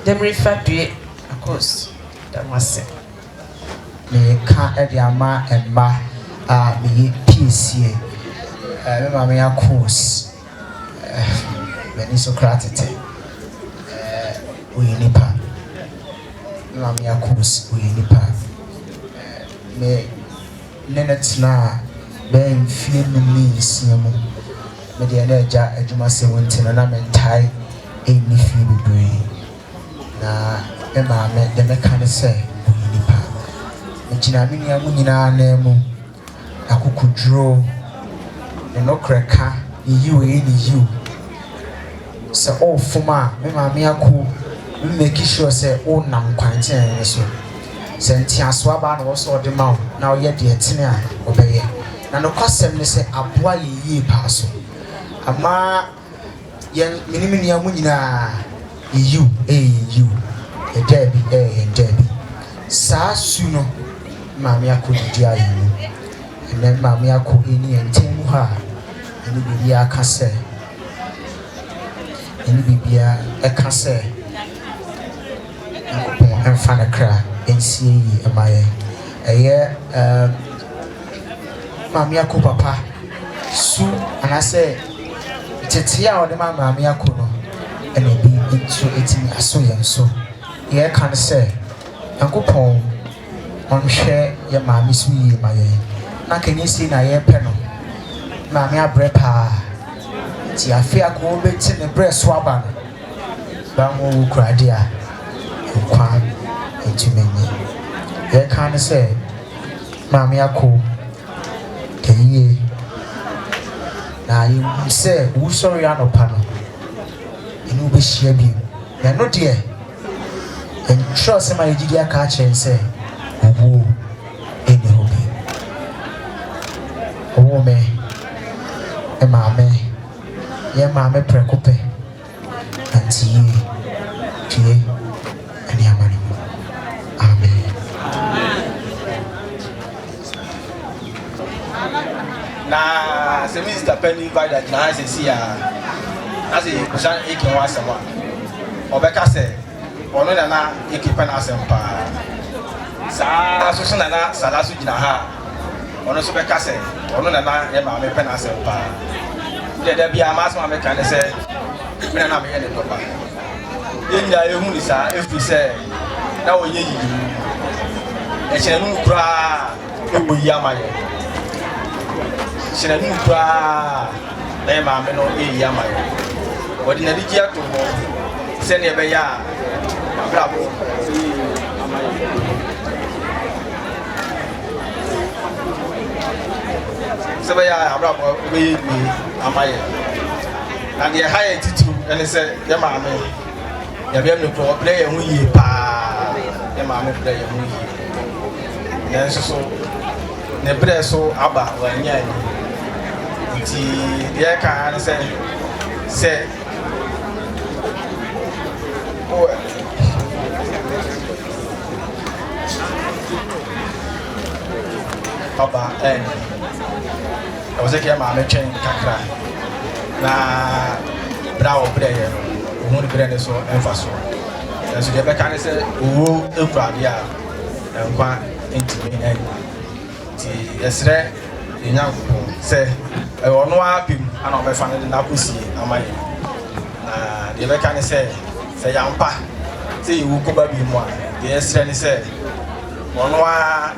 demri fadue akos damase me ka ediama emma a me piesie me mama ya akos meni sokratete oyinipa me mama ya akos oyinipa me nenetina ben fie no means yamo me de na eja adwuma se wontina na mentai eni fie bebre na e ma me de me kan se oyinipa me gina me nia mu nyina na mu akukudro no kreka you you se all fuma me ma me akụ me make sure say all nam kwanten so senti aso aba na wo so de ma na wo ye de etine a obeye na no kwasem ne se aboa ye pa so ama ye minimini amu nyina you you e debi debi sa su no ma me akodi ayi ne ma me akodi ni entemu ha ni bibi aka se ni bibi aka se en fa na kra ensie yi emaye eye mami akọ papa su anase tetia o de mami akọ no ene bi nso etimi aso ye nso ye kan se yankopon onhwe ye mami su yi maye na kenisi na ye pe no mami abre pa ti afi akọ beti ne bre so aba no ba mo wu krade a kwa etumenye ye kan se mami akọ ye na you say who sorry anopa no enu be hia bi na no de en trust my jidi aka chen say owo eni hobi Oh me, mame, yeah mame preocupe, auntie, tie, and yamani. Amen. Na se Mr. Penny invite that na se see as e kusan e kin wa sama. Obeka se ono na e ki pen asem pa. Sa so na sala so gina ha. Ono so beka se ono na e ma me pen asem pa. De bia ma so ma me kan se me na me ye ne topa. Ye nda ye hu ni sa e fi se na wo ye yi. E chere nu kura e wo yi amaye. Chere nu kura na ma me no e yi amaye. Wodi na digi ato ho se ne be ya bravo. Sebe ya abrabo be amaye and the high attitude and say ya ma me ya be me pro play hu yi pa ya ma me play hu yi then so ne bre so aba wa nya ni ti ya ka an say oh aba I was like, I'm a chain kakra. Na bravo player, who would be so emphasis. And so the back and say, oh, Upradia, and one into me. And yesterday, the young say, I will know happy, and I'll be found in Napusi. Am I? The back and say, Yampa, say you will cover me more. The yesterday said, one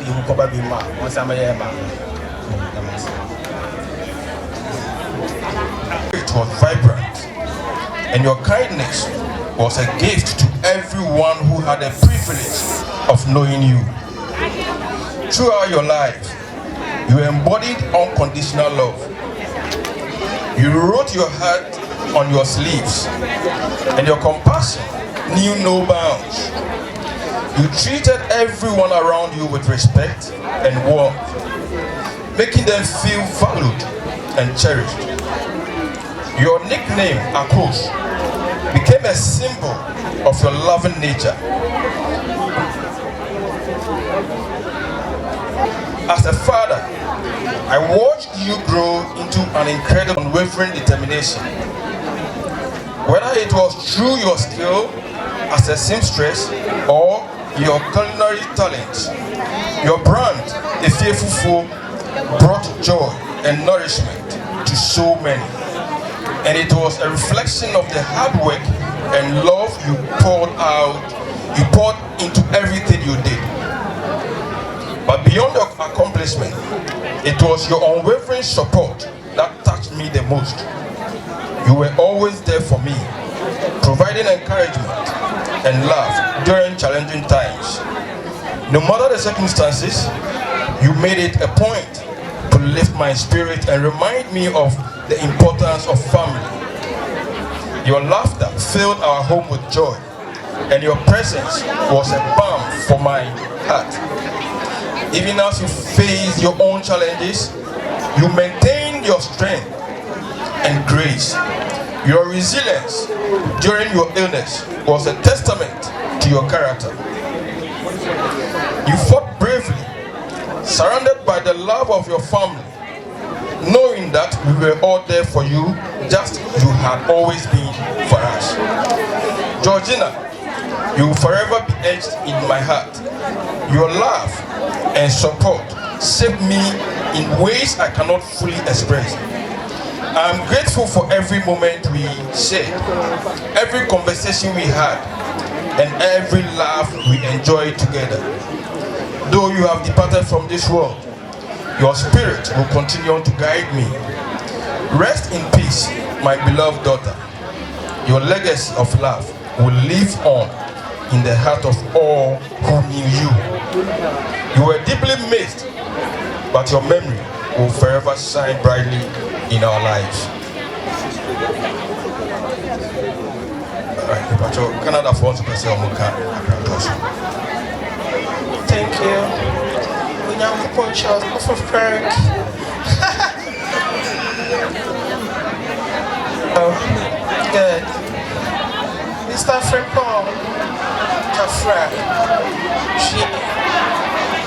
you will cover me more. Once I'm a man. It was vibrant, and your kindness was a gift to everyone who had the privilege of knowing you. Throughout your life, you embodied unconditional love. You wrote your heart on your sleeves, and your compassion knew no bounds. You treated everyone around you with respect and warmth, making them feel valued and cherished. Your nickname, Akos, became a symbol of your loving nature. As a father, I watched you grow into an incredible, unwavering determination. Whether it was through your skill as a seamstress or your culinary talent, your brand, A Faithful Foe, brought joy and nourishment to so many. And it was a reflection of the hard work and love you poured into everything you did. But beyond your accomplishment, it was your unwavering support that touched me the most. You were always there for me, providing encouragement and love during challenging times. No matter the circumstances, you made it a point to lift my spirit and remind me of the importance of family. Your laughter filled our home with joy, and your presence was a balm for my heart. Even as you faced your own challenges, you maintained your strength and grace. Your resilience during your illness was a testament to your character. You fought bravely, surrounded by the love of your family, knowing that we were all there for you, just as you had always been for us. Georgina, you will forever be etched in my heart. Your love and support shaped me in ways I cannot fully express. I am grateful for every moment we shared, every conversation we had, and every laugh we enjoyed together. Though you have departed from this world, your spirit will continue to guide me. Rest in peace, my beloved daughter. Your legacy of love will live on in the heart of all who knew you. You were deeply missed, but your memory will forever shine brightly in our lives. Alright, Canada for to say thank you. We now conscious of Frank. Oh, good. Mr. Frimpong, Kafra,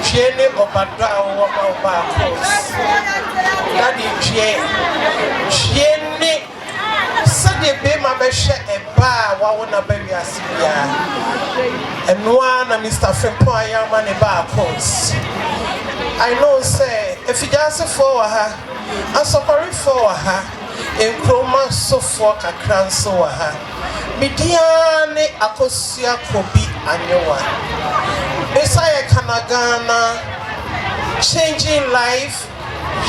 she name of a down woman back house. Daddy, she name. Sunday be my best a bar, one of baby Asibia, and one of Mr. Frimpong, I am on a bar house. I know, say, if you just for her, Asokore for her, in Chroma so for a crown so her. Midiane Akosia Kobi Anyoa. Messiah Kanagana, Changing Life,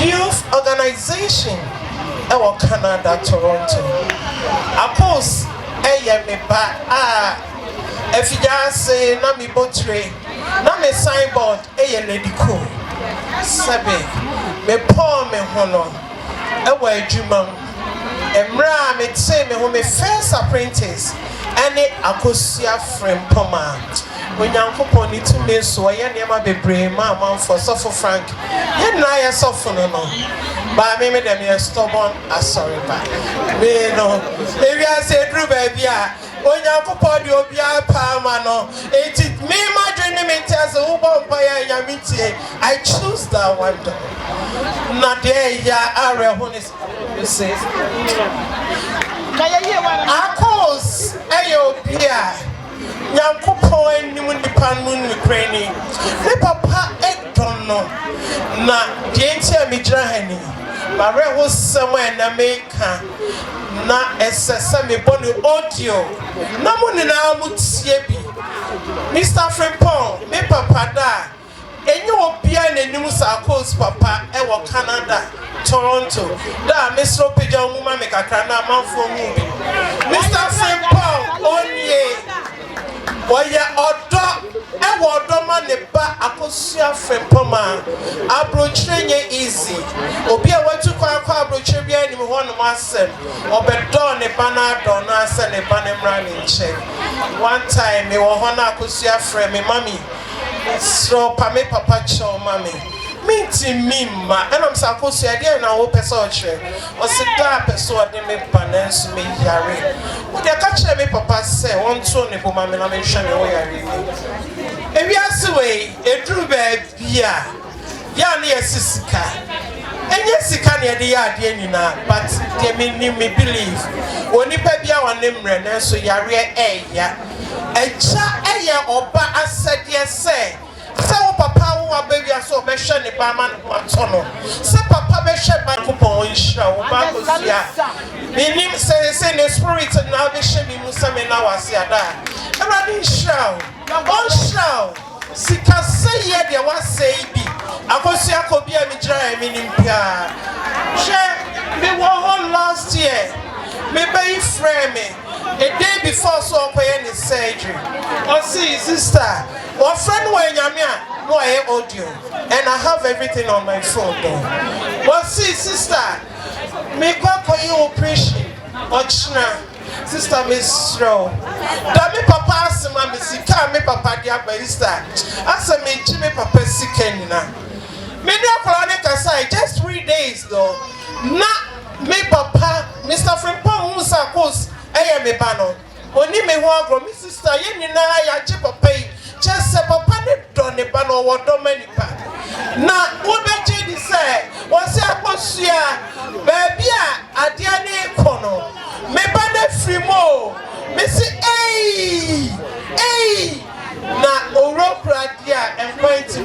Youth Organization, our Canada, Toronto. Apos, me ba, if you just say, Nami Botre, Nami signboard, lady cool. Sabe, me poor me hono, jumam, emra me say me me first apprentice, any akosia frame poma. When young couple need to me so I never be brave, man for suffer Frank. Yet I suffer no. But me them you stubborn, sorry, but me no. If you say true baby, when young couple you be a palmano, it is me my dream me tells a umpire yamiti. I choose that one. Not there, ya are you say. Of course, ayo Pia. Yankopon ni mun dipan mun Ukraine. Ne papa don't know. Na dientia mi gira hani. Ba re ho somewhere na meka. Na esesa me bonu audio. Na mun na mutie bi. Mr. Frimpong, me papa da. Enyo obia na nim sa coast papa e wo Canada, Toronto. Da Mr. Peja muma me kakra na manfo mu bi. Mr. Frimpong onye Oya odo e wodo ma ne ba akosia frempoma abrochrenye easy obi a watu kwa abrochre bia ni ho no asem obedo ne ba na do na ase ne ba ne mra ne nche one time me wo ho na akosia frem me mami so pa me papa cho mami minti mimma enam sa akosia de na wo pese o chre o se da pese o de me banansu me yare wo de ka chre me papa se won to ne bo mami na me hwe me wo yare ewi aswe edru ba bia ya na yesisika enye sika na de ya de nyina but de me believe oni pa bia won mre na so yare eya echa eye oba asede se so papa wo baby aso be hwe ne ba ma no tono se papa be hwe ba kupon nhira wo ba ko sia minim se ne spirit na be hwe mi musa me na wase ada everybody nhira on shao sika se ye de wase bi akosia ko bia mi gira minim pia hwe me wo last year me be frame me a day before so okoye ni surgery o see sister or friend when Yamia, no I audio, and I have everything on my phone though. But see, sister, make up for you operation, Ochna, sister Miss Rowe. That me papa ask my missy car, me papa dear barista. Ask me Jimmy Papa Sikenina. Many of Colonica say just 3 days though. Not me papa, Mr. Frimpong Musa Coast, I am a bano. Only me walk, Miss Sister, you know I chip a pay. Just say papa ne don ne ba no wo do mani pa na wo be je di say wo se akosua ba bia ade ane kono me ba na frimo me se na oro pradia enquite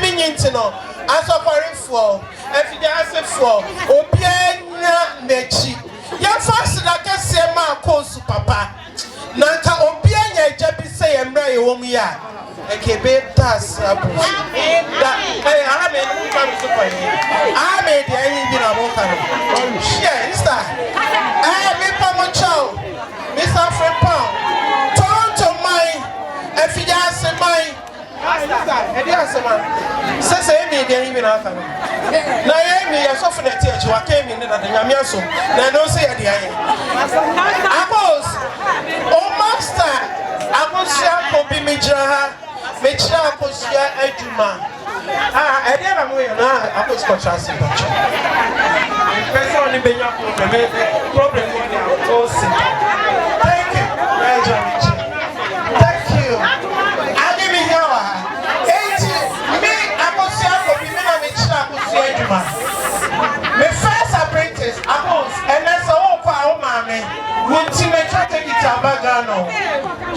me nyintino Asokore for efija se for obi anya mechi ya fast na kase ma kosu papa Nanta obianya ejabi say emra ye wom ya ekebe tas abu da arame no ka mi so kwa ni ame de ayi bi na mo ka no share sister me pa mo chao Mr. Frimpong Toronto mai efija se mai sister e dia se man se me de ayi bi na ka no na ye me ya so for na tie wa ka mi na de nyame aso na no se ye de ayi abos o master akosia ko bi me jira ha me jira akosia adwuma I never know. I was contrasting. Person only being your problem. Thank you, thank you. I give me here. Me, I was here for me. My first apprentice, I was, and that's all for our mommy. Would you make her take it to Bagano?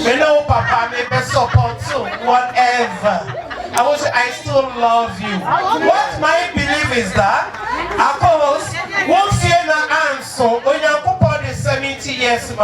Me know, Papa, me best support too, whatever. I still love you. What my belief is that, of course, once you're not answer, when you're put 70 years, we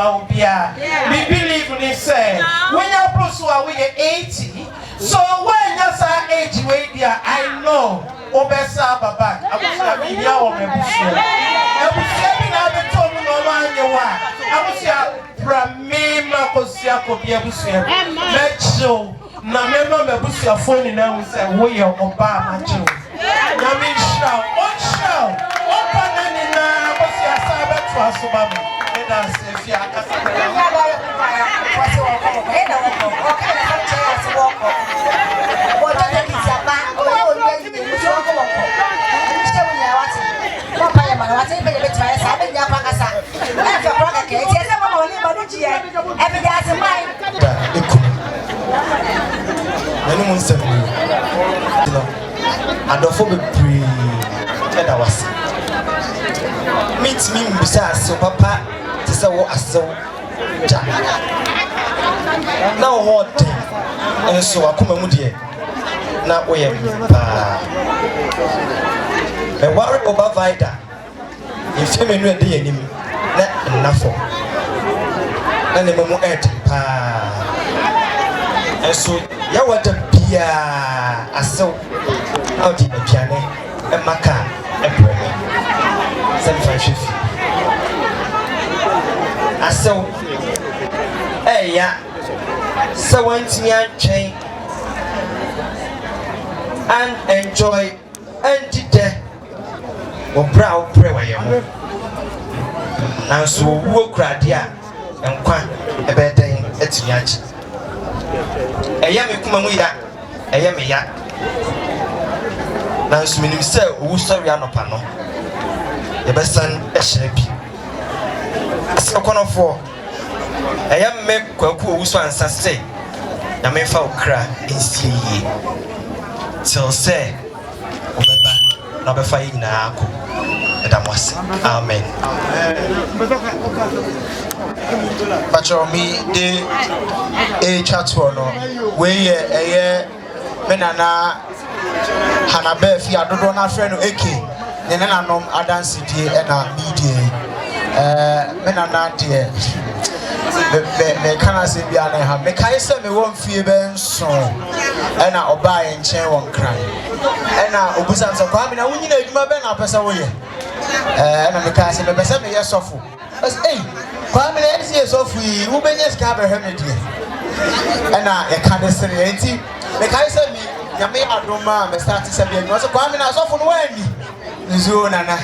believe in it, say, when you're plus 80, so when you're 80, I know. Obesa Baba, I was a media or a bushel. I was saying, I was told no one you are. I was your Pramima Kosiako Biabusia. Metro, Namema Busia phone in there with a way of Obama Joe. Yamin show, what show? Open and in Bosia Sabbath to us, Obama. Let us if you are adofo be pre eda wase meet me mbisa so papa ti se wo asew ja na wo de enso akoma mu de na wo ye pa me worry over vida if me no de yanim na nafo na ne mu et pa enso ya wada bia asew Audi piano and Maca and Bremy. San Francisco. I saw a ya so went chain and enjoy and did or brow prayer. And so walk radia and quite a bad day at Yachi. A yammy kumamuya, a yammy yak. Now, so many say, who sorry, I know, Pano. The best son, a shabby. So, one of four. I am make Kwaku, who's one say, I may fall cry in sea. So say, Obeba, number 5 now. Madam was, amen. But your me, the chat one, where a year, Menana. Hanabe fi adodo na frɛ no eke ne nanom adanse die na media me nana de me kana se bia na ha me kai se me won fie ben so na oba ye nchen won kran na obusan so kwa me na wunyina adwuma ben na pesa wo ye na me kai se me pesa me ye sofo bas kwa me na ye sofo yi wo benye ska be hwe me die na ye ka de sere enti me kai se me Yami Adoma, me start to say, no, so come in as often when you nana,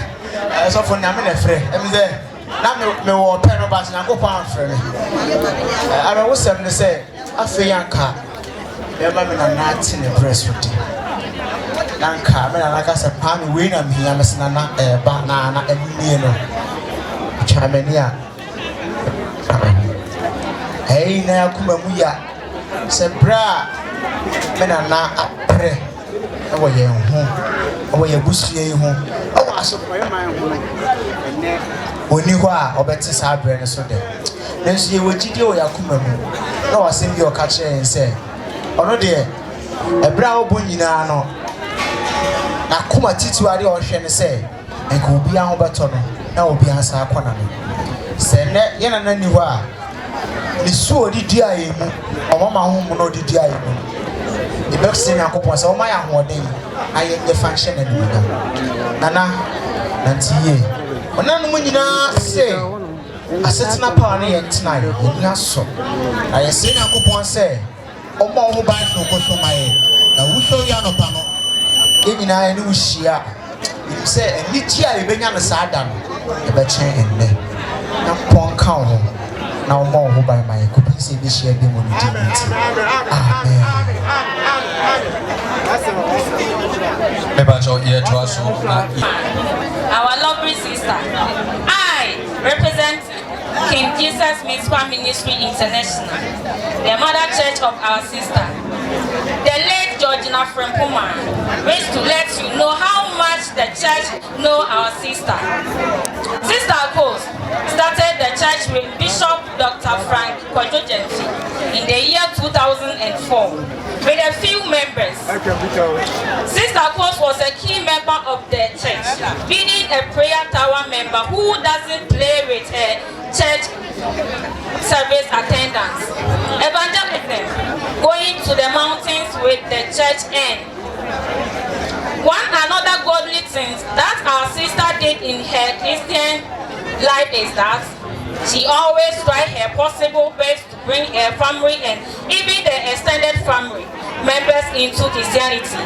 as often I'm in a friend. I'm there. Now, me or pen of us and I go pound for me. I was saying to say, I feel young car. Your mammy and not in the press with you. Young car, and like I said, Palmy win and me, I'm a snana, a banana, and Nino. Chamania. Hey, now come and we are. Say, bra. Men are not a prayer. Away home, away a bush here home. Oh, I saw my home. When you are, or better, Sabra, so there. Then she would do your Kumamu. No, I send your catcher and say, oh, no, dear, a brow bunina. No, now come at Titu at the ocean and say, and could be our baton. Now be answer Quanami. Send that yen and you are. The sword did I, or Mamma home no did I. The best thing I could was all my own day. I am the function and Nana, Nancy. When I'm when you say, I set up on it tonight, not so. I say, I could once say, oh, more who buy no go to my head. Now, who show you on a panel? Even I knew she are. You say, and each year you bring on the side down. You bet chain in there. Now, pong count. Now more who buy my could see this year be money. Amen. Our lovely sister. I represent King Jesus Municipal Ministry International, the mother church of our sister, the late Georgina from Puma, wish to let you know how much the church know our sister. Sister Coast started the church with Bishop Dr. Frank Kojojenfi in the year 2004 with a few members. Sister Coast was a key member of the church, being a prayer tower member who doesn't play with her church service attendance, evangelism, going to the mountains with the church end. One another godly thing that our sister did in her Christian life is that she always tried her possible best to bring her family and even the extended family members into Christianity.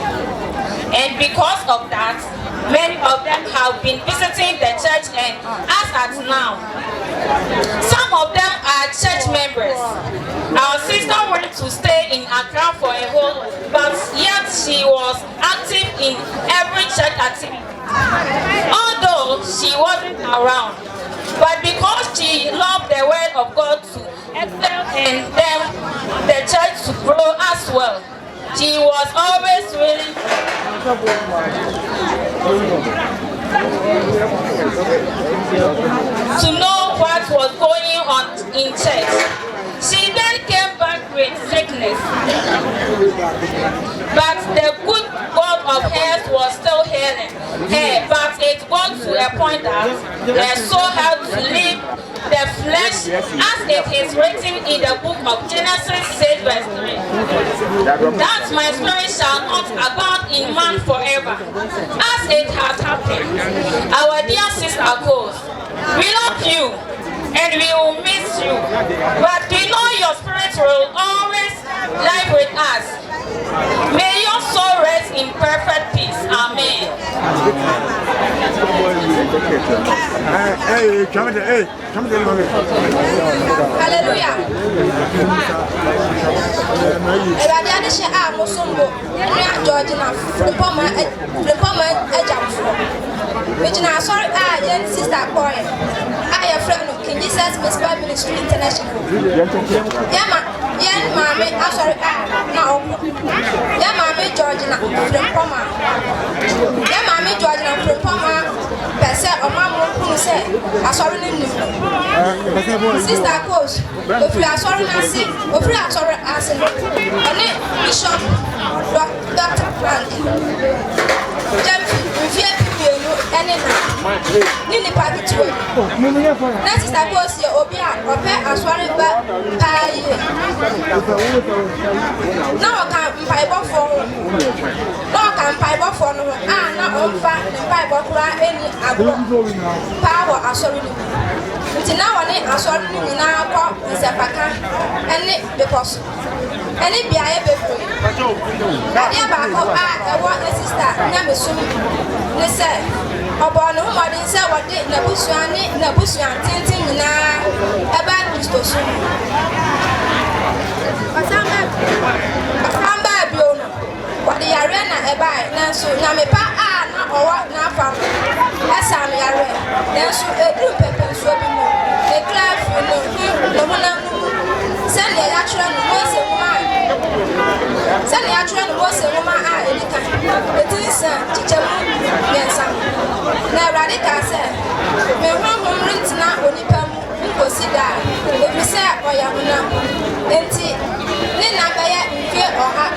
And because of that, many of them have been visiting the church, and as at now, some of them are church members. Our sister went to stay in Accra for a whole, but yet she was active in every church activity, although she wasn't around. But because she loved the word of God to excel and then the church to grow as well, she was always willing to know what was going on in church. She then came back with sickness, but the good God of hers was still healing her. But it got to a point that her soul had to leave the flesh, as it is written in the book of Genesis 6 verse 3. That my spirit shall not abide in man forever, as it has happened. Our dear sister goes, we love you and we will miss you, but we know your spirit will always live with us. May your soul rest in perfect peace. Amen. Hallelujah. Everybody say ah musumbo. Georgina from Poma ejamfo. Which na sorry ah yen sister boy. Ah your friend King Jesus Municipal Ministry International. Yen mama sorry ah na yen mama Georgina from Poma. Yen mama Georgina from Poma. Pese o mama kunu say asori ni Sister Coach, if you are sorry, Nancy, if you are sorry, Asante, Bishop Dr. Frank, if you any Nini party to it. Nancy, Sister Coach, Obia, Ope, Aswari, no can pipe for no can pipe for no, not on fat and pipe or any power, Asori. Now, I saw you now, pop, and Zapaka, and it because and it be a baby. I want a sister, never soon. They say, upon whom I didn't say what did Nabusian, tinting now about Christos. What the arena about Nansu, Namepa, not or what now from Asami Arena, Nansu, a group of swapping more. A class, no one send the actual was a woman. Send the actual was a woman. It is teacher, yes, now Radica said, my home rings now only come, consider if you say, or Yamuna, and Nina Baya in fear or her.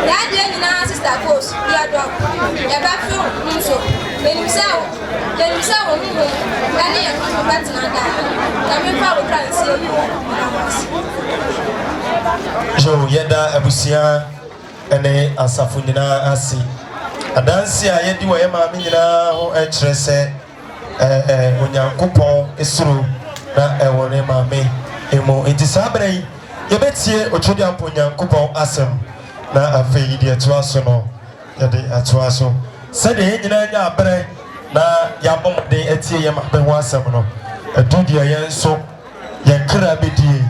That day, sister goes, dear dog, your bathroom, so then himself, and he and better than that. I mean, probably try to see you. Jo Yeda Abusia and Asafunina Asi. Adansia Yedi Wayama Mina, who entrance Unyankupon Isru, na Ewanema me, Emo, it is Sabre. Yebetsie Ochodia Punyankupon Asem, na Afe Yedi Atuasono, Yadi Atuaso. Said the Yina Bre, na Yabom de Etie Yamabewasamono, a Dudia Yen so, Yankra Bidi,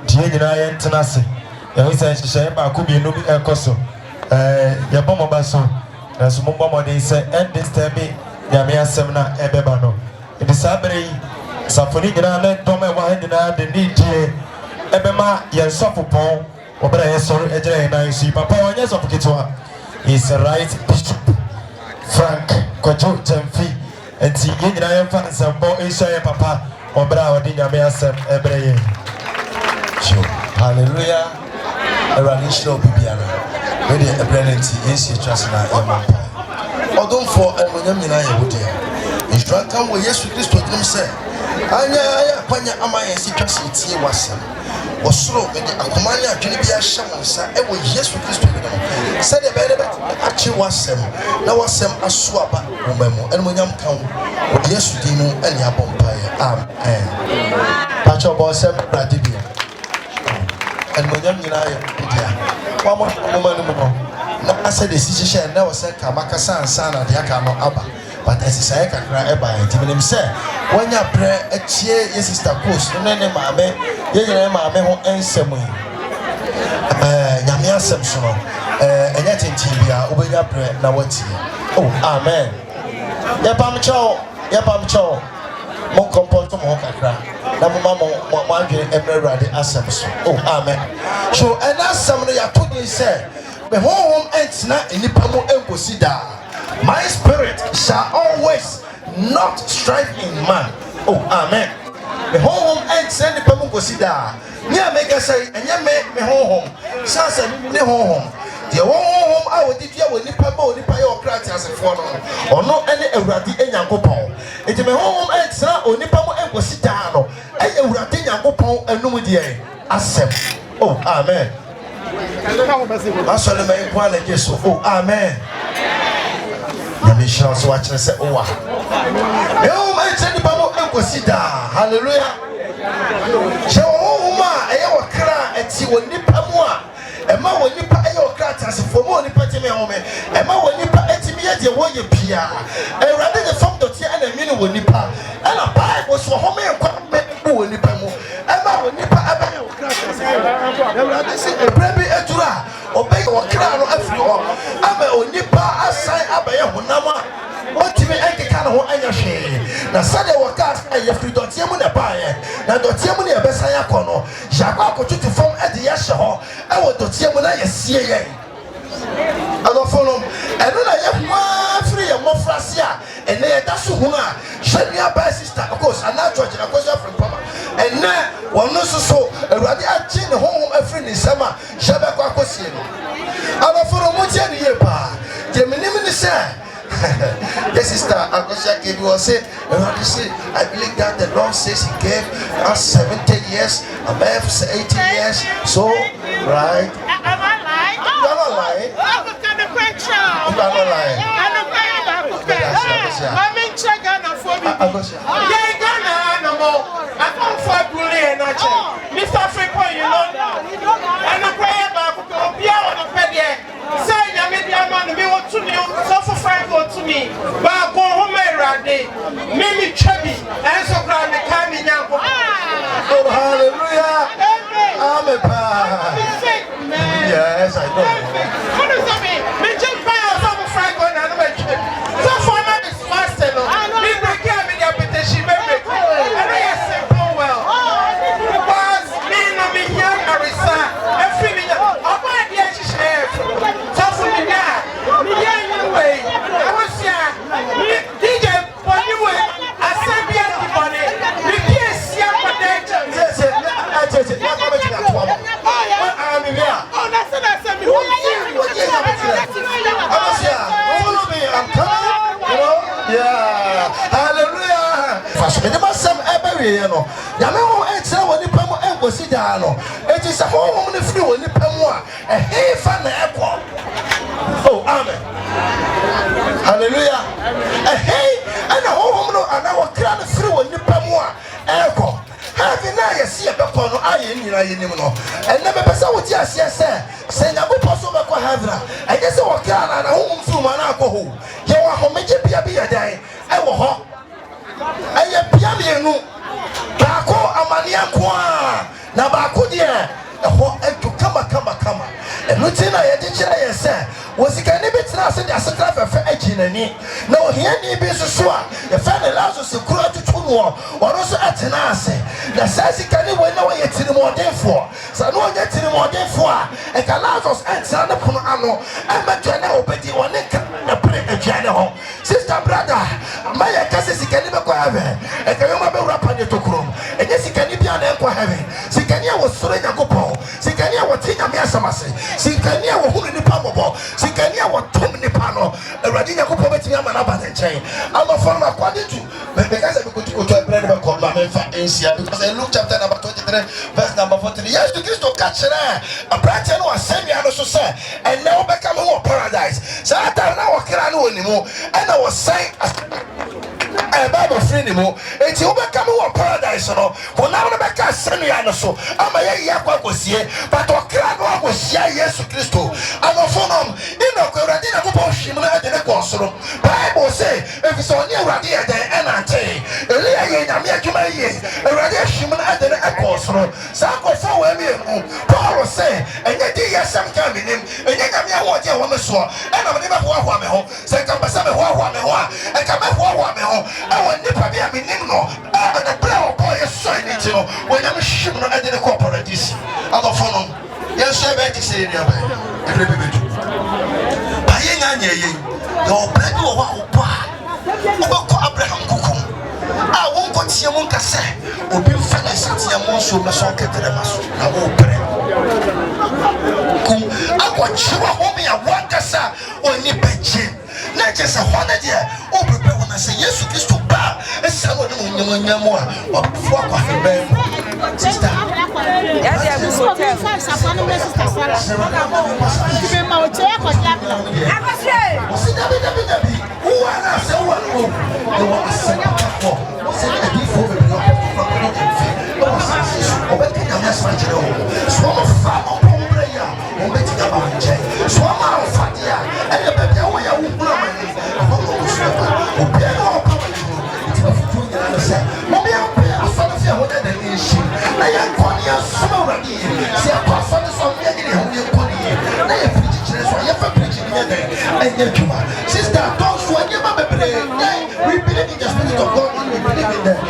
Diana Yen Tenase. yɛn sɛ nhyehyɛ baako mmienu bi ɛkɔ so yɛbɔ mo ba so na so mo bɔ mo de sɛ ɛndisturbi nyame asɛm na ɛbɛba no ɛde saa bere yi safoni nyinaa ne dɔm ɛwɔ ha nyinaa de ne die ɛbɛma yɛn sɔfo pɔn wɔbɛrɛ yɛ sɔre ɛgyina yɛn nan so yi papa wɔnyɛ sɔfo ketewa is right bishop Frank Kojo Jamfi enti yɛn nyinaa yɛmfa nsɛmbɔ ɛnhyɛ yɛn papa wɔbɛrɛ a wɔde nyame asɛm ɛbrɛ yɛn. Hallelujah. Everybody should be biara. Ready a brilliancy is your trust in our empire. Although for and when you are would there. If you come with Jesus Christ with him, say, Anya, Panya, Amaya, Secrecy, was slow in the Akumania, Junibia Shaman, sir, and with Jesus Christ with him. Said a better actually was some. Now was some a swap, remember, and when you come with Jesus Dino and your bumpire. Amen. Pacho Boss, Radibia. And when you are one more, I said the situation never said Kamaka Sana, the Akano Abba, but as I can cry about it, even himself. When you pray a cheer, yes, sister post, and then mamma, you and some way. Yamia Samson, and yet in Tibia, over your prayer, now what's here? Oh, amen. Yapam chow. Mon compote mon kakra na mama mo adwene ebrade asɛm oh amen so and as somebody ya told me say me home entina enipa mo enkosi da my spirit shall always not strive in man oh amen me home entina enipa mo enkosi da me ameka say enye me home sa say me home the home I would give you when you pay more, you pay your crack as a phone or no any eradi in Yankopon. It may home and sir or Nipamo and was sit down and eradi Yankopon and no idea. Accept. Oh, amen. I saw the main one like this. Oh, amen. The mission was watching and said, oh, you might send the Bamo and was sit down. Hallelujah. So, oh, my, I will cry and see when Nipamo. Emma when you pay your crackers for more than me home. Emma when you pay the way you peer. And rather the form that you and a minute when you pay. And a bag was for home and when you pay more. Emma when you pay your crackers. Rather say a baby etura or beg or crown of your. I'm a nipa aside Abaya Honama. What you mean? I can't hold any shame. Now, Sunday was cast by your free Dotiamuna Pie. Now, Dotiamuna Bessaya Cono. Jacques to form at the Yashaho. I want Dotiamuna, yes, I don't follow. And then I have one free and more frasia. And then that's who are. Send me a by sister, of course, and not Georgina, because you're from Papa. And now, one knows so. A radia chin home every in summer. Shabaka Cosino. I don't follow much any year. Gemini said. Yes, sister, Agosha gave you a say, I believe that the Lord says He gave us 70 years, above 80 years. So, right? Am I lying? You are not lying. I'm going to picture. You are not lying. I'm going to picture. I'm in Chagana for me. Yeah, Ghana, no more. I don't fight bully and I check. Mr. Africa, you know that. And I pray about the on the bed. Say, I made the man me want to me, so for Frank to me. But go home, Rade. Mimi Chubby, and so glad they come in now. Oh, hallelujah. I'm a pa. Yes, I know. What does that mean? Me just buy a some Frank on another trip. So for my is faster. Me break out in the petition, baby. And I say, oh, well. Because me no me here, Marissa, and free me. Oh, my dear, she's here. So for me, anyway, I was here. DJ, for you, I said, be at the money. We can't see what they do. Yes, I just said, you're coming to that one. I'm here. Oh, that's me. Who are you? I was here. Follow me. I'm coming. You know? Yeah. Hallelujah. Fashion. There must some every year. No. Yamemo extra when you pay more and go sit down. It is a home on the free when you pay more. A hay fan airport. Oh, amen. Hallelujah. A hay and a home and our crown free when you pay more. Airport. Having I see a pepper, I and never pass out. Yes, say, I will pass over for heaven. I guess I walk down and a home through my alcohol. You are home, make it be a day. I will hop. I am piano. Bako, Amania, Qua, Nabaco, dear. A hot egg to come. Nutina Yadicha, yes, sir. Was he can be trusted as a traffic for Ejinani? No, he ain't be so sure. The family allows us to grow to Tuno or also at Tenase. The Sassy can win away at the more than for. So no one gets more than for. And allows us at Sana Punano. I'm a general, but you want to play a general. Sister, brother, my cousin can never go heaven. And can remember Rapani to Chrome. And yes, he can be an echo heaven. Sikania was Sorena Gopo. Sikania was Tina Miasamasi. Sikania was Hulu Pamabo. Sikania was Tomini Pano. The Radina Gopo Manaban chain. I'm a former quality because I could go to a brand of Command Asia because I looked chapter number 23, verse number 40. Yes, to Christo catch a Brighton or semi also say, and now become more paradise. So I don't know what can I know anymore. And I was saying, a Bible friend anymore. It's you become more paradise. For now, the back of semi so I'm a yakwa was here, but what can I was here? Yes, to Christo. I'm a phone in a Radina Gopo Shimona at the Consul. Bible say, if it's on your Radia, then Anante, Elia Yamia, a radiation at the Consul. Sako for women, Paul say, and the day some coming in, and then I'm what you want to saw, and I'm never one home, second by some one, and come up one home. I want never be a minimum. The brown boy is signing to when I'm shooting at the corporate. I'm a phone. Yes, I bet to say it. Your bread Abraham Kukum. I won't go to your monk, say, or be finished at your monster, Mason Catermas. I won't pray. I want you a homie, a water, or Nippet. Not just a 100 year, or prepare when I say yes to this to bar, and someone more, or fuck off the bed. Sister, sister, those who are never we believe in the Spirit of God, we believe in the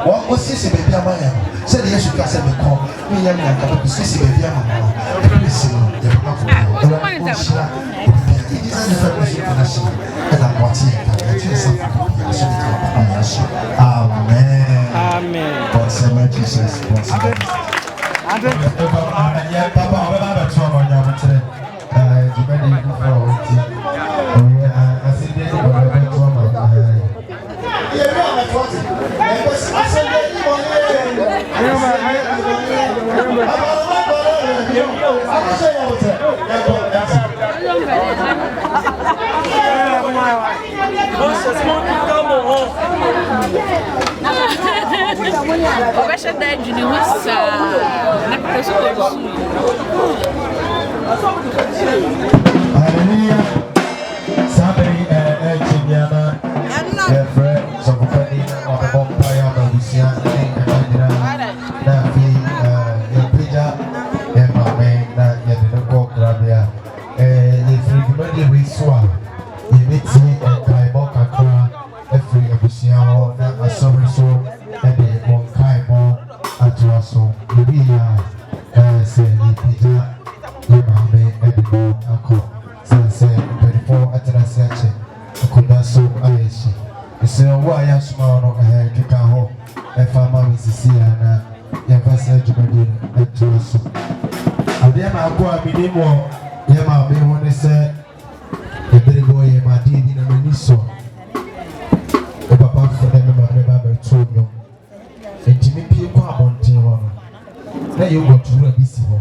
what was this baby? Said yes, you can say me call me and I can see baby. Amen. Amen. Jesus. yɛmfa dwumadi no ɛtoa so adeɛ baako a menim wɔ yɛ maame ho ne sɛ ɛbere bɔ yɛ maadeɛ bi na m'ani so a papa fo dɛ me maame ba bɛto nnwom enti mepie kɔ abɔnten hɔ no na yɛwɔtowura bi si hɔ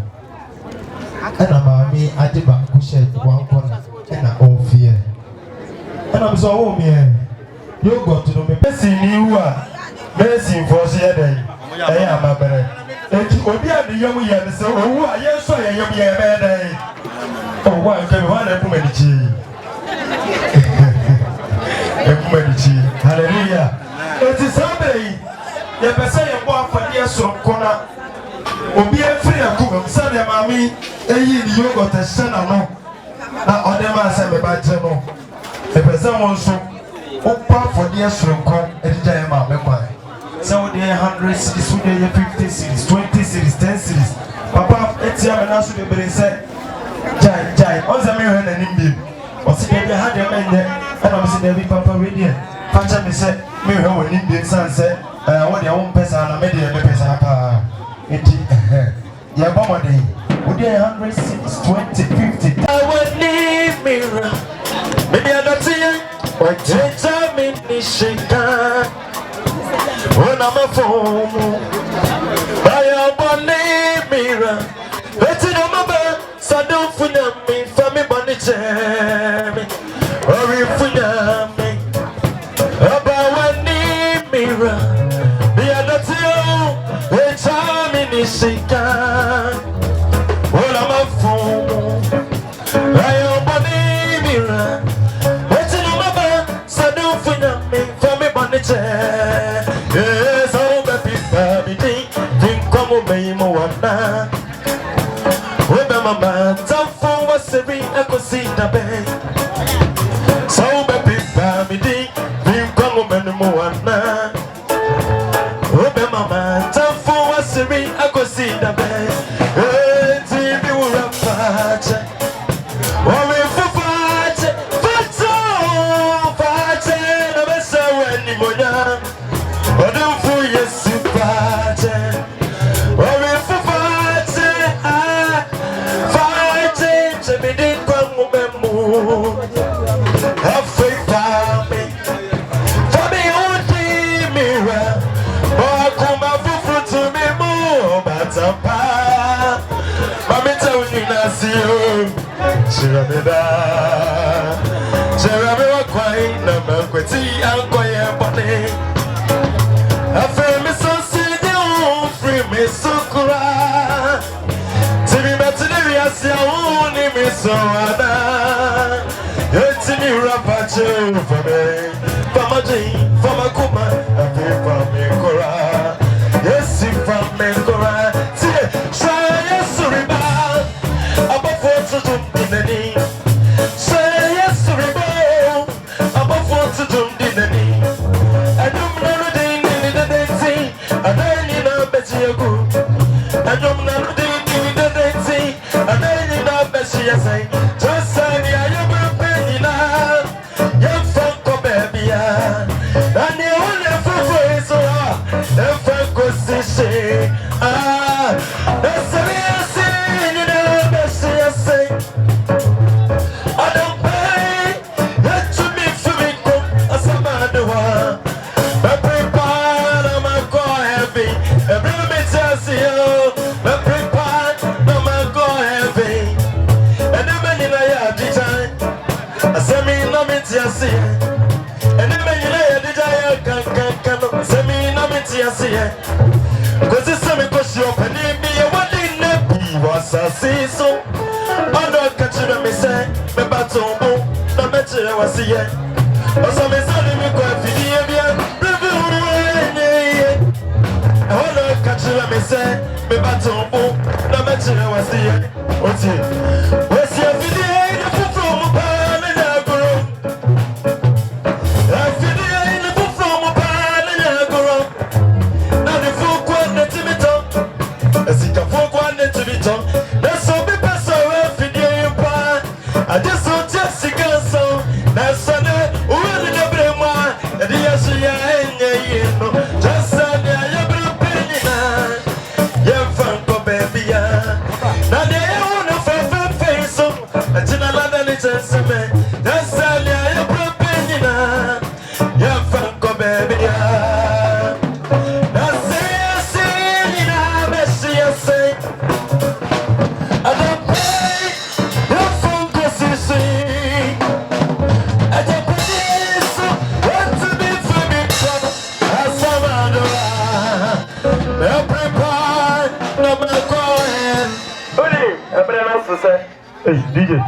ɛna maame agye baako hyɛ wankɔ no ɛna ɔmfeɛ ɛna m sɛ ɔwɔ meɛ yogurt no mepɛsi ni wu a mɛsi mfɔɔso yɛ dɛn ɛyɛ amabɛrɛ enti obi a ne yam yɛ ne sɛ owu a yɛnso yɛ yam yɛ bɛyɛ dɛn ɔwɔ a nkɛmi hɔ a na ɛkum anikyi ɛkum anikyi hallelujah enti saa bɛrɛ yi yɛpɛ sɛ yɛbɔ afadeɛ soronko na obi afiri akuma mu sɛdeɛ maame ɛyi ne yogurt ɛhyɛ n'ano na ɔde maa sɛ meba gye no ɛpɛ sɛ wɔn nso wopɔ afadeɛ soronko ɛde gya yɛ maame kwan sɛ wode 100 cities wode yɛ 50 cities 20 cities 10 cities papa ɛtia me na so bebree sɛ gyae ɔnsɛ mehwɛ n'anim biem ɔse daabi ha deɛ mɛnyɛ ɛna m sɛ daabi papa wedeɛ fa kyɛ me sɛ mehwɛ wɔ anim biem sane sɛ wodeɛ wompɛ saa na medeɛ mepɛ saa paa enti yɛbɔ mmɔden wode 100 cities 20 50 awani mira mede adɔteɛ ɔgyegya me ne hyeka Onamafomu, I abone mira. Eti no maba, sadon funyami, fami bonichemi. Ori funyami, abawani mira. Biadatio, echami nishika. Onamafomu, I abone mira. Eti no maba, sadon funyami, fami bonichemi. Yes, I'll be happy. Think come me more now. When my man, some for was a ring, I could see the bed. So be happy. Think come me more now. When my man, some for was a ring, I could see the bed. Hey, TV will have patch. Or if you patch, I'm a so anymore. But don't fool your super. Or if you fight, to be the come have faith for me. For me, only mirror. Or come up fruit to me more. But a pa. Mammy tell me, Nasio. Shiramida. Shiramida, quite number, quitty, and quiet body. I feel me so see free me so cry. See me better than we are see only me so ada. You see me rap at you for me, for my dream, for my kuma, I feel for me cora. Yes, see from me cora. See, try yes to rebound. Above what to do in the knee. Say yes to rebound. Above what to do in the knee. I don't know. I don't need no better you. I don't know the dancing. I don't need no better you say. Just say I am a penny now. Young folk, baby. And the only for so if I could see, that's the way I say, you know, best you say. I don't pay. Let you be for me, come as a man do. Every bit I see you, every part, no man go heavy. And the man in a design, I say me no meet you see. And the man in a design can say me no meet you see. Cause it's a because you're penny me, what in the be was a season. I don't catch you, me say, me battle, no better I was here. Or some is only me go for the I wanna catch you, let me say, me battle, no matter what's the end. What's it? What's your video? From a pan and a girl. I feel the end from a pan and a girl. Now the folk want the Timito. I see the folk want the Timito. That's so be better if you pan. I just saw Jessica so. That's Sunday, who really never mind. And the Asia, just Sunday, so say, hey, DJ.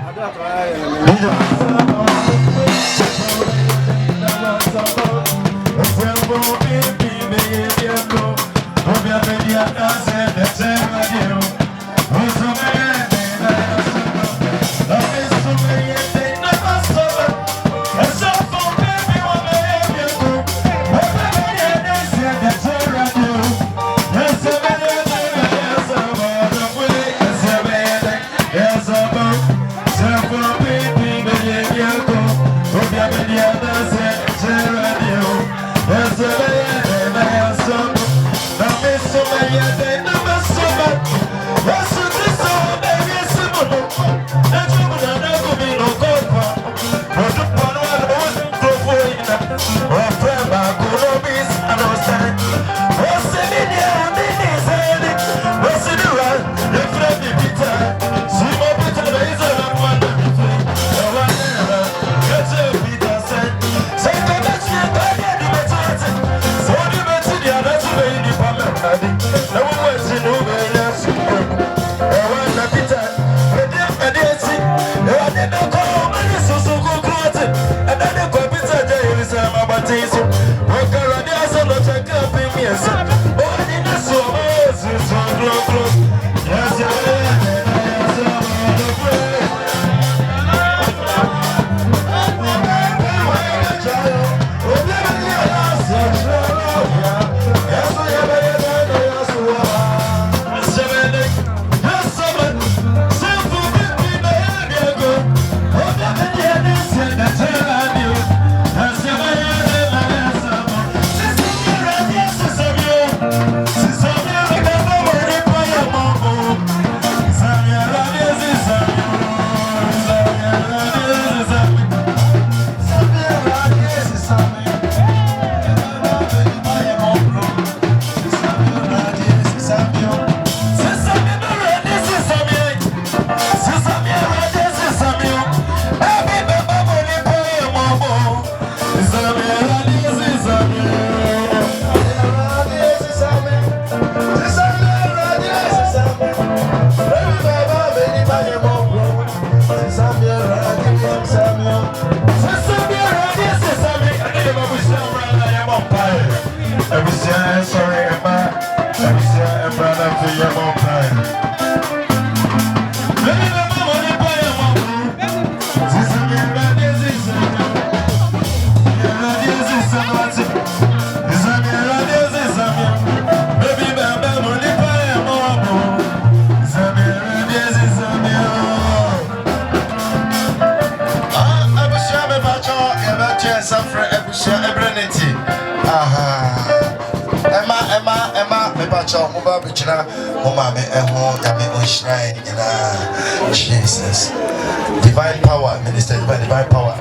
Jesus. Divine power, minister, divine power.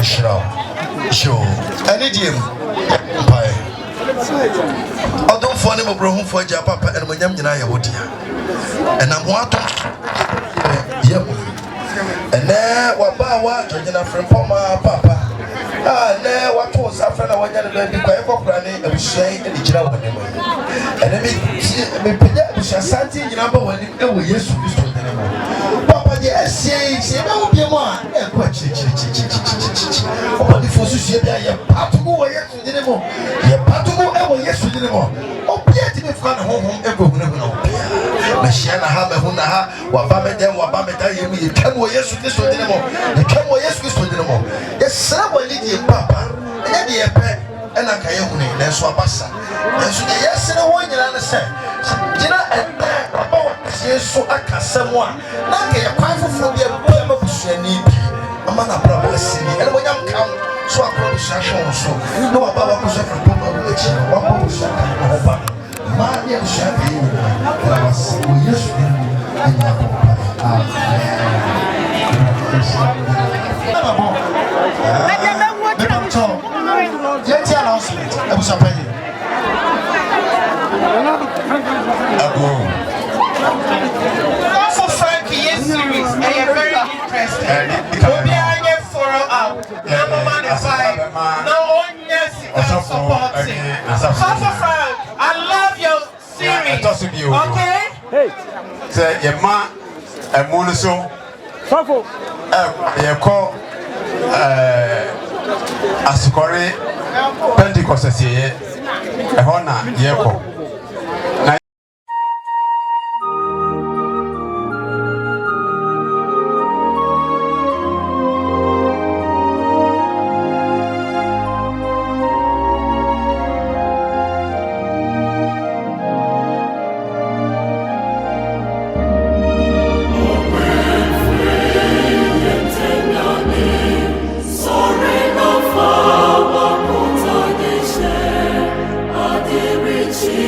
Sure. Any dim. Although for them, Obraham for Papa and William Yanaya Wodia. And I'm what? And there, what Bawa, Georgina from Papa. Ah, there, what was after I wanted to be quite for granny and shame and the general. And then me, Asante, number one, and we used to use Papa, yes, say, no, be one, and what the forces here, you're part to go away anymore. You're part to go away yesterday anymore. Oh, Pierre, to be found home everyone. Machine, have a Hunaha, Wabamedem, Wabameda, you come away yesterday anymore. You come away yesterday anymore. Yes, somebody, Papa, and then the pet, and I can't even then swap us. And so, yes, and I want you to understand. Gina and so I can someone. Now, get a quite for the poem of Shani. A man of Bravo City, and when I'm come, so I probably shall so. No, about was a proper religion, one was a Maria Shabby. We used let's announcement. I was a penny. For Frankie, yes, series, and you're very interesting. We'll be hanging for up. Number one is five. No one, yes, supporting. So for Frank, I love your series. Okay? Hey, say, your ma, Emulu so. Fafo. Yeko Asokore Pentecost asiye. Ehona yeko. She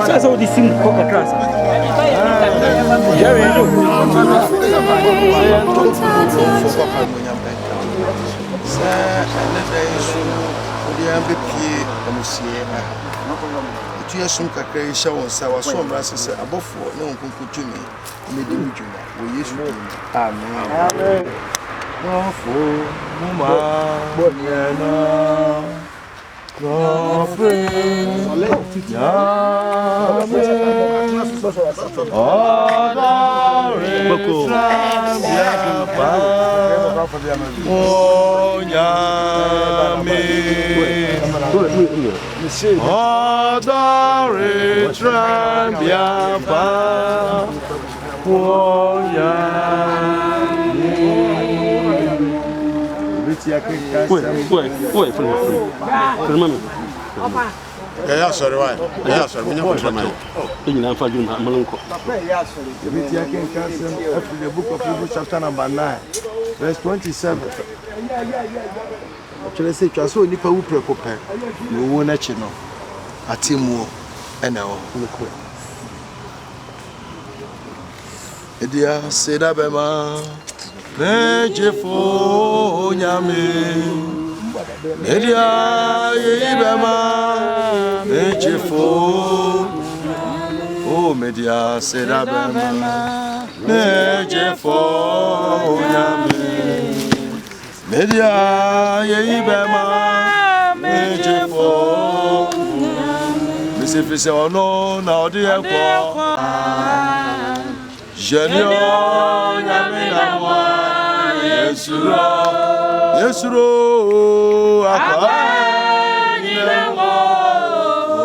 Sasa udisimu kwa klasa. Jerry ndo. Tu as son kakra isha won sa wa so mra sese abofo na won konkotumi medi mudwuma wo Yesu amen amen no fo muma bonyana no fre ya Adore trambia pa woya Yeah, sorry, why? Yeah, sorry, we never try. In Malunko. The book of Hebrews, chapter number 9, verse 27. Actually, say, so nipa who precope, you won't let you know. A team and now. Edia said, Abema, Nejefo, Yame. Edia Ibema, Nejefo. Oh, Media said, Abema, Nejefo, Yame. Media Ibema, Nejefo. If you say, oh no, now dear, Genio, Yaminawa, Yesuro, Yesuro, Akwa,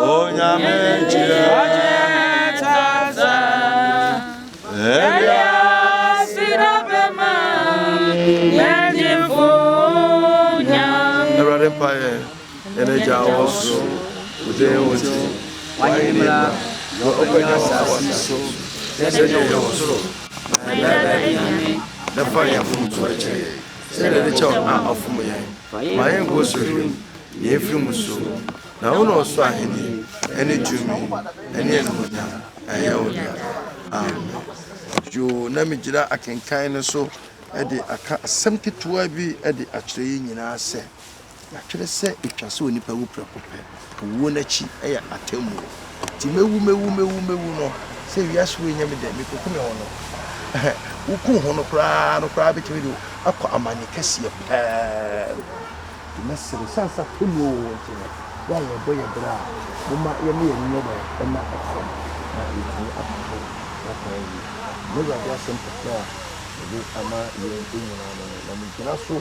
oh Yamenji, Elia, Sidabema, Yadifu, Yam, Empire, and Meja also, Ude Oti, Wainera, Openya Sasiso, Sede also, the fire from Torture, Sede the child of Fume, my own goes to him, Yefrimuso, now no Swahili, any Jumi, any Emunia, and Yodia. You name it, I can kind so. Ede aka asɛmke toa bi ede akyerɛ yi nyinaa sɛ akyerɛ sɛ etwa sɛ onipa wu prɛkopɛ wo n'akyi ɛyɛ atamu ti mewu no sɛ wiase wo nyame dɛ me kokum ho no wo ku ho no koraa betimi do akɔ amane kɛseɛ pɛɛ ti mesere sansa temu wo nti no ya yɛ boye bra moma yɛ me yɛ nyɛ dɛ ɛna ɛfɔ na etimi apɔ na kan yi mo ya dia sɛm pɛpɛ ama yɛn nyinaa no na megyina so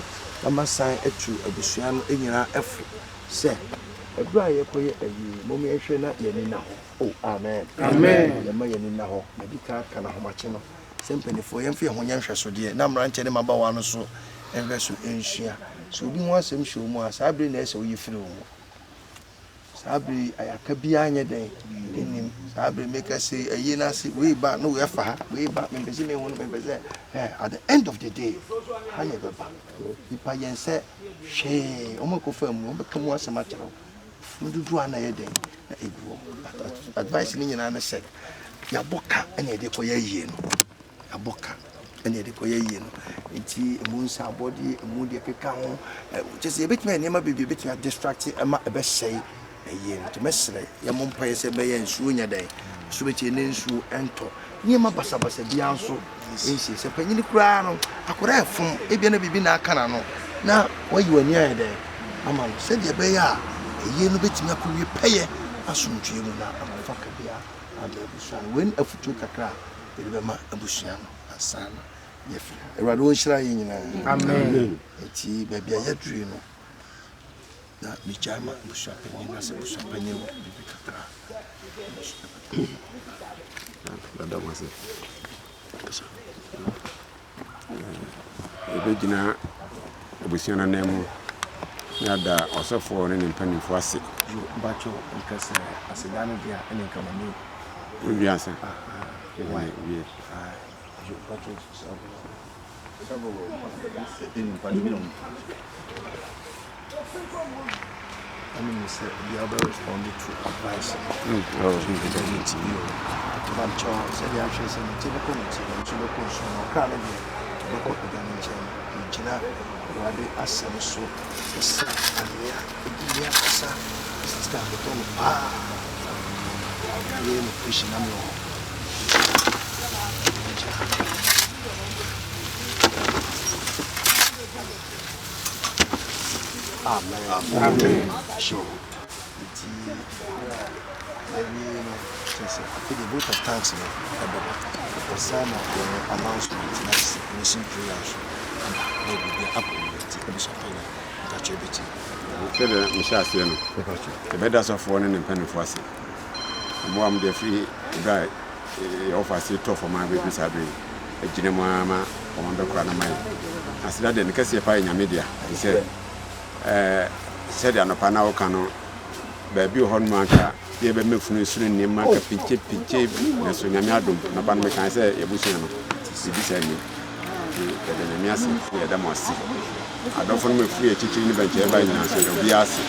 na masan atu abusua no nyinaa ɛfo sɛ ɛberɛ a yɛkɔyɛ ayi mom yɛhwɛ na yɛni na hɔ amen yɛma yɛni na hɔ yɛdi ka na homakye no sɛ mpanifoɔ yɛmfa yɛ ho yɛnhwɛ so deɛ na mmerankyɛ ne mabawa no so ɛhwɛ so ɛnsua sɛ obi ho asɛm hyɛ mu a saa bere na ɛsɛ woyi firi wo mu saa bere ayaka biara nyɛ dɛn enim saa bere make us say ayi na se we ba no we fa we ba me pese me won me pese at the end of the day ha ye ba ipa yen se hwe o ma ko fa mu o be kamu asema kyerɛ wo dudu ana ye den na eguo advice ni nyina na se ya boka ene de ko ye yie no ya boka ene de ko ye yie no nti emu nsa body emu de keka ho kyese ebetime enema bebe betime distract ema ebe sei eye to mesre ye mo mpaye se be ye nsuo nya dai so be tie ne nsuo ento niema basabasa bia nso ensi se panyini kura no akora efum ebia na bibi na aka na no na wayi wani aye dai ama no se de be ya eye no betimi akowie peye asomtwe mu na afa ka bia ada busua wen afutu kakra e be ma abusua no asana ye fi erado wo hira ye nyina amen eti ba bia ya duri no na michama mushapenye na se mushapenye bibi kakra dada mase Georgina abusiana nemu na da osofo ne mpanimfo ase yo bacho nkase asedane dia ene kamani wi ase wi yo bacho sabo ene mpanimfo I mean, the other responded to advice. But Charles said the actions in the community and to local Canada, local organization, Gina, where they are some so the sun and the air, stand upon the bar. I am fishing. Amen. Sure. I think the vote of thanks for some of the announcement that's mission prayers and maybe the apple Bishop that you bet. Said Michelle Sieno. The bedders of one and penny for us. I'm the free guy offers it for my baby Sabri, a Ginamama on the Cranamai. I said, in case you find your media, he said. Said an opana cano, baby hornmarker, ye be milk from soon near Mark Pinche, and so Yamiadum, Naban can say a bushano. See this enemy. The Miasi, the Damas. I don't want me free a teaching event by now, so the Biasi.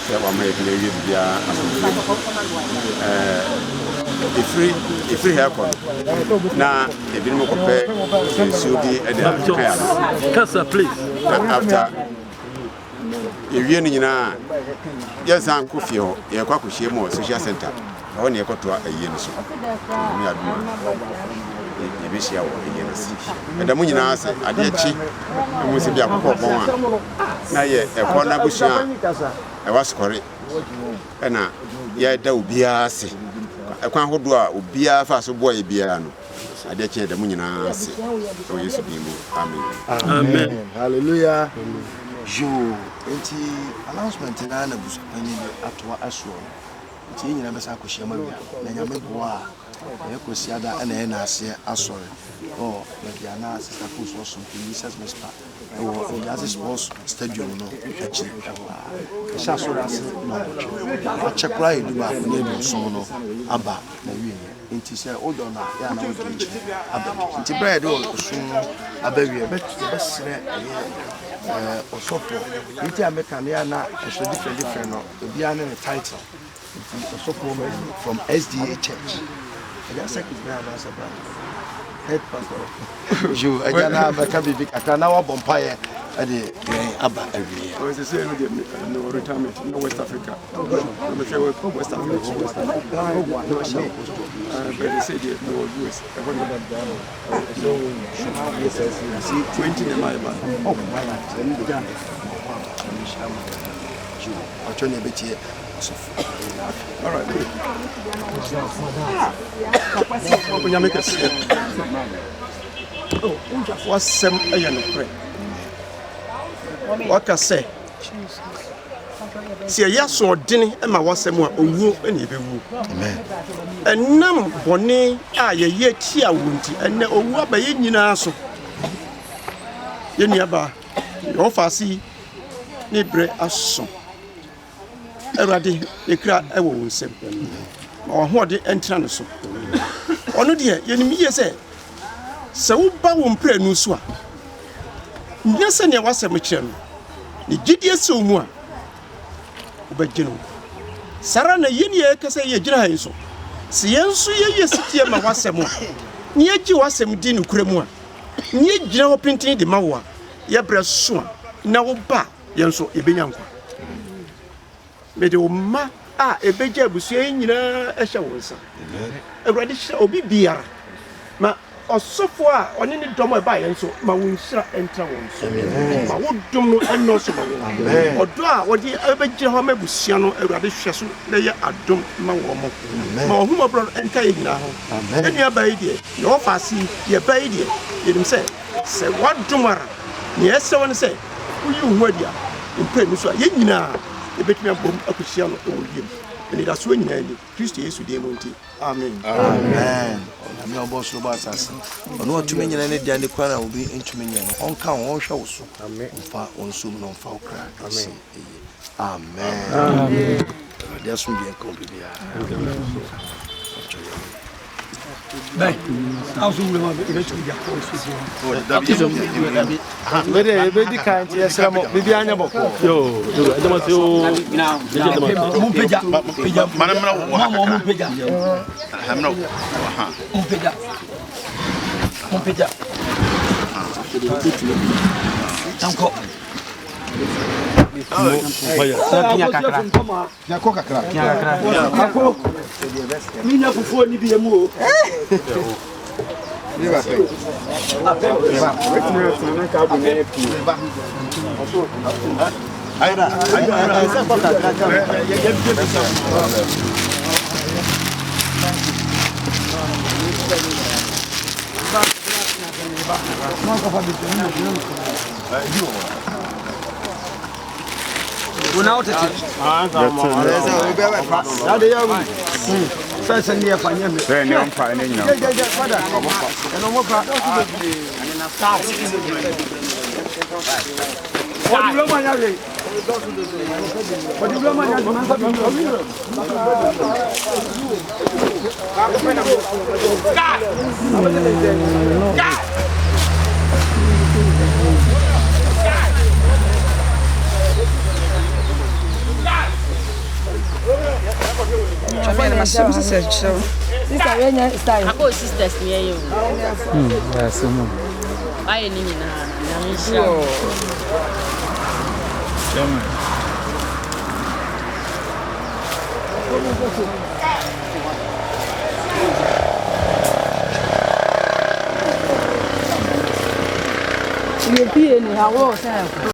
So I make me a free haircut. Now, if you compare, should be at Casa, please. After. Ewie ni nyina yesa nkofio ye kwa kohie mo social center ho ne ekoto ayi no so mi aduma ye bi hia wo ayi no si eda mu nyina ase ade achi mu se bi akokọ bon a na ye ekọ na busua e wasokore na ye da obia ase ekwan hodo a obia fa so boye bia no ade achi eda mu nyina ase o Yesu bi mu amen hallelujah jo enti announcement na busu panyi atwa aso enti nyina besa ko hia ma na nyame boa Kosiada and Enase Asore. Oh, Mediana, Sister Coos was something, Mrs. Mispa. Or Yazi Sports Stadium, no, actually. Shasoras, no. I check right, do my neighbor, Sono, Abba, Marie. Inti say odona ya na odinchi abe inti bread o sun abe wi bet best osopo inti ameka na na so different no obi an the title inti osopo from SDA church I just say it's brand as a brand head pastor you ajana ameka bibi aka na wa bompaye ade aba every year we say no retirement no West Africa we say we come West Africa but they say they no US so yes see 20 in my bag oh my god I'll turn a bit here. All right. When you make a step. Oh, what's some pray? What can say? See a yes or dinner, and my was some more owu and you be woo. Amen. And none bonnet are ye yet here wounty, and no owu by in so. Yeniaba, your fancy, Nibre as so. Erade ekra ewo wonsem ma ho de entra so ono de yenimi ye se wo ba wo mpra nu so a nyese ne wasem kire no ne gidie se mu a wo bagino sara na yeni ye kase ye gira han so se yenso ye sitie ma wasem a ne agi wasem di ne kure mu a ne gira wo pintin de ma wo a ye bre so a na wo ba yenso ebenyankwa Mede ma a ebeja abusua nyina ehye wonsa Awurade hye obi biara ma osofo a oni ne dom e ba ye nso ma wonhyira entra wonso ma wodom no enno so ma wo odo a wodi ebegira ho ma abusua no Awurade hye so na ye adom ma wo mo ma ohuma bro enka ye nyina ho enu aba yi de ye ofasi ye ba yi de yenim se wadomara ne ese won se uyi hu adia mpre nu so a ye nyina ebetumi abom akusia no o yiem eni da so nyina ni Kristo Yesu de monti amen amen ami oboso ba asase ono otumi nyina ne dia ne kwara obi entumi nyina no onka won hwe wo so amen mfa onsum no mfa okra amen amen amen dia so bien complibia bem also we want to get dia Wede be di kan ti esramo bibi anya boko yo dama se o mumpeja manamna mama mumpeja hamna mumpeja tanko Ako minha fufu ni bi emu o Without it, Sister, when you start, I go sisters near you. Yes, I need na. you be in our